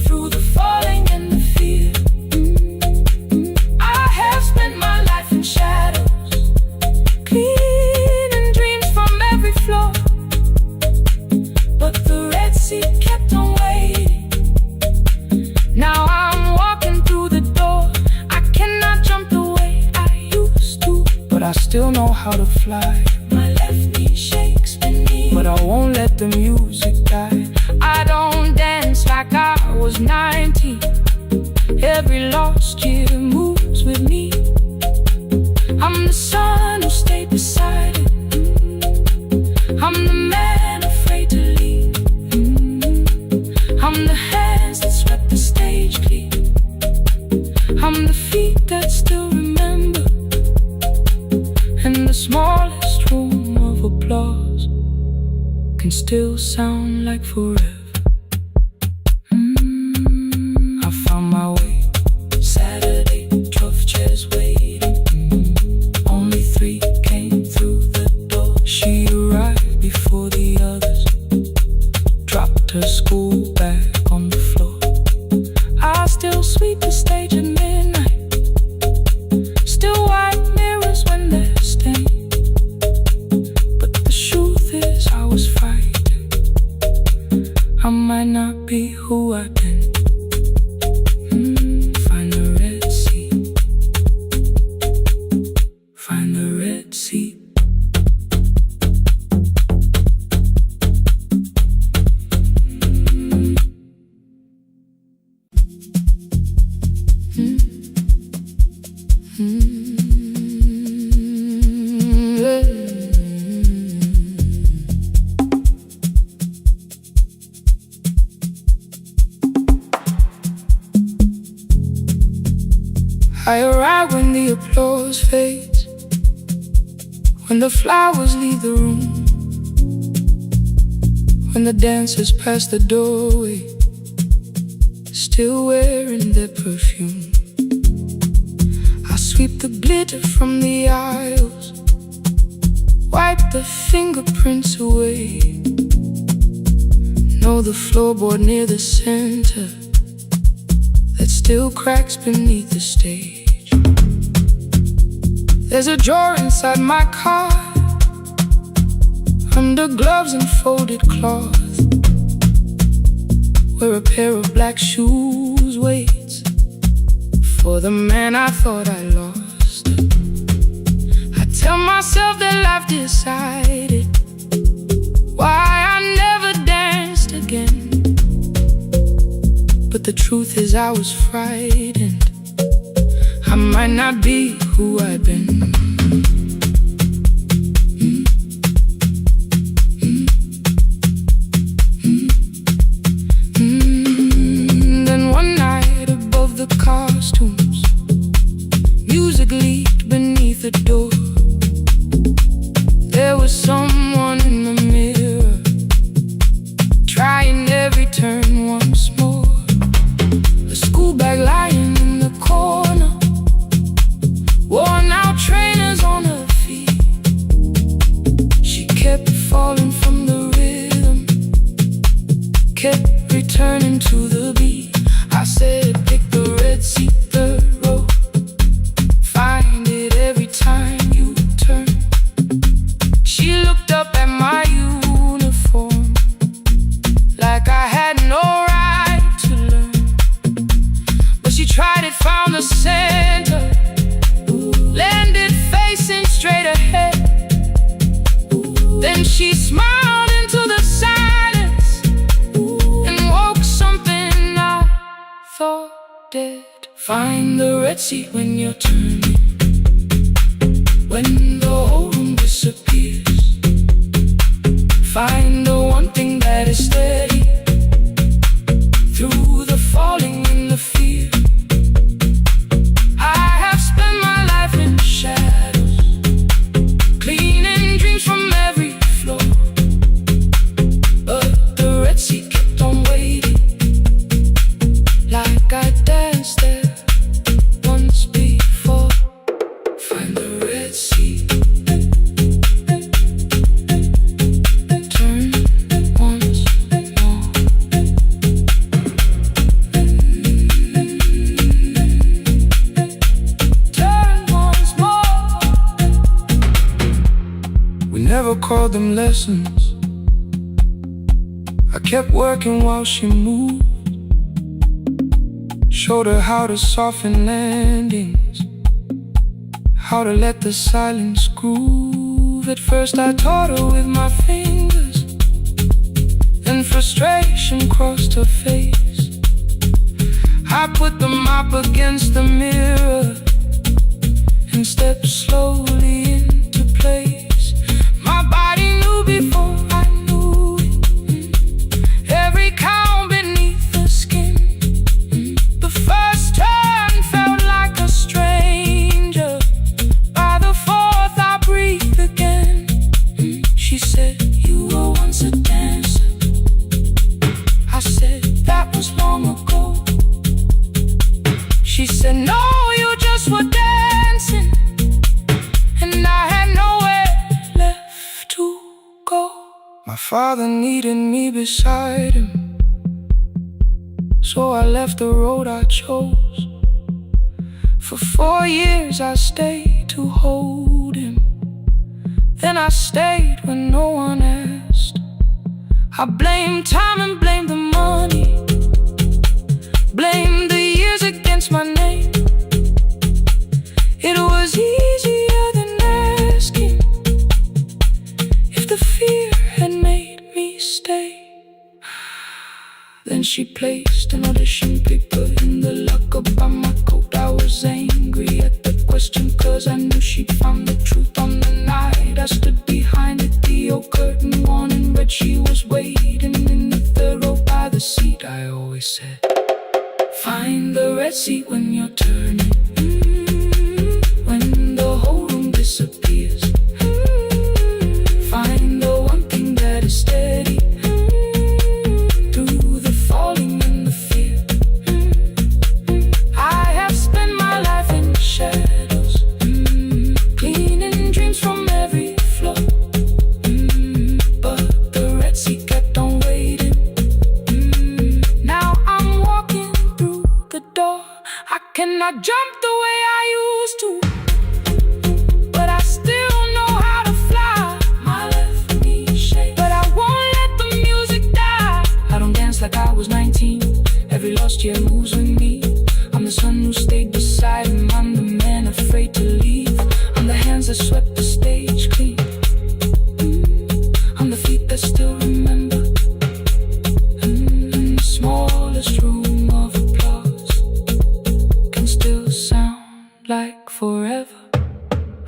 through the falling and the fear. I have spent my life in shadows, cleaning dreams from every floor, but the red seat kept on waiting. Now I'm walking through the door. I cannot jump the way I used to, but I still know how to fly. My left knee shakes beneath, but I won't let the music die. I don't dance like I was 19. Every lost year moves with me. I'm the son who stayed beside it. I'm the man afraid to leave. I'm the hands that swept the stage clean. I'm the feet that still remember, and the smallest room of applause can still sound like forever. I found my way. Saturday, 12 chairs waiting. Only 3 came through the door. She arrived before the others, dropped her school bag on the floor. I still sweep the stage at midnight, still wipe mirrors when they're stained. But the truth is I was frightened. I might not be who I've been. Find the red seat. Find the red seat. I arrive when the applause fades, when the flowers leave the room, when the dancers pass the doorway, still wearing their perfume. I sweep the glitter from the aisles, wipe the fingerprints away. Know the floorboard near the center that still cracks beneath the stage. There's a drawer inside my car, under gloves and folded cloth, where a pair of black shoes waits for the man I thought I lost. I tell myself that life decided why I never danced again, but the truth is I was frightened. I might not be who I've been. falling from the rhythm, kept returning to the beat. I said, pick the red seat, third row, find it every time you turn. She looked up at my uniform like I had no right to learn, but she tried it, found the center, landed facing straight ahead. Then she smiled into the silence and woke something I thought dead. Find the red seat when you're turning, when the whole room disappears. Find the one thing that is steady through the falling and the fear. I have spent my life in shadows, cleaning dreams from every floor, but the red seat kept on waiting, like I danced there once before. Find the red seat, turn once more. Turn once more. We never called them lessons. I kept working while she moved, showed her how to soften landings, how to let the silence groove. At first I taught her with my fingers, then frustration crossed her face. I put the mop against the mirror and stepped slowly into place. My body knew before I knew it, every count beneath the skin. The first turn felt like a stranger, by the fourth I breathed again. She said, you were once a dancer. I said, that was long ago. She said, no, you just were dancing, and I had nowhere left to go. My father needed me beside him, so I left the road I chose. For 4 years I stayed to hold him, then I stayed when no one asked. I blamed time and blamed the money, blamed the years against my name. It was easier than asking if the fear had made me stay. Then she placed an audition paper in the locker by my coat. I was angry at the question, cause I knew she'd found the truth on the night I stood behind it. The old curtain worn in red, she was waiting in the third row by the seat. I always said, find the red seat when you're turning, when the whole room disappears. Find the one thing that is steady through the falling and the fear. I have spent my life in shadows, cleaning dreams from every floor, but the red seat kept on waiting. Now I'm walking through the door. I cannot jump the way I used to, but I still know how to fly. My left knee shakes, but I won't let the music die. I don't dance like I was 19. Every lost year moves with me. I'm the son who stayed beside him. I'm the man afraid to leave. I'm the hands that swept the stage clean. I'm the feet that still remember. In the smallest room of applause can still sound like forever.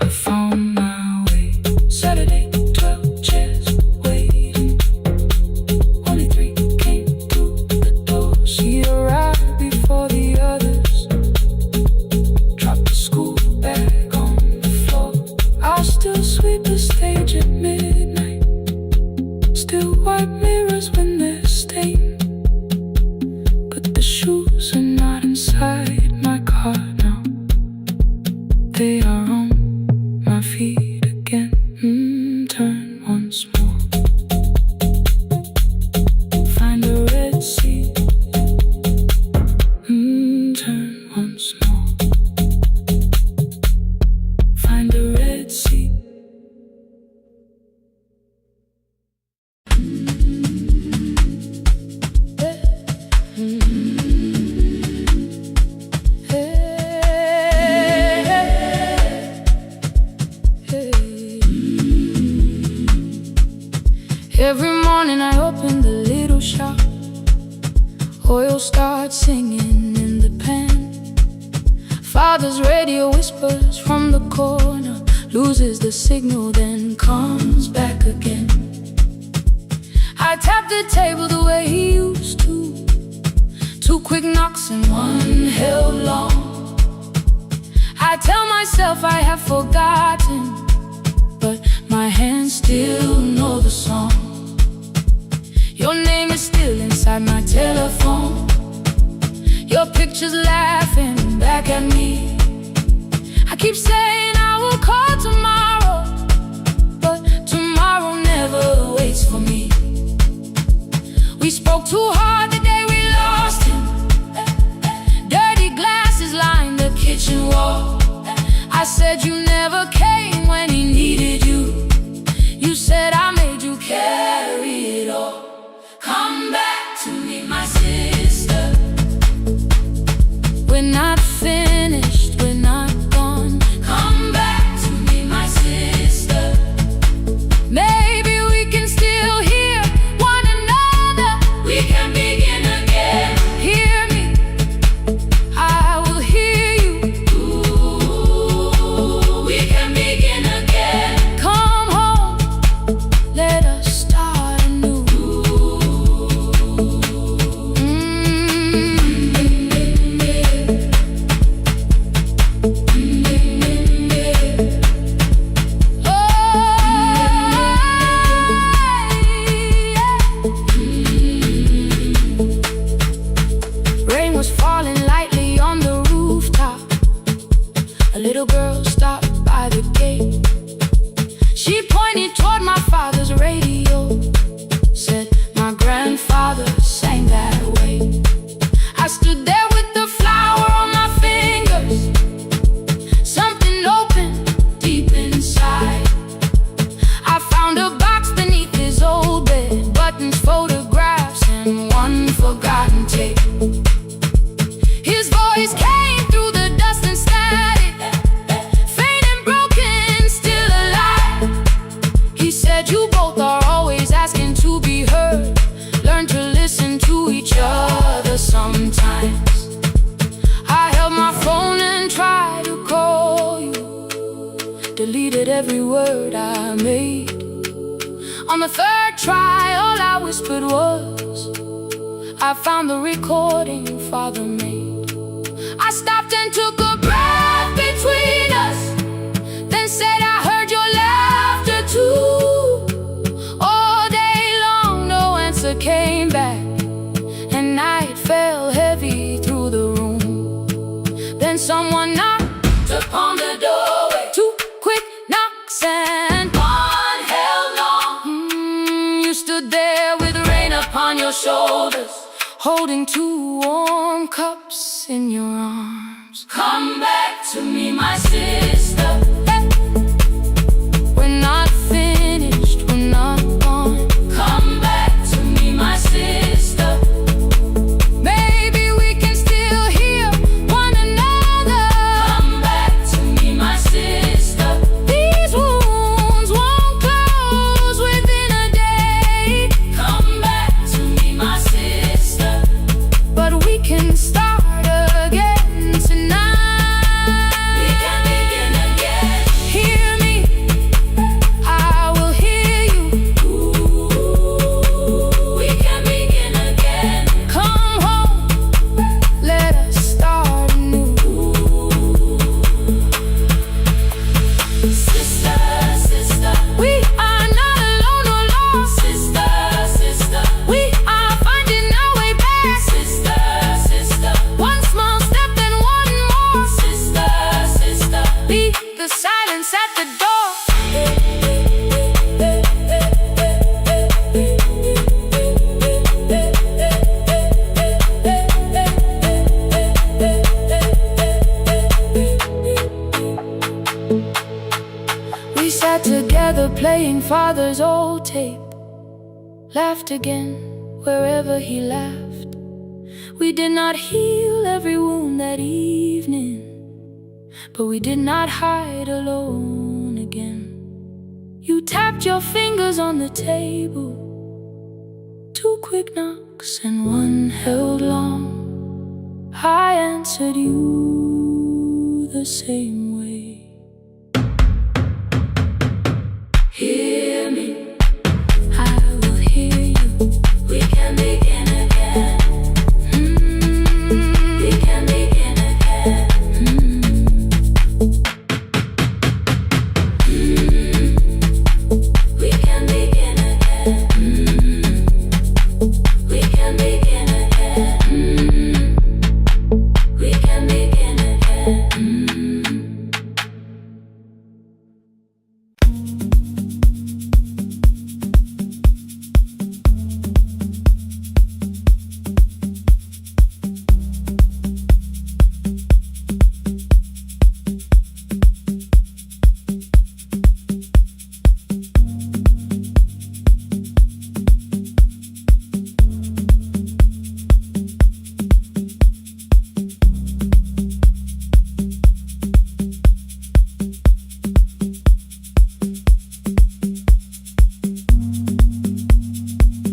I found my way. Saturday, 12 chairs waiting. Only 3 came through the door. She arrived Every morning I open the little shop. Oil starts singing in the pan. Father's radio whispers from the corner, loses the signal, then comes back again. I tap the table the way he used to. 2 quick knocks and 1 held long. I tell myself I have forgotten, but my hands still know the song. Your name is still inside my telephone. Your picture's laughing back at me. I keep saying I will call tomorrow, but tomorrow never waits for me. We spoke too hard the day we lost him. Dirty glasses lined the kitchen wall. I said you never came when he needed you. You said I made you carry it all. Come back to me, my sister. We're not finished, we're not gone. Come back to me, my sister. Maybe we can still hear one another. We can begin again. Hear me, I will hear you. Ooh, we can begin again. Come home, let us start anew. Rain was falling lightly on the rooftop. A little girl stopped by the gate. She pointed toward my father's radio, said my grandfather sang that way. I stood there with the flower on my fingers. Something opened deep inside. I found a box beneath his old bed, buttons, photographs, and 1 forgotten tape. His voice came through the dust and static, faint and broken, still alive. He said you both are always asking to be heard. Learn to listen to each other sometimes. I held my phone and tried to call you, deleted every word I made. On the 3rd try, all I whispered was, I found the recording Father made. I stopped and took a breath between us, then said I heard your laughter too. All day long no answer came back, and night fell heavy through the room. Then someone knocked upon the doorway. 2 quick knocks and 1 held long. You stood there with rain upon your shoulders, holding 2 warm cups in your arms. Come back to me, my sister. Hey. We're not finished, we're not gone. Come back to me, my sister. Maybe we can still hear one another. Come back to me, my sister. These wounds won't close within a day. Come back to me, my sister. But we can start again tonight. We can begin again. Hear me, I will hear you. Ooh, we can begin again. Come home, let us start anew. Sister, sister, we are not alone or lost. Sister, sister, we are finding our way back. Sister, sister, 1 small step and 1 more. Sister, sister, leave the silence at the door. We sat together playing Father's old tape, laughed again wherever he laughed. We did not heal every wound that evening, but we did not hide alone again. You tapped your fingers on the table, 2 quick knocks and 1 held long. I answered you the same way. Hear me, I will hear you. We can begin again. We can begin again. We can begin again. We can begin again. We can begin again.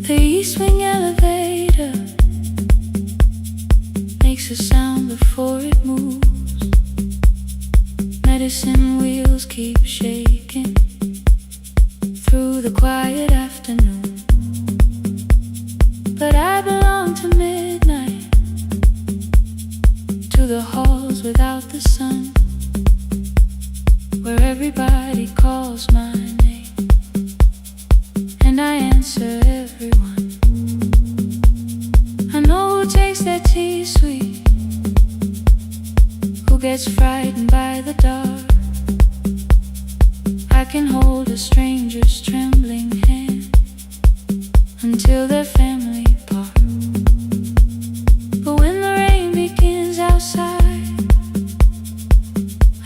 The East Wing elevator makes a sound before it moves. Medicine wheels keep shaking through the quiet afternoon. But I belong to midnight, to the halls without the sun, where everybody calls my name and I answer everyone. I know who takes their tea sweet, who gets frightened by the dark. I can hold a stranger's trembling hand until their family part. But when the rain begins outside,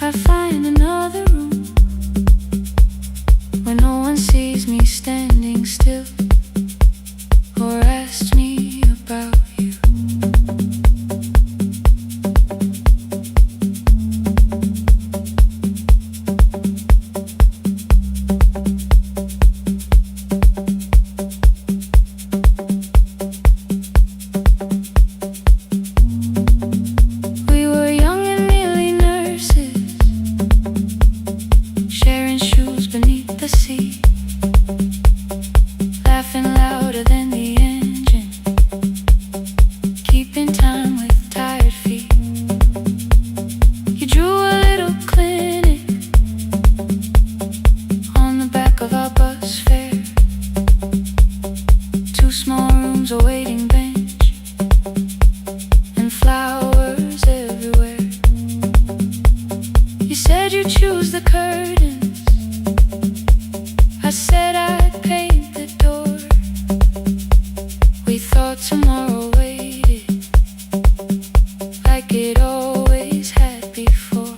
I find another room where no one sees me standing still or asks me about you. We were young and nearly nurses, sharing shoes beneath the sea, laughing louder than the engine, keeping time with tired feet. You drew a little clinic on the back of our bus fare, 2 small rooms, a waiting bench, and flowers everywhere. You said you'd choose the curtains, I said I'd paint the door. We thought tomorrow waited like it always had before.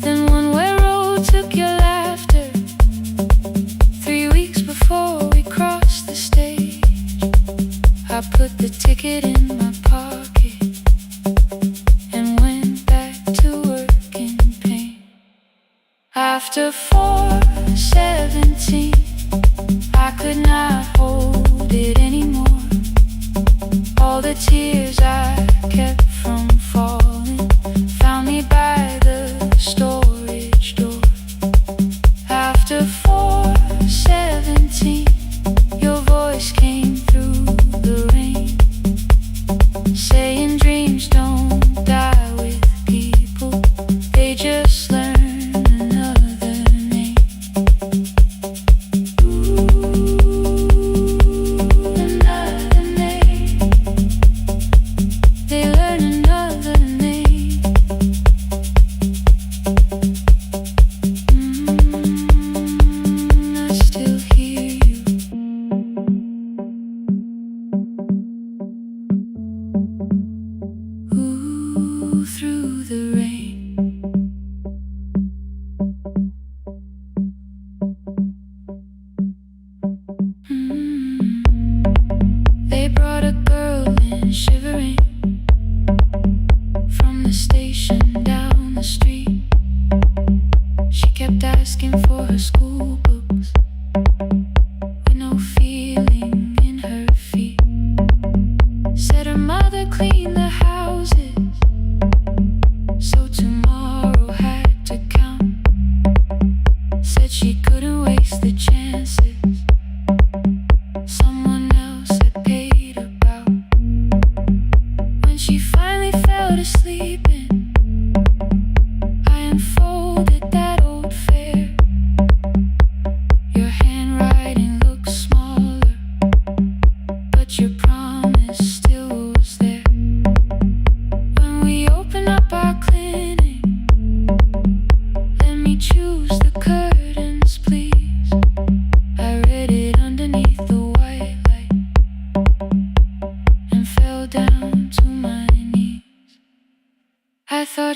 Then one way road took your laughter, 3 weeks before we crossed the stage. I put the ticket in my pocket and went back to work in pain. After 4:17, I could not hold it anymore. All the tears I kept from falling found me by the storage door. After 4:17, your voice came through the rain.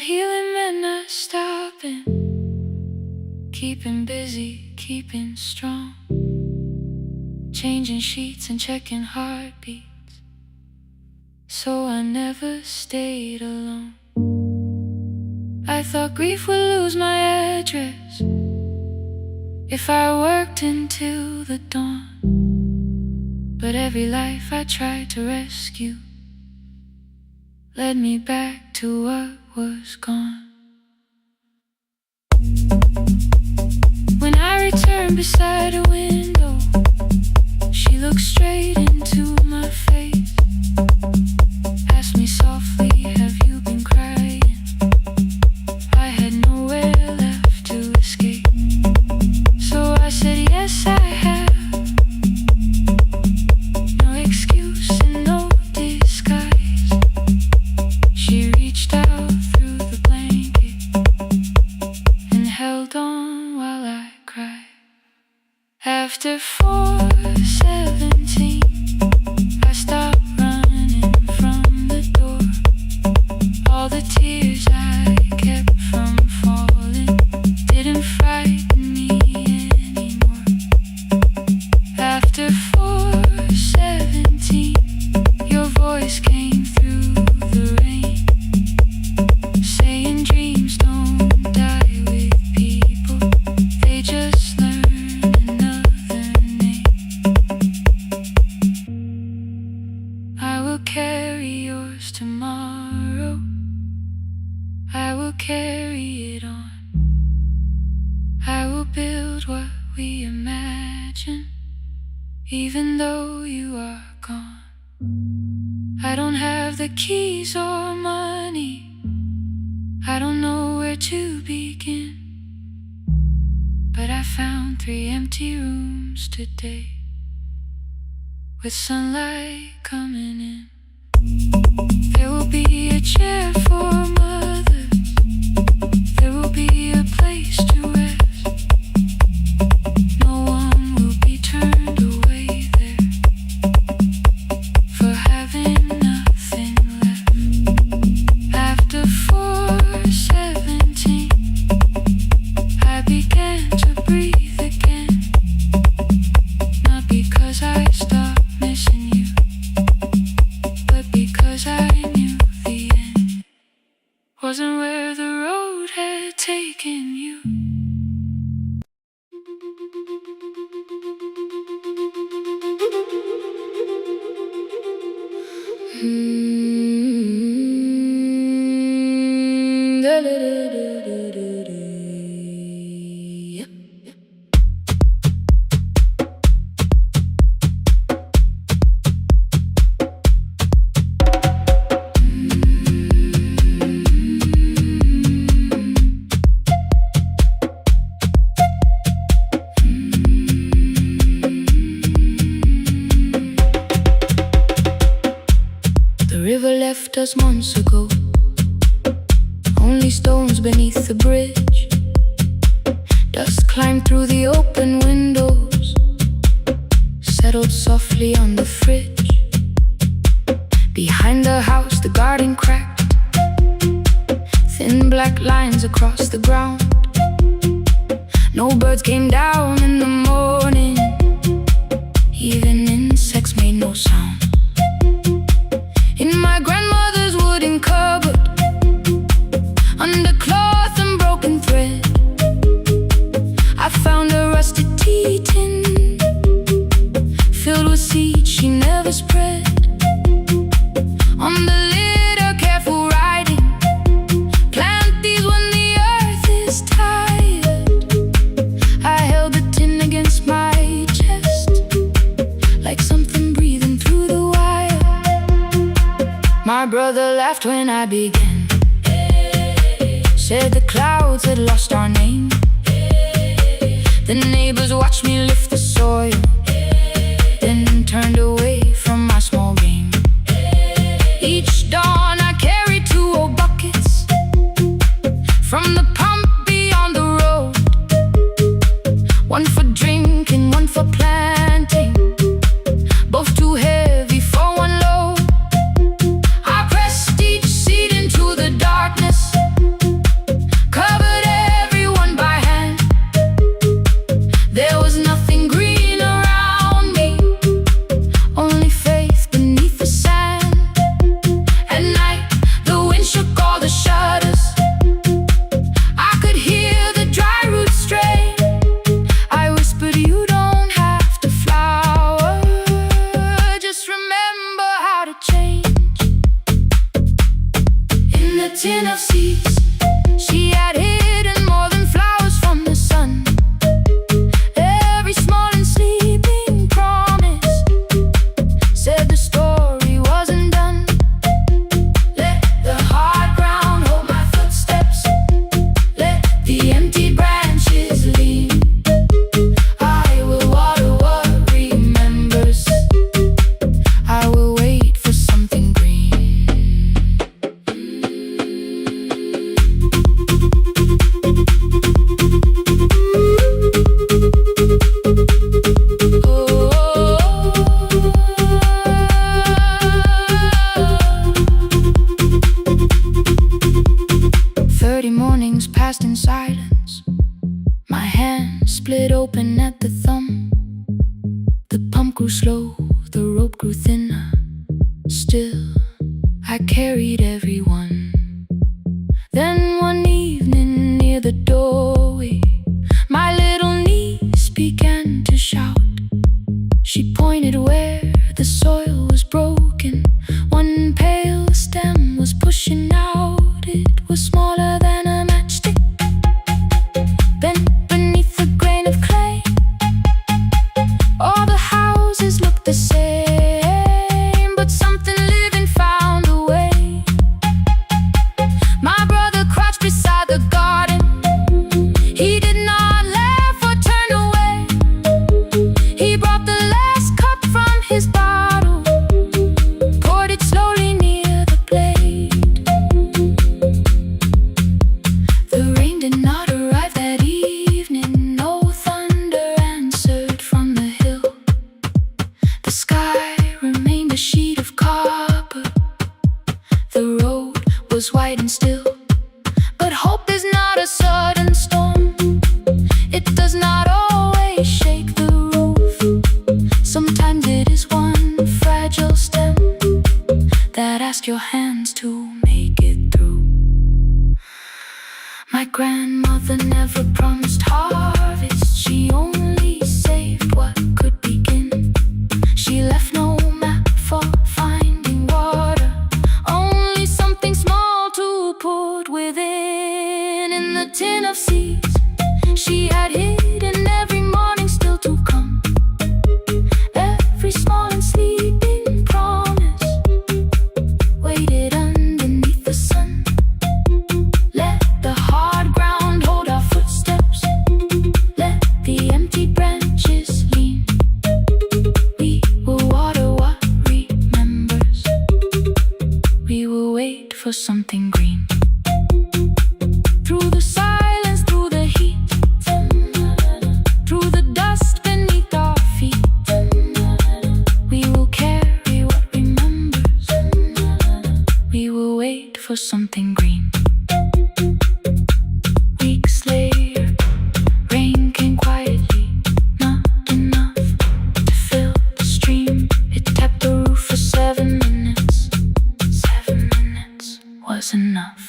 healing men not stopping, keeping busy, keeping strong, changing sheets and checking heartbeats, so I never stayed alone. I thought grief would lose my address if I worked until the dawn, but every life I tried to rescue led me back to what was gone. When I returned beside a window, she looked straight into my face, asked me softly, have you been crying? I had nowhere left to escape, so I said yes I have. No excuse and no disguise. She reached out through the blanket and held on while I cried. After 4:17, I stopped running from the door. All the tears I kept from falling didn't frighten me anymore. After 4:17, your voice came through the rain, saying dreams don't die with people, they just learn another name. I will carry yours tomorrow, I will carry it on. I will build what we imagine, even though you are gone. I don't have the keys or money, I don't know where to begin, but I found 3 empty rooms today, with sunlight coming in. There will be a chair for mothers, there will be a place to rest. No one will be turned away there for having nothing left. After 4:17, I began to breathe again, not because I stopped missing you, but because I knew the end wasn't where the road had taken you. The river left us months ago, only stones beneath the bridge. Dust climbed through the open windows, settled softly on the fridge. Behind the house the garden cracked, thin black lines across the ground. No birds came down in the morning, even insects made no sound. In my grandmother's wooden cupboard, under cloth and broken thread, I found a rusted tea tin filled with seeds she never spread. On the lid a careful writing, plant these when the earth is tired. I held the tin against my chest, like something breathing through the wire. My brother laughed when I began, said the clouds had lost our name. The neighbors watched me lift the soil, then turned away from my small game. Each dawn I carried 2 old buckets from the pump beyond the road, one for drinking, one for planting, both too heavy for one load. I pressed each seed into the darkness, grew slow, the rope grew thinner. Still, I carried everyone. Then one evening near the doorway, my little niece began to shout. She pointed where the soil was broken. One pale stem was pushing out. It was smaller than a matchstick, bent beneath a grain of clay. All the houses looked the same, but something living found a way. My brother crouched beside the garden. He did not laugh or turn away. He brought the last cup from his bottle, poured it slowly near the blade. The rain did not arrive that evening. No thunder answered from the hill. The sky remained a sheet of copper. The road was white and still. But hope is not a sudden storm. It does not always shake the roof. Sometimes it is one fragile stem that asks your hands to make it through. My grandmother never promised harvest. She only saved what could begin. She left no map for finding water, only something small to put within. In the tin of seeds she had hidden every morning still to come. Every small and sleeping promise waited underneath the sun. Let the hard ground hold our footsteps. Let the empty branches lean. We will water what remembers. We will wait for something green. Through the silence, through the heat, through the dust beneath our feet, we will carry what remembers. We will wait for something green. Weeks later, rain came quietly, not enough to fill the stream. It tapped the roof for 7 minutes. 7 minutes was enough.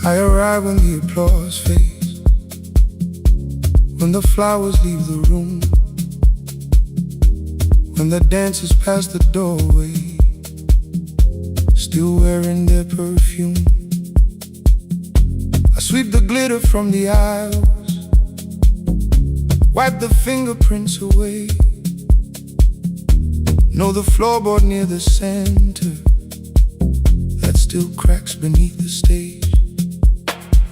I arrive when the applause fades, when the flowers leave the room, when the dancers pass the doorway, still wearing their perfume. I sweep the glitter from the aisles, wipe the fingerprints away. Know the floorboard near the center that still cracks beneath the stage.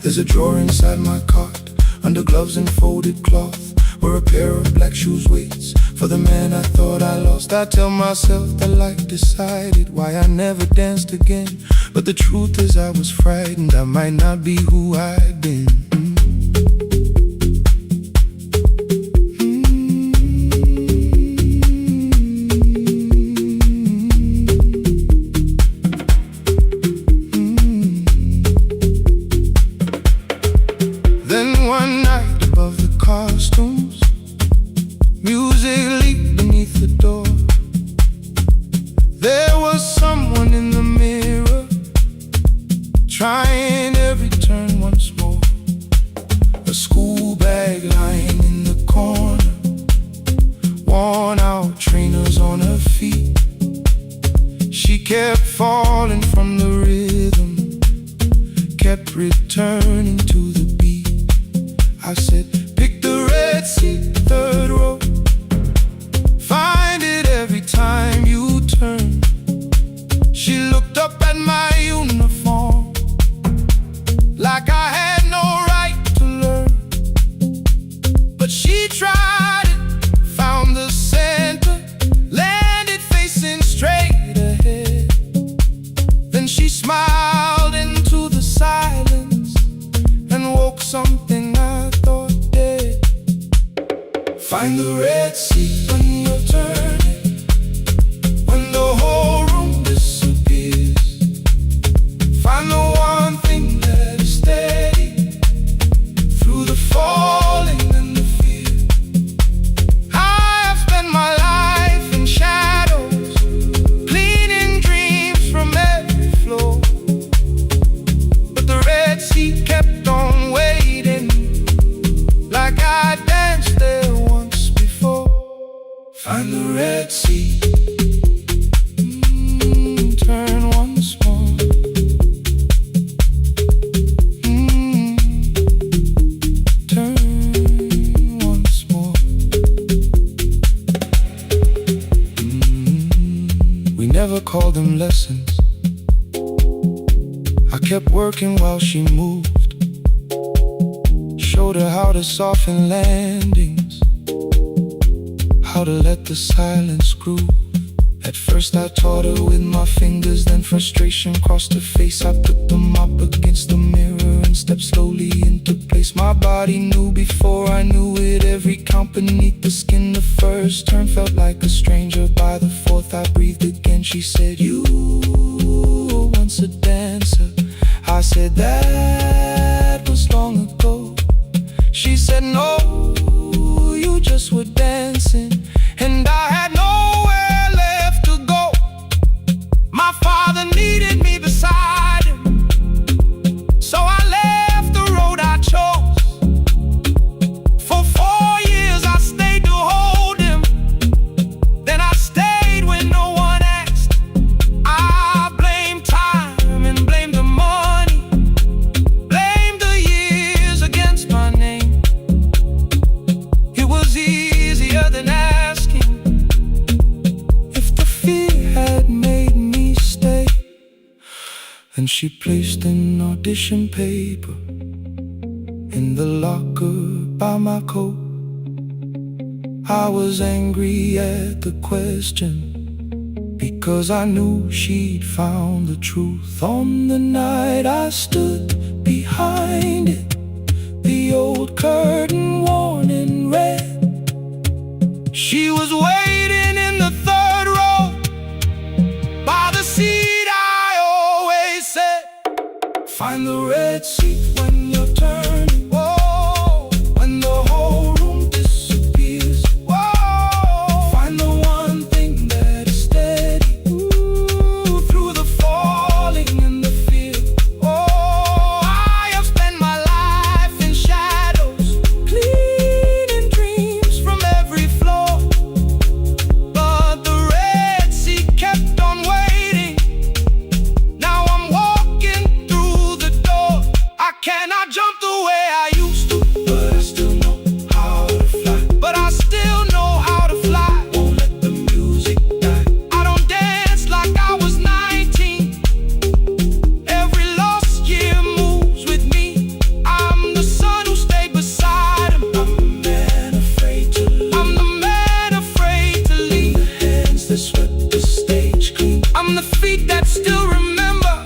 There's a drawer inside my cart, under gloves and folded cloth, where a pair of black shoes waits for the man I thought I lost. I tell myself that life decided why I never danced again, but the truth is I was frightened I might not be who I'd been. Trying every turn once more. A school bag lying in the corner, worn out trainers on her feet. She kept falling from the rhythm, kept returning to the beat. I said, pick the red seat, third row. Find it every time you turn. She looked up at my uniform like I had no right to learn. But she tried it, found the center, Red Sea. Turn once more. Turn once more. We never called them lessons. I kept working while she moved. Showed her how to soften landings, how to let the silence groove. At first I taught her with my fingers, then frustration crossed her face. I put them up against the mirror and stepped slowly into place. My body knew before I knew it, every count beneath the skin. The first turn felt like a stranger. By the fourth I breathed again. She said, "You were once a dancer." I said, "That was long ago." She said, "No, you just were dancing." And I had nowhere left to go. My father needed me beside him, so I left the road I chose. For 4 years I stayed to hold him. Then I stayed when no one asked. I blamed time and blamed the money, blamed the years against my name. It was easier than asking if the fear had made me stay. And she placed an audition paper in the locker by my coat. I was angry at the question, because I knew she'd found the truth. On the night I stood behind it, the old curtain worn in red. She was waiting in the third row, by the seat I always said, "Find the red seat when you're turning." Whoa, when the whole room disappears. Whoa, find the one thing that is steady. Ooh, through the falling and the fear. Oh, I have spent my life in shadows, cleaning dreams from every floor. But the red sea kept on waiting. Now I'm walking through the door. I cannot jump the way I used to, but I still know how to fly. But I still know how to fly. Won't let the music die. I don't dance like I was 19. Every lost year moves with me. I'm the son who stayed beside him. I'm the man afraid to leave. I'm the man afraid to leave. The hands that swept the stage clean. I'm the feet that still remember.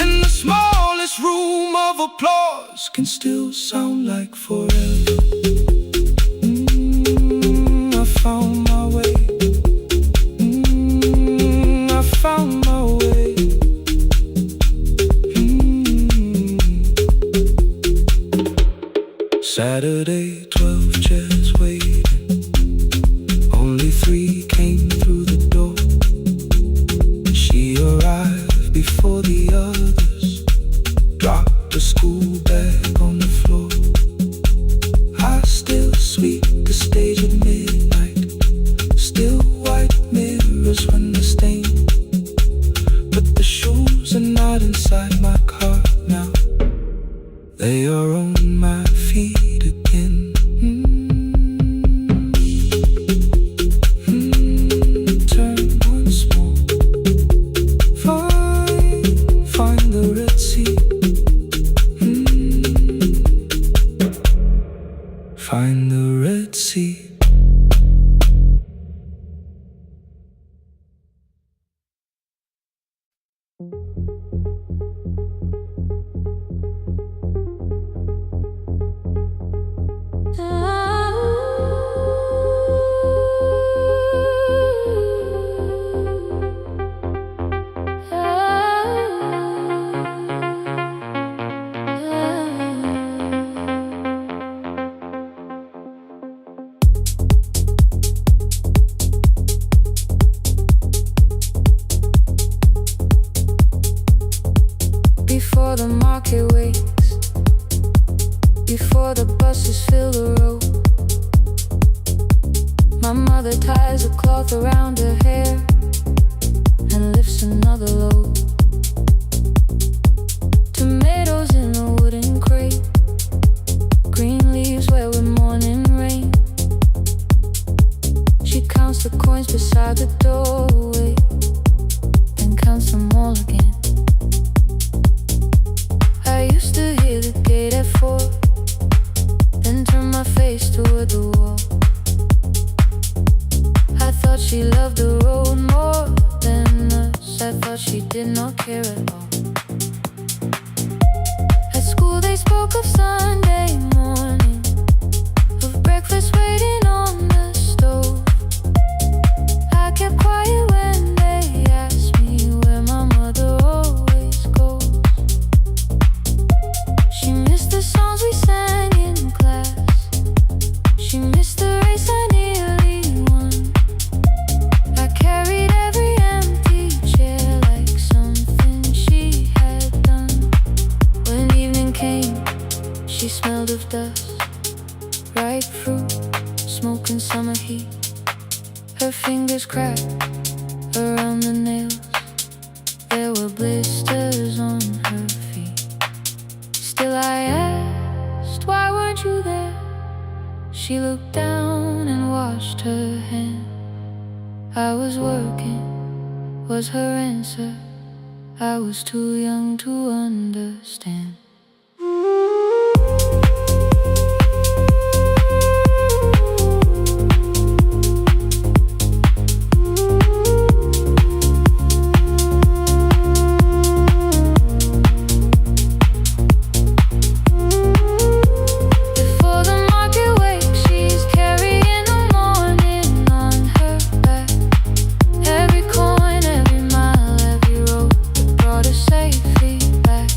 And the smallest room of applause can still sound like forever. I found my way. I found my way. Saturday, 12 chairs waiting. Only 3 came through the door. She arrived before the others, dropped the school bag on the floor. I still sweep the stage at midnight, still white mirrors when the stain. But the shoes are not inside my car now. They are on my feet again. Turn once more. Find the red sea. Find the red sea. Before the market wakes, before the buses fill the road, My mother ties a cloth around her hair and lifts another load. Tomatoes in a wooden crate, green leaves where we're morning rain. She counts the coins beside the doorway, then counts them all again. I used to hear the gate at 4, then turn my face toward the wall. I thought she loved the road more than us. I thought she did not care at all. At school they spoke of Sunday morning, of breakfast waiting on the stove. I kept quiet when they asked me where my mother always goes. She missed the songs we sang in class. She missed the race I nearly won. I carried every empty chair like something she had done. When evening came, she smelled of dust, ripe fruit, smoke and summer heat. Her fingers cracked around the nails. There were blisters on her feet. Still I asked, why weren't you there? She looked down and washed her hand. I was working, was her answer. I was too young to understand. Before the market wakes, she's carrying the morning on her back. Every coin, every mile, every road that brought her safely back.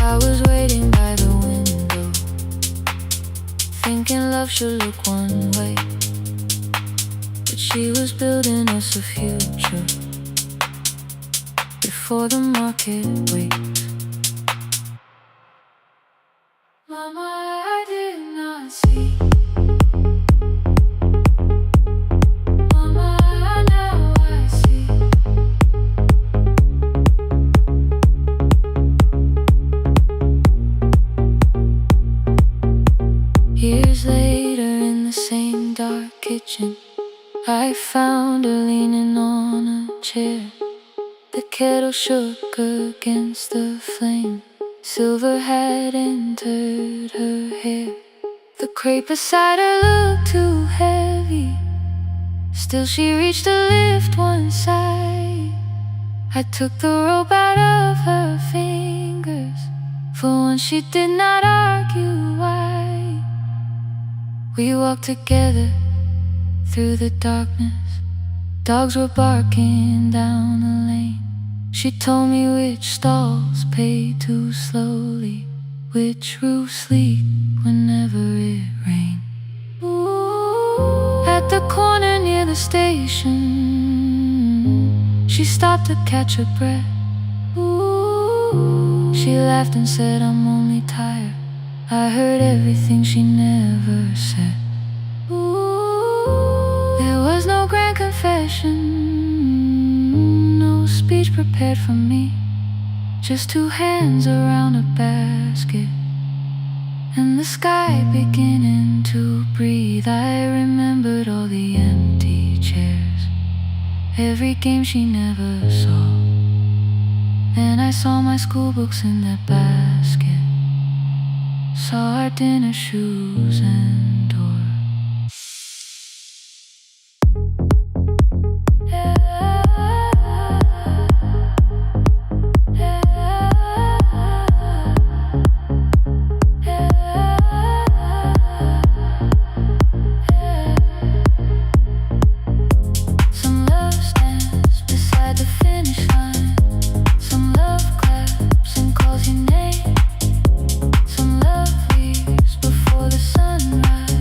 I was waiting by the window, thinking love should look one way, but she was building us a future before the market wakes. Mama, I did not see. Mama, now I see. Years later in the same dark kitchen, I found her leaning on a chair. The kettle shook against the flame. Silver had entered her hair. The crepe beside her looked too heavy. Still she reached to lift one side. I took the rope out of her fingers. For once she did not argue why. We walked together through the darkness. Dogs were barking down the lane. She told me which stalls pay too slowly, which roofs leak whenever it rained. At the corner near the station, she stopped to catch her breath. She laughed and said, I'm only tired. I heard everything she never said. There was no grand confession, no speech prepared for me. Just two hands around a basket and the sky beginning to breathe. I remembered all the empty chairs, every game she never saw. And I saw my school books in that basket, saw our dinner shoes and door. Some love leaves before the sunrise.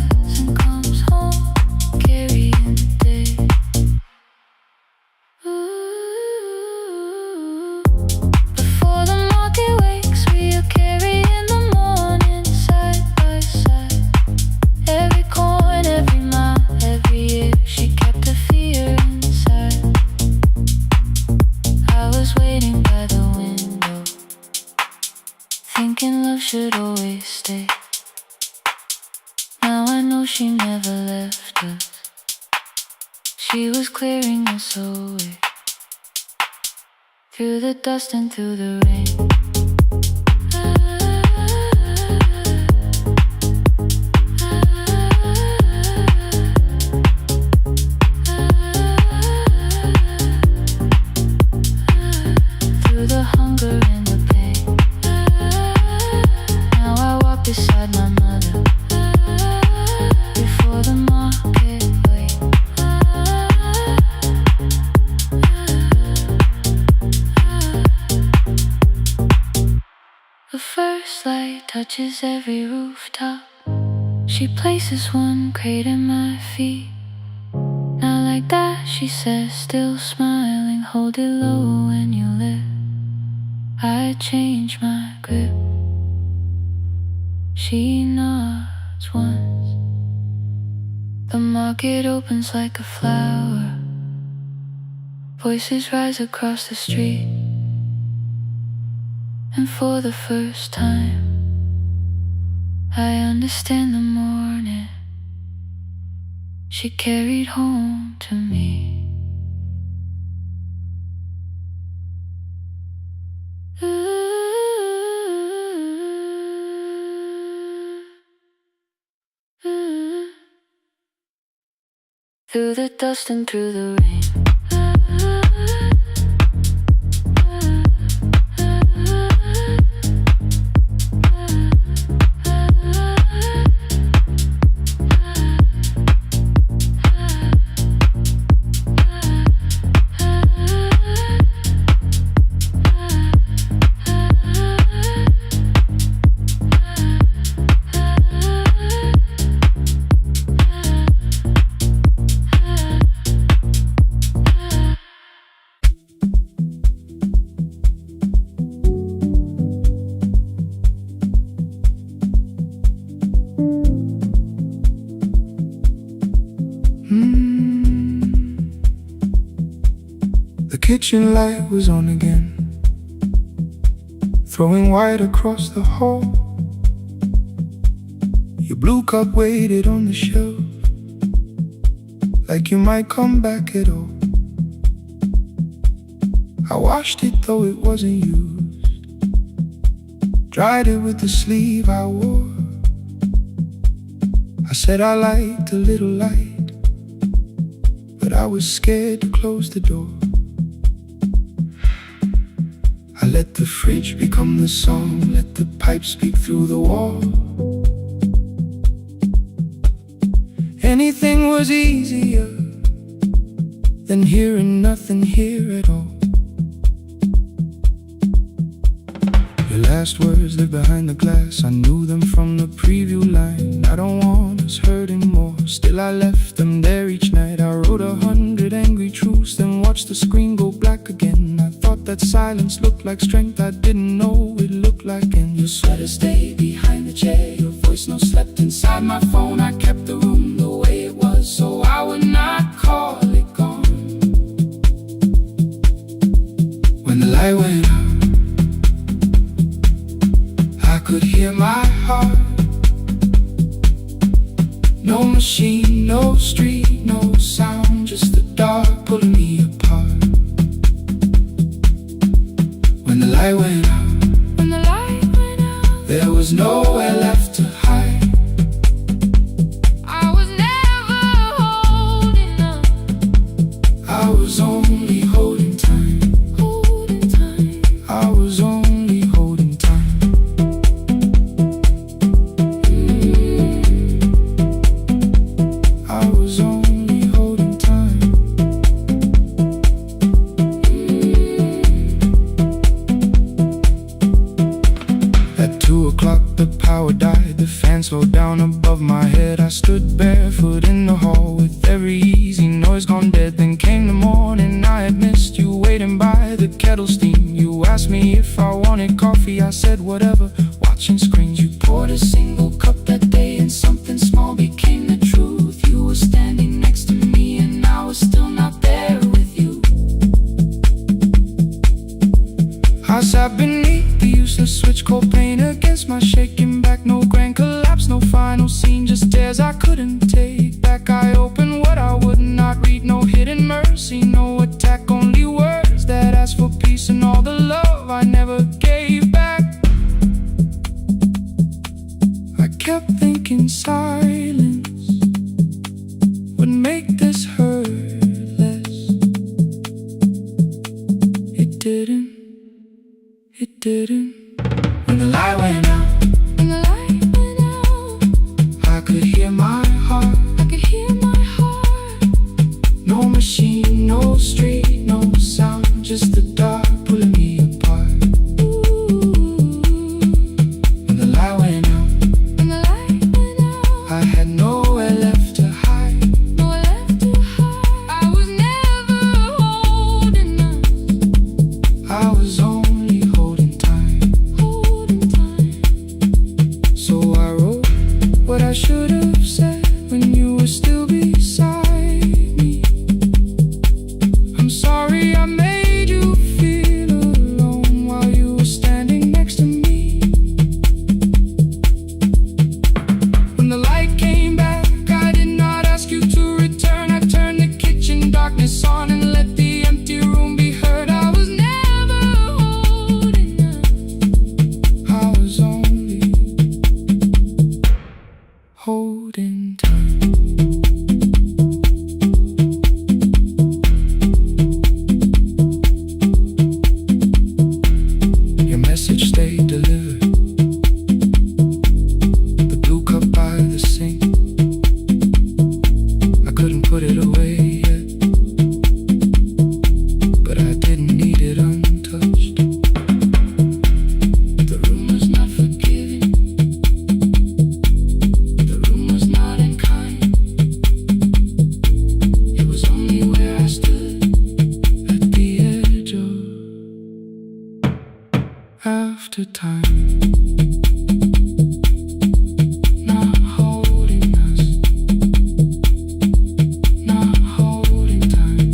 She was clearing us away, through the dust and through the rain. Through the hunger and the pain. Now I walk beside my mother, before the market wait. The first light touches every rooftop. She places one crate at my feet. Now like that, she says, still smiling, hold it low when you live. I change my grip. She nods once. The market opens like a flower. Voices rise across the street. And for the first time, I understand the morning she carried home to me. Through the dust and through the rain. The kitchen light was on again, throwing white across the hall. Your blue cup waited on the shelf, like you might come back at all. I washed it though it wasn't used, dried it with the sleeve I wore. I said I liked a little light, but I was scared to close the door. I let the fridge become the song, let the pipe speak through the wall. Anything was easier than hearing nothing here at all. Your last words live behind the glass, I knew them from the preview line. I don't want us hurting more, still I left them there each night. I wrote 100 angry truths, then watched the screen go black again. I thought that silence looked like strength, I didn't know it looked like. And your sweater stayed behind the chair, your voice no slept inside my phone. I kept the room the way it was, so I would not call it gone. When the light went out, I could hear my heart. No machine, no street, no sound, just the dark pulling me apart. When the light went out, there was nowhere left to hide. I was never holding up, I was only holding time. I was only holding time. I was only holding time. At 2 o'clock the power died, the fan slowed down above my head. I stood barefoot in the hall with every easy noise gone dead. Then came the morning, I had missed you waiting by the kettle steam. You asked me if I wanted coffee, I said whatever, watching screens. You poured a single cup that day and something small became the truth. You were standing next to me and I was still not there with you. I sat beneath the useless switch, cold pain against my shaking back. No grand collapse, no final scene, just tears I couldn't take back. I opened what I would not read, no hidden didn't. When the light went out, I could hear my heart. No machine, no street, no sound, just the dark pulling me apart. When the light went out, I had nowhere left to hide. I was never holding us. I was only holding time. So I wrote what I should have said when you were still beside me. I'm sorry I made you feel alone while you were standing next to me. When the light came back, I did not ask you to return. I turned the kitchen darkness on and let the empty room be heard. I was never holding us. I was only holding time. Your message stayed delivered. The blue cup by the sink, I couldn't put it away yet, but I didn't need it untouched. The room was not forgiving. The room was not unkind. It was only where I stood at the edge of after time. Not holding us. Not holding time.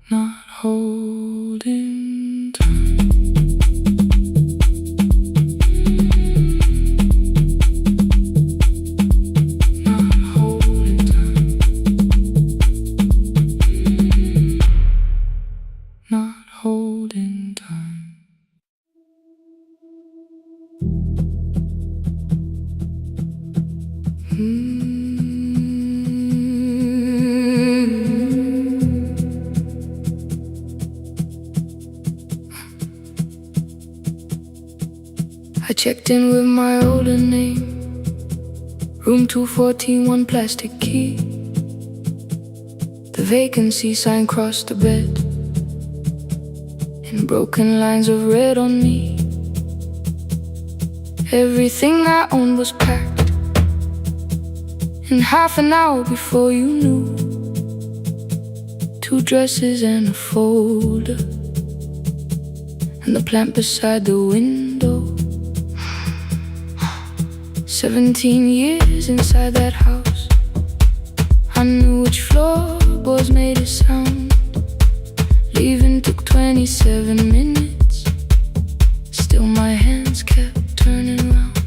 Not holding time. Not holding time. Not holding time. I checked in with my older name, room 214, one plastic key. The vacancy sign crossed the bed in broken lines of red on me. Everything I owned was packed in half an hour before you knew. 2 dresses and a folder, and the plant beside the window. 17 years inside that house, I knew which floorboards made a sound. Leaving took 27 minutes, still my hands kept turning round.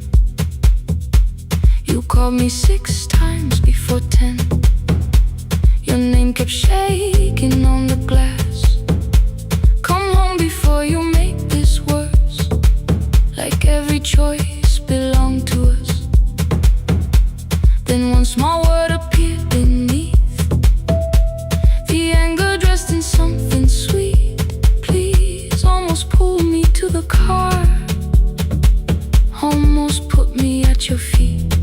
You called me 6 times before 10. Your name kept shaking on the glass. Come home before you make this worse, like every choice belonged to us. Then one small word appeared beneath, the anger dressed in something sweet. Please, almost pulled me to the car, almost put me at your feet.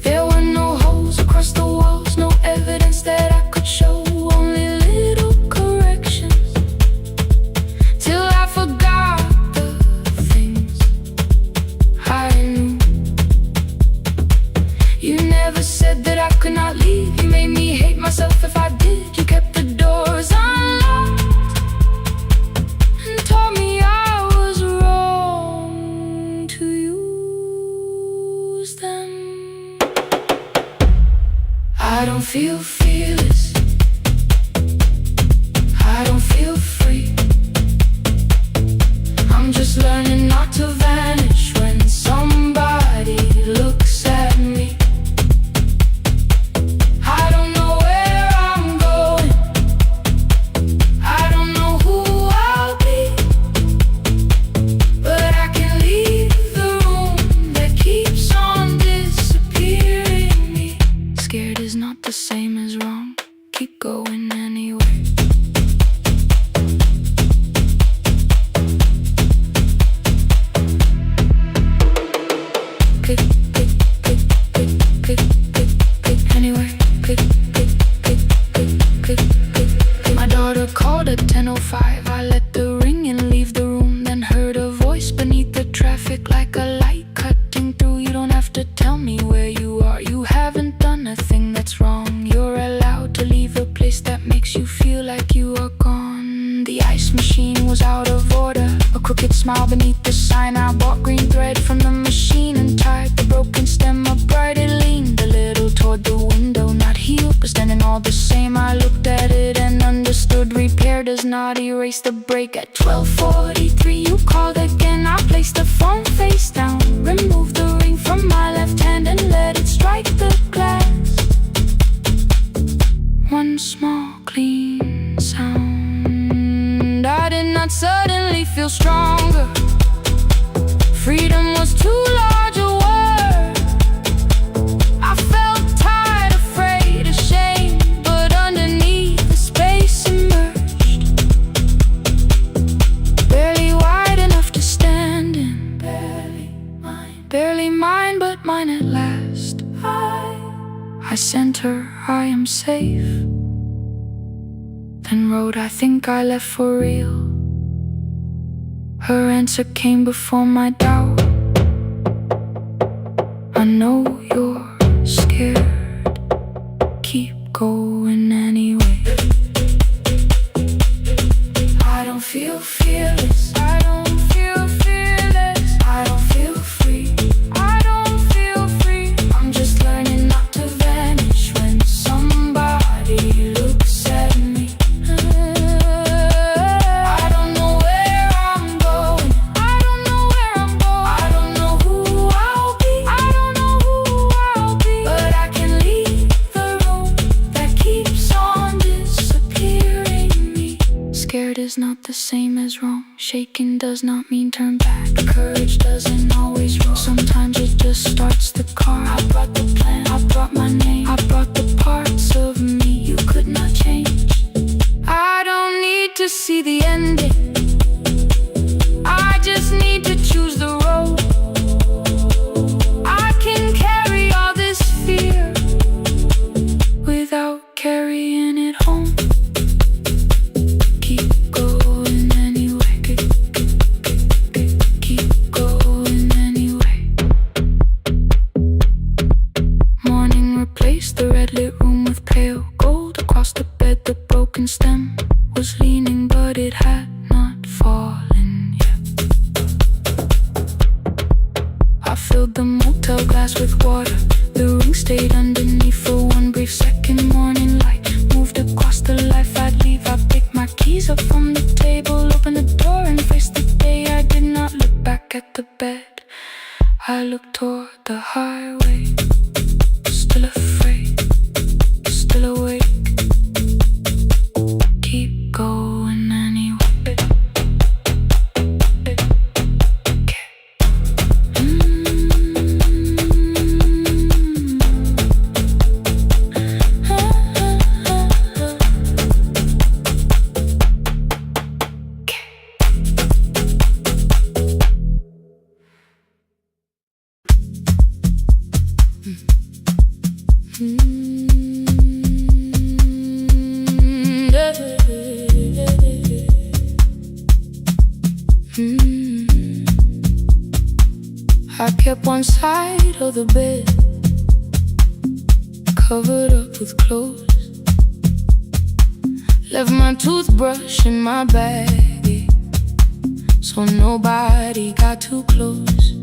There were no holes across the walls, no evidence that I could show, only little corrections, till I forgot the things I knew. You never said that I could not leave. You made me hate myself if I did. You kept the doors unlocked and told me I was wrong to use them. I don't feel fearless, I don't feel free. I'm just learning not to vanish when somebody looks at me. I don't know where I'm going, I don't know who I'll be, but I can leave the room that keeps on disappearing me. Scared is not the same as wrong, keep going anyway. you don't have to tell me where you are. You haven't done a thing that's wrong. You're allowed to leave a place that makes you feel like you are gone. The ice machine was out of order, a crooked smile beneath the sign. I bought green thread from the machine and tied the broken stem upright. It leaned a little toward the window, not healed but standing all the same. I looked at it and understood repair does not erase the break. At 12:43 you called again. I placed the phone face down, removed the ring from my left hand and let it strike the glass. One small clean sound. I did not suddenly feel stronger. Freedom was too large a word. I felt tired, afraid, ashamed, but underneath the space emerged. Barely wide enough to stand in. Barely mine, but mine at last. I sent her, I am safe. Then wrote, I think I left for real. Her answer came before my doubt. I know you're scared. Keep going anyway. I don't feel fearless. I don't feel fearless. I don't feel free. I don't feel free. I'm just learning not to vanish when somebody looks at me. I don't know where I'm going. I don't know where I'm going. I don't know who I'll be. I don't know who I'll be. But I can leave the room that keeps on disappearing me. Scared is not the same as wrong. Shaken does not mean turn back. Courage doesn't always roll. Sometimes it just starts the car. I brought the plan, I brought my name, I brought the parts of me you could not change. I don't need to see the ending. I just need to choose the road. I can carry all this fear without carrying it home. Keep going anyway. Keep going anyway. Morning replaced the red lit room with pale gold. Across the bed the broken stem was leaning, but it had not fallen yet. I filled the motel glass with water. The ring stayed underneath for one brief second. Morning light moved across the life I'd leave. I picked my keys up from the table, opened the door and faced the day. I did not look back at the bed. I looked toward the highway, still afraid, still awake. Keep going anyway. I kept one side of the bed covered up with clothes. Left my toothbrush in my bag, so nobody got too close.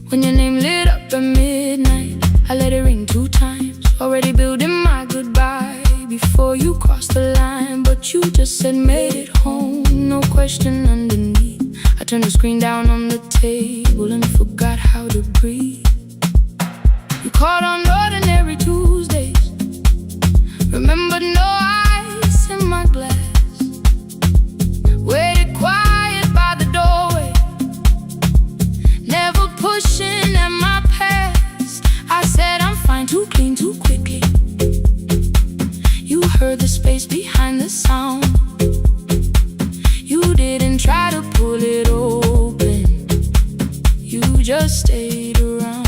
When your name lit up at midnight, I let it ring 2 times. Already building my goodbye before you crossed the line. But you just said made it home, no question underneath. I turned the screen down on the table and forgot how to breathe. You called on ordinary Tuesdays, remembered no ice in my glass. Waited quiet by the doorway, never pushing at my past. I said I'm fine, too clean, too quickly. You heard the space behind the sound. You didn't try to pull it open, you just stayed around.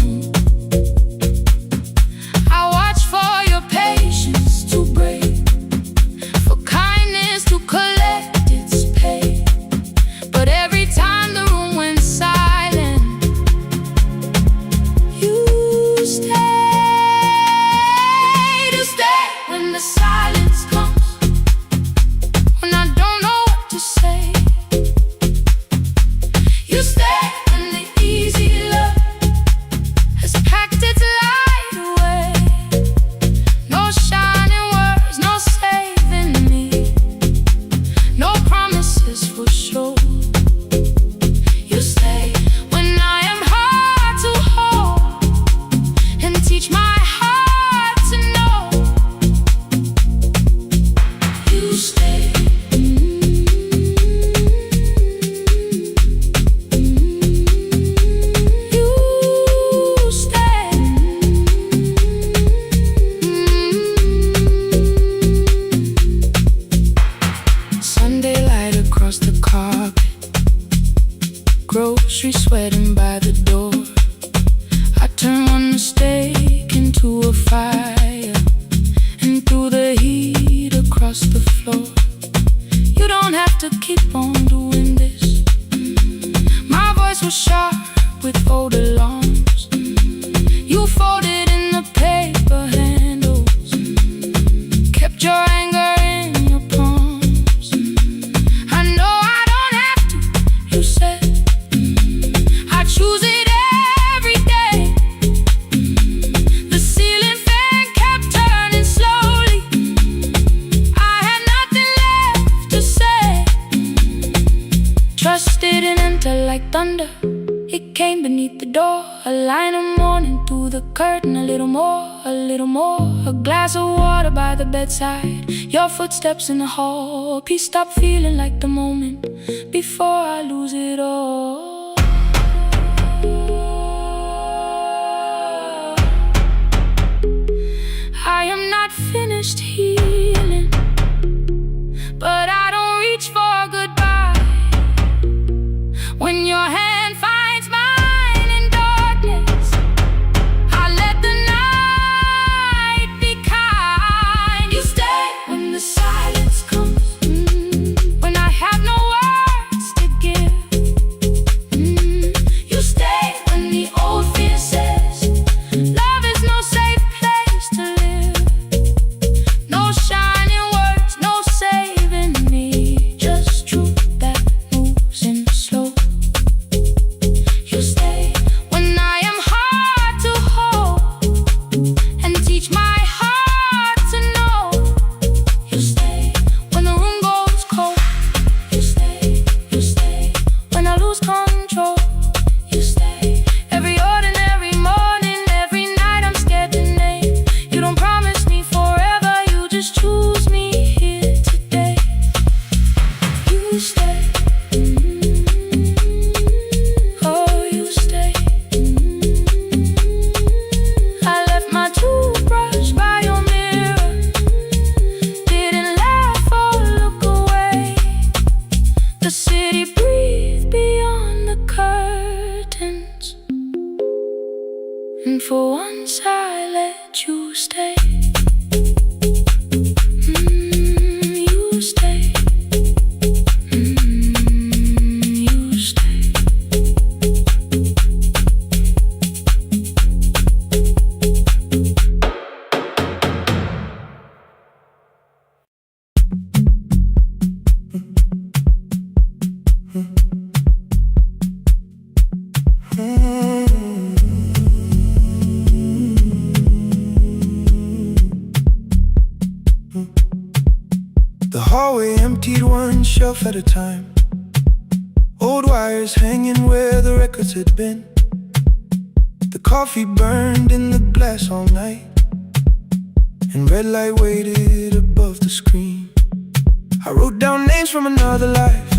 like thunder. It came beneath the door, a line of mourning through the curtain. A little more, a little more. A glass of water by the bedside, your footsteps in the hall. Please stop feeling like the moment before I lose it all. I am not finished healing, but I don't reach for goodbye. When your hand finds mine in darkness, I let the night be kind. You stay when the silence comes, when I have no words to give. You stay when the old fear says love is no safe place to live. No shining words, no saving me, just truth that moves in slow. You stay when I am hard to hold, and teach my heart to know. You stay when the room goes cold. You stay when I lose control. You stay every ordinary morning, every night I'm scared to name. You don't promise me forever, you just choose me here today. You stay. Oh, you stay. I left my toothbrush by your mirror, didn't laugh or look away. The city breathed beyond the curtains, and for once I let you stay. You stay. You stay. The hallway emptied one shelf at a time. Old wires hanging where the records had been. The coffee burned in the glass all night, and red light waited above the screen. I wrote down names from another life,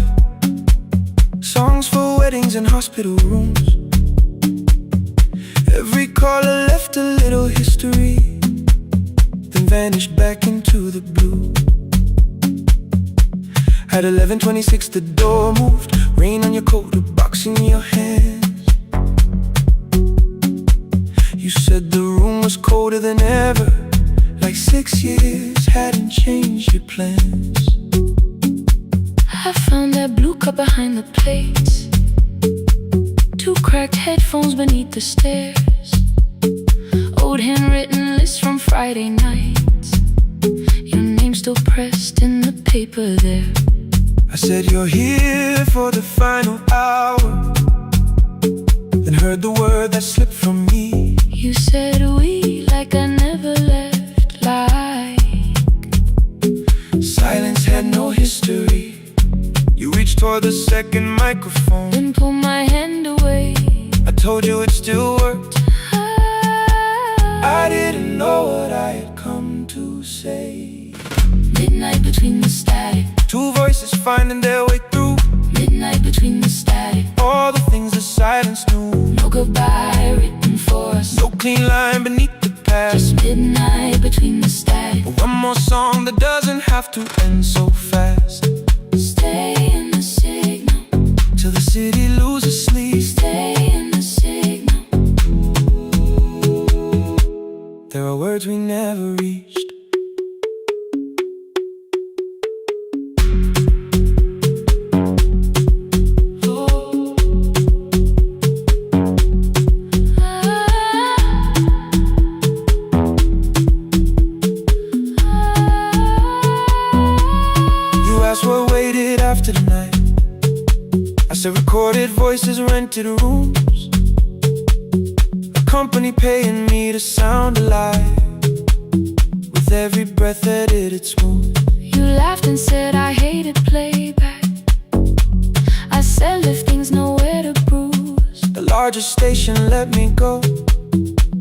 songs for weddings and hospital rooms. Every caller left a little history, then vanished back into the blue. At 11:26 the door moved, rain on your coat, a box in your hands. You said the room was colder than ever, like 6 years hadn't changed your plans. I found that blue cup behind the plates, 2 cracked headphones beneath the stairs, old handwritten lists from Friday nights, your name still pressed in the paper there. I said you're here for the final hour, then heard the word that slipped from me. You said we like I never left, like Silence had no history. You reached toward the second microphone, then pulled my hand away. I told you it still worked. I didn't know what I had come to say. Midnight between the static, 2 voices finding their way through. midnight between the static. All the things the silence knew. No goodbye written for us, No clean line beneath the past. just midnight between the static. But one more song that doesn't have to end so fast. Stay in the signal, Till the city loses sleep. stay in the signal. There are words we never reached. After the night, I said recorded voices, rented rooms, a company paying me to sound alive. With every breath edited smooth. You laughed and said I hated playback. I said if things nowhere to bruise. The largest station let me go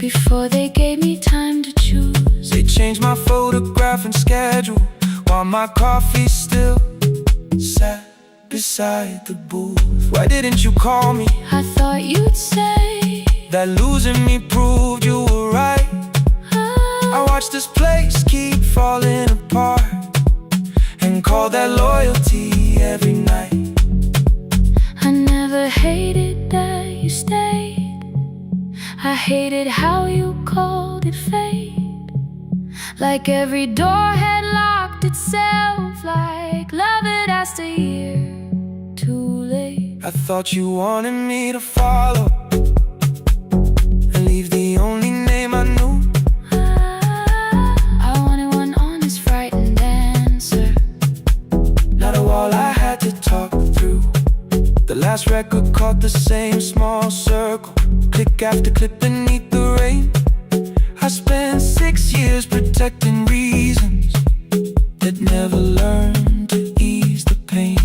before they gave me time to choose. They changed my photograph and schedule while my coffee still sat beside the booth. Why didn't you call me? I thought you'd say that losing me proved you were right. I watched this place keep falling apart and call that loyalty every night. I never hated that you stayed. I hated how you called it fate. Like every door had locked itself, like love had asked a year too late. I thought you wanted me to follow and leave the only name I knew. I wanted one honest, frightened answer, not a wall I had to talk through. The last record caught the same small circle, click after click beneath the rain. I spent 6 years protecting reasons that never learned to ease the pain.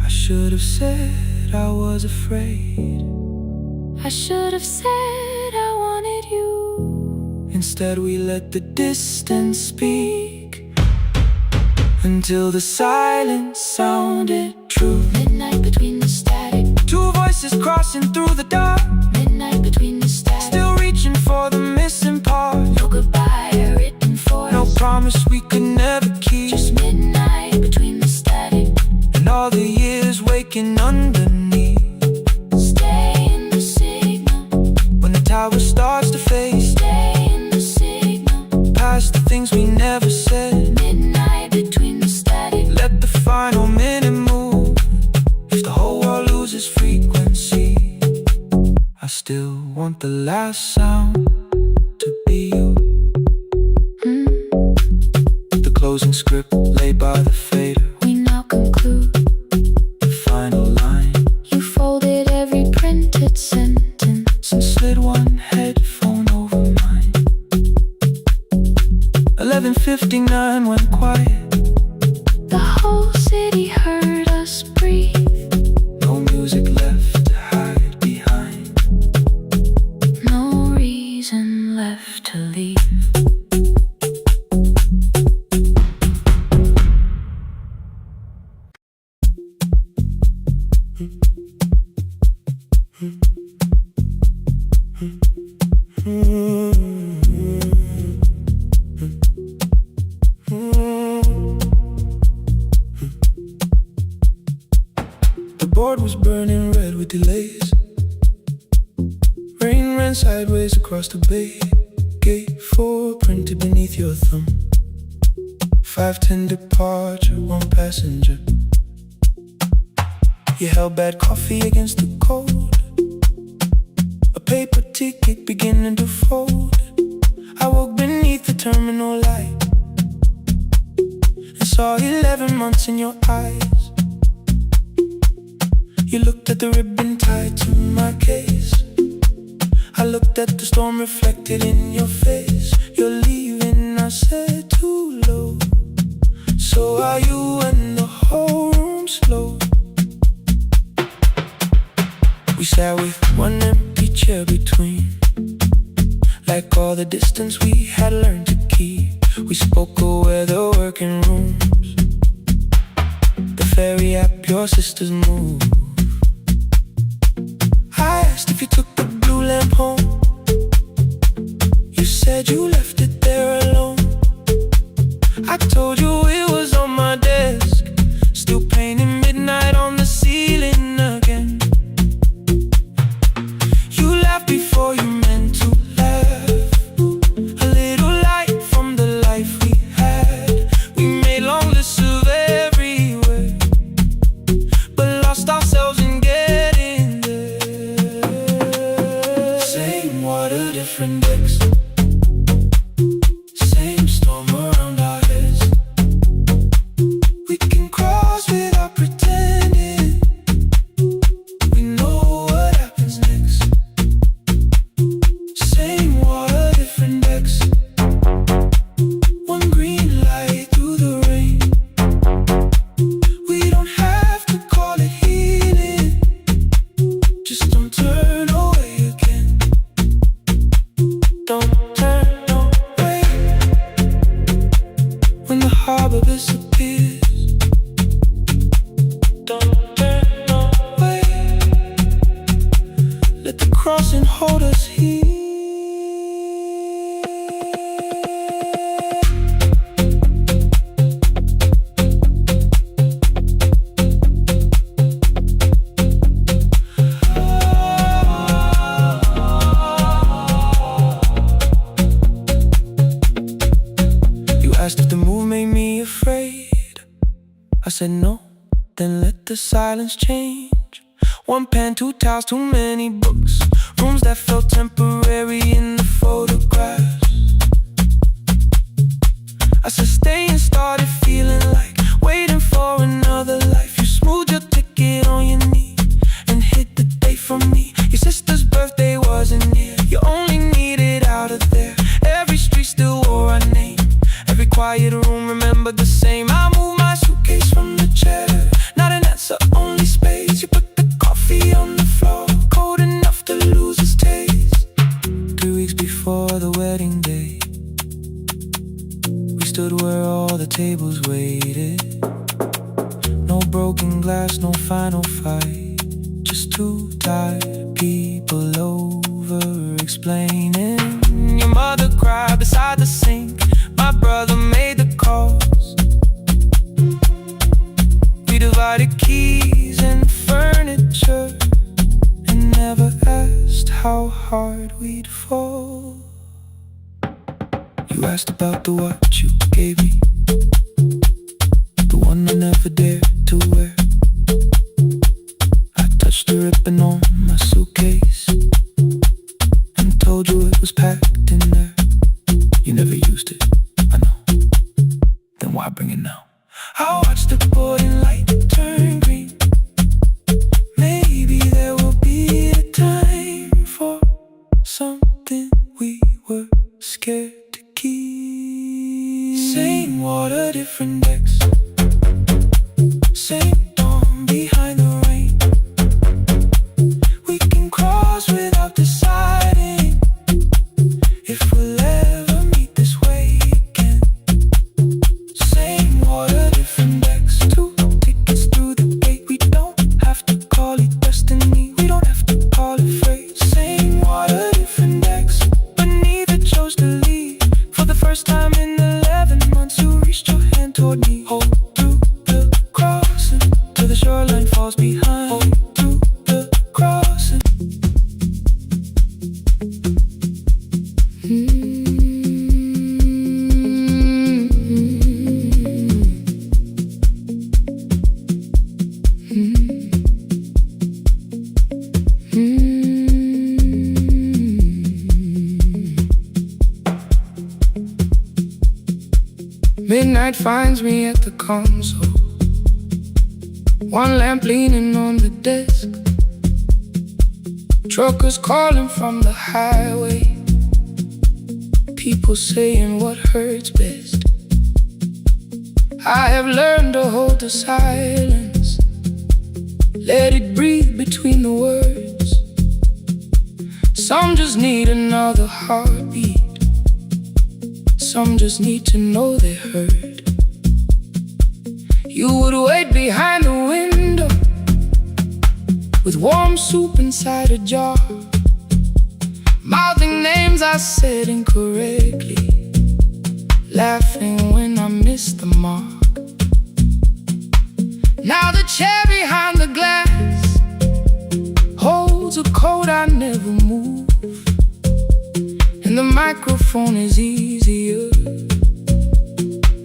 I should have said I was afraid. I should have said I wanted you. Instead we let the distance speak until the silence sounded true. Midnight between the static, two voices crossing through the dark. Midnight between the static, still reaching for the missing part. no goodbye written for us, no promise we could never keep. just midnight between the static and all the years waking underneath. Stay in the signal When the tower starts to fade, stay in the signal, past the things we never said. midnight between the static. Let the final minute move. If the whole world loses frequency, I still want the last sound to be you. The closing script laid by the fader, We now conclude. the final line. You folded every printed sentence And slid one headphone over mine. 11:59 went quiet. The whole city heard us breathe. No music left to hide behind. No reason left to leave. The board was burning red with delays. Rain ran sideways across the bay. Gate 4 printed beneath your thumb. 5:10 departure, 1 passenger. You held bad coffee against the cold. A paper ticket beginning to fold. I woke beneath the terminal light and saw 11 months in your eyes. You looked at the ribbon tied to my case. I looked at the storm reflected in your face. You're leaving, I said, too low. So are you, and the whole room slowed. We sat with one empty chair between, like all the distance we had learned to keep. We spoke of weather, working rooms, the ferry app your sisters moved. I asked if you took the blue lamp home. You said you left it there alone. I told you it was on my desk, still painting midnight on the ceiling again. You laughed before you meant to laugh. A little light from the life we had. We made long lists of everywhere, but lost ourselves in getting there. Same water, different decks. Same storm around our heads. We can cross without pretending. We know what happens next. Same water, different decks. One green light through the rain. We don't have to call it healing. Don't turn away when the harbor disappears. Don't turn away. Let the crossing hold us here. Asked if the move made me afraid. I said no, then let the silence change. One pen, two towels, too many books. Rooms that felt temporary in the photographs. I said stay and started feeling like waiting for another life. You smoothed your ticket on your knee and hit the date for me. Your sister's birthday wasn't near. You only needed out of there. Every street still wore our name. Every quiet room remembered the same. I moved my suitcase from the chair. Not an answer, only space. You put the coffee on the floor, cold enough to lose its taste. 3 weeks before the wedding day, we stood where all the tables waited. No broken glass, no final fight. Just two tired people over-explaining. Your mother cried beside the sink. My brother made the calls. We divided keys and furniture and never asked how hard we'd fall. You asked about the watch you gave me, the one I never dared to wear. I touched the ribbon on my suitcase and told you it was packed in there. You never used it, I know. Then why bring it now? I watched the boarding light turn green. Maybe there will be a time for something we were scared to keep. Same water, different decks. Same dawn behind the rain. We can cross without deciding if we'll ever meet this way again. Same water, different decks. 2 tickets through the gate. We don't have to call it destiny. We don't have to call it fate. Same water, different decks. But neither chose to leave. For the first time in 11 months, you reached your hand toward me. Hold through the crossing till the shoreline falls behind. Hold through the crossing. Midnight finds me at the console, one lamp leaning on the desk. Truckers calling from the highway, people saying what hurts best. I have learned to hold the silence, let it breathe between the words. Some just need another heartbeat, some just need to know they heard. You would wait behind the window with warm soup inside a jar, mouthing names I said incorrectly, laughing when I missed the mark. Now the chair behind the glass holds a coat I never moved, and the microphone is easier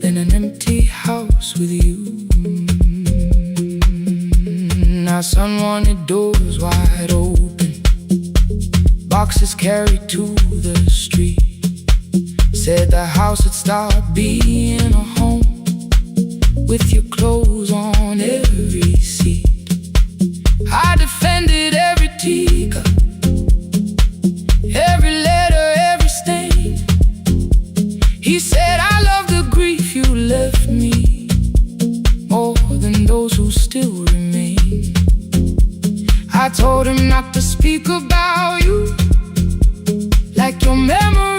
than an empty house with you. Our son wanted doors wide open, boxes carried to the street. Said the house would start being a home with your clothes on every seat. I defended every teacup, every letter, every stain. He said I love the grief you left me more than those who still remain. I told him not to speak about you like your memory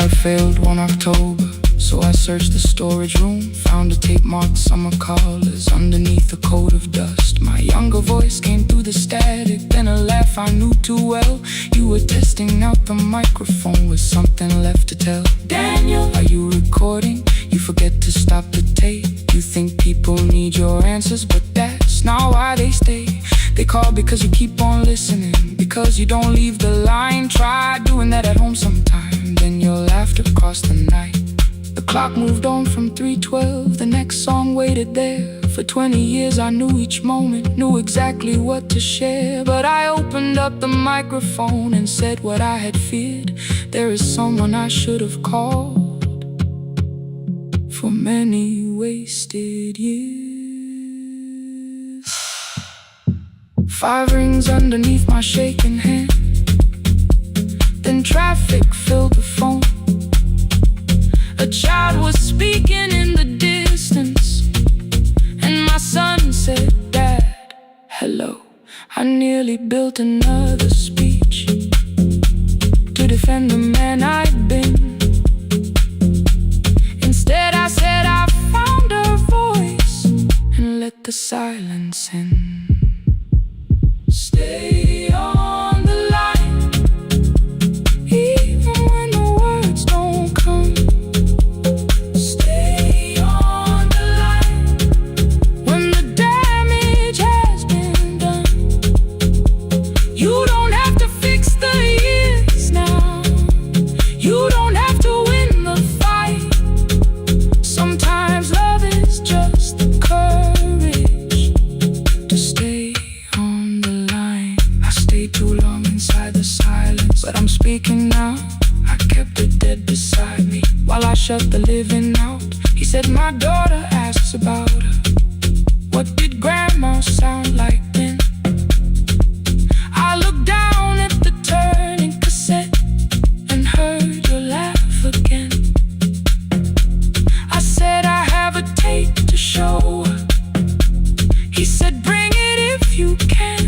card failed one October, so I searched the storage room, found a tape marked summer callers underneath a coat of dust. My younger voice came through the static, then a laugh I knew too well. You were testing out the microphone with something left to tell. Daniel, are you recording? You forget to stop the tape. You think people need your answers, but that's not why they stay. They call because you keep on listening, because you don't leave the line. Try doing that at home sometime, then your laughter crossed the night. The clock moved on from 3:12, the next song waited there. For 20 years I knew each moment, knew exactly what to share. But I opened up the microphone and said what I had feared. There is someone I should have called for many wasted years. 5 rings underneath my shaking hand, then traffic filled the phone. A child was speaking in the distance, and my son said, "Dad, hello." I nearly built another speech to defend the man I'd been. Instead I said I found a voice and let the silence in. Stay on the line, even when the words don't come. Stay on the line when the damage has been done. You don't have to fix the years now. You don't have to win the fight. Sometimes love is just the courage to stay on the line. I stayed too long inside the silence, but I'm speaking now. I kept it dead beside me while I shut the living out. He said, "My daughter asks about her. What did grandma sound like then?" I looked down at the turning cassette and heard your laugh again. I said, "I have a tape to show her." He said, "Bring it if you can."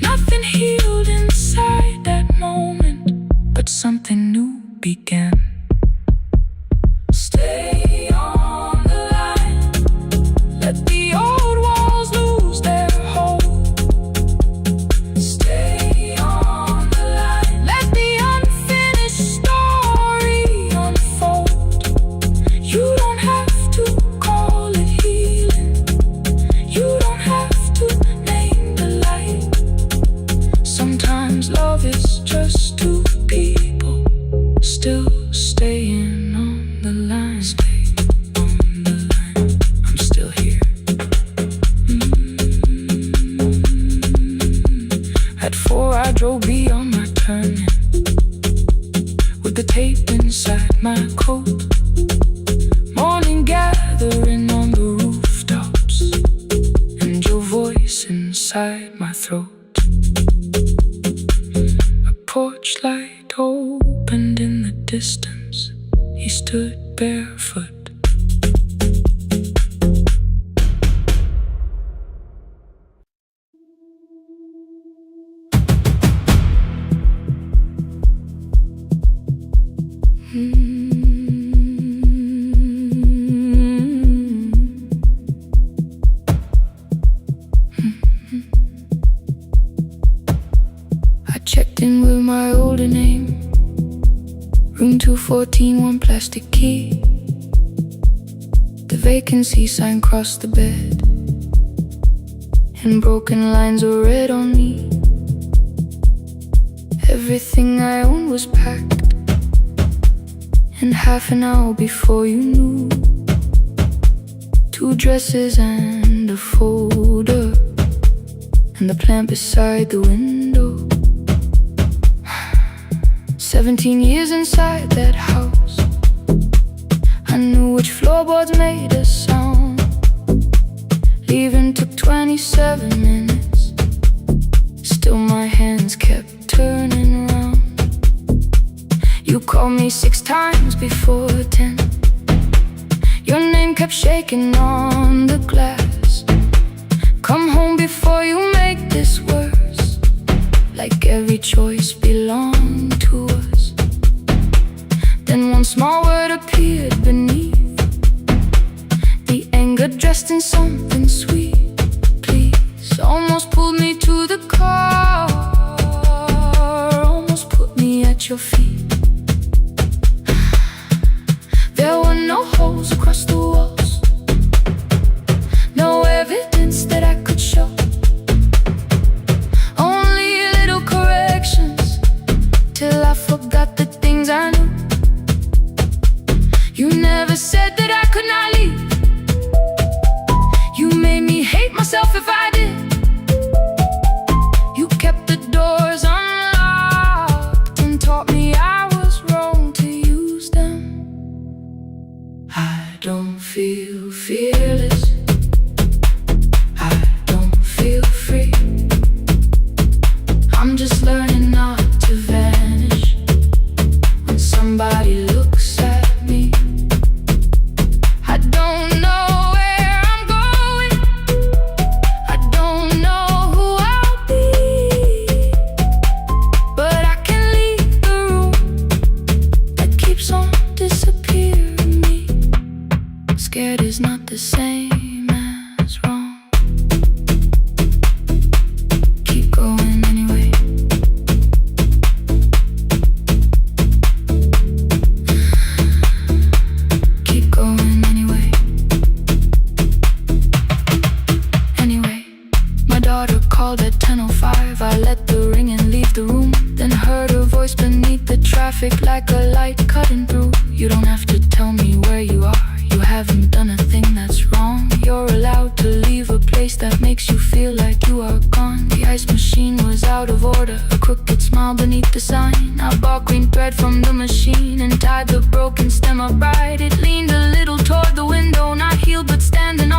Nothing healed inside that moment, but something new began. Stay on the line, let the old walls lose their hold. Stay on the line, let the unfinished story unfold. You don't have to call it healing, you don't have to name the light. Sometimes love is just two people still staying on the line. Stay on the line, I'm still here. At 4 I drove beyond my turning, with the tape inside my coat. Morning gathering on the rooftops, and your voice inside my throat. A porch light opened in the distance. He stood barefoot. I checked in with my older name, room 214, 1 plastic key. The vacancy sign crossed the bed, and broken lines were read on me. Everything I owned was packed, and half an hour before you knew, 2 dresses and a folder, and the plant beside the window. 17 years inside that house, I knew which floorboards made a sound. Leaving took 27 minutes, still my hands kept turning around. You called me 6 times before 10. Your name kept shaking on the glass. Come home before you make this worse, like every choice belonged to us. sweet, please. Almost pulled me to the car, almost put me at your feet. There were no holes across the walls, no evidence that I could show, only little corrections till I forgot the things I knew. You never said that I could not leave. You made me hate myself if I did. You kept the doors unlocked and taught me I was wrong to use them. I don't feel fearless, I don't feel free. I'm just learning not to vanish when somebody looks at me. I don't know where I'm going, I don't know who I'll be, but I can leave the room that keeps on disappearing me. Scared is not the same as wrong. Keep going anyway. Keep going anyway. Anyway, my daughter called at 10:05. I let the ring and leave the room, then heard her voice beneath the traffic like a light cutting through. You don't have to tell me where you are, you haven't done a thing that's wrong. You're allowed to leave a place that makes you feel like you are gone. The ice machine was out of order, a crooked smile beneath the sign. I bought green thread from the machine and tied the broken stem up right. It leaned a little toward the window, not healed but standing on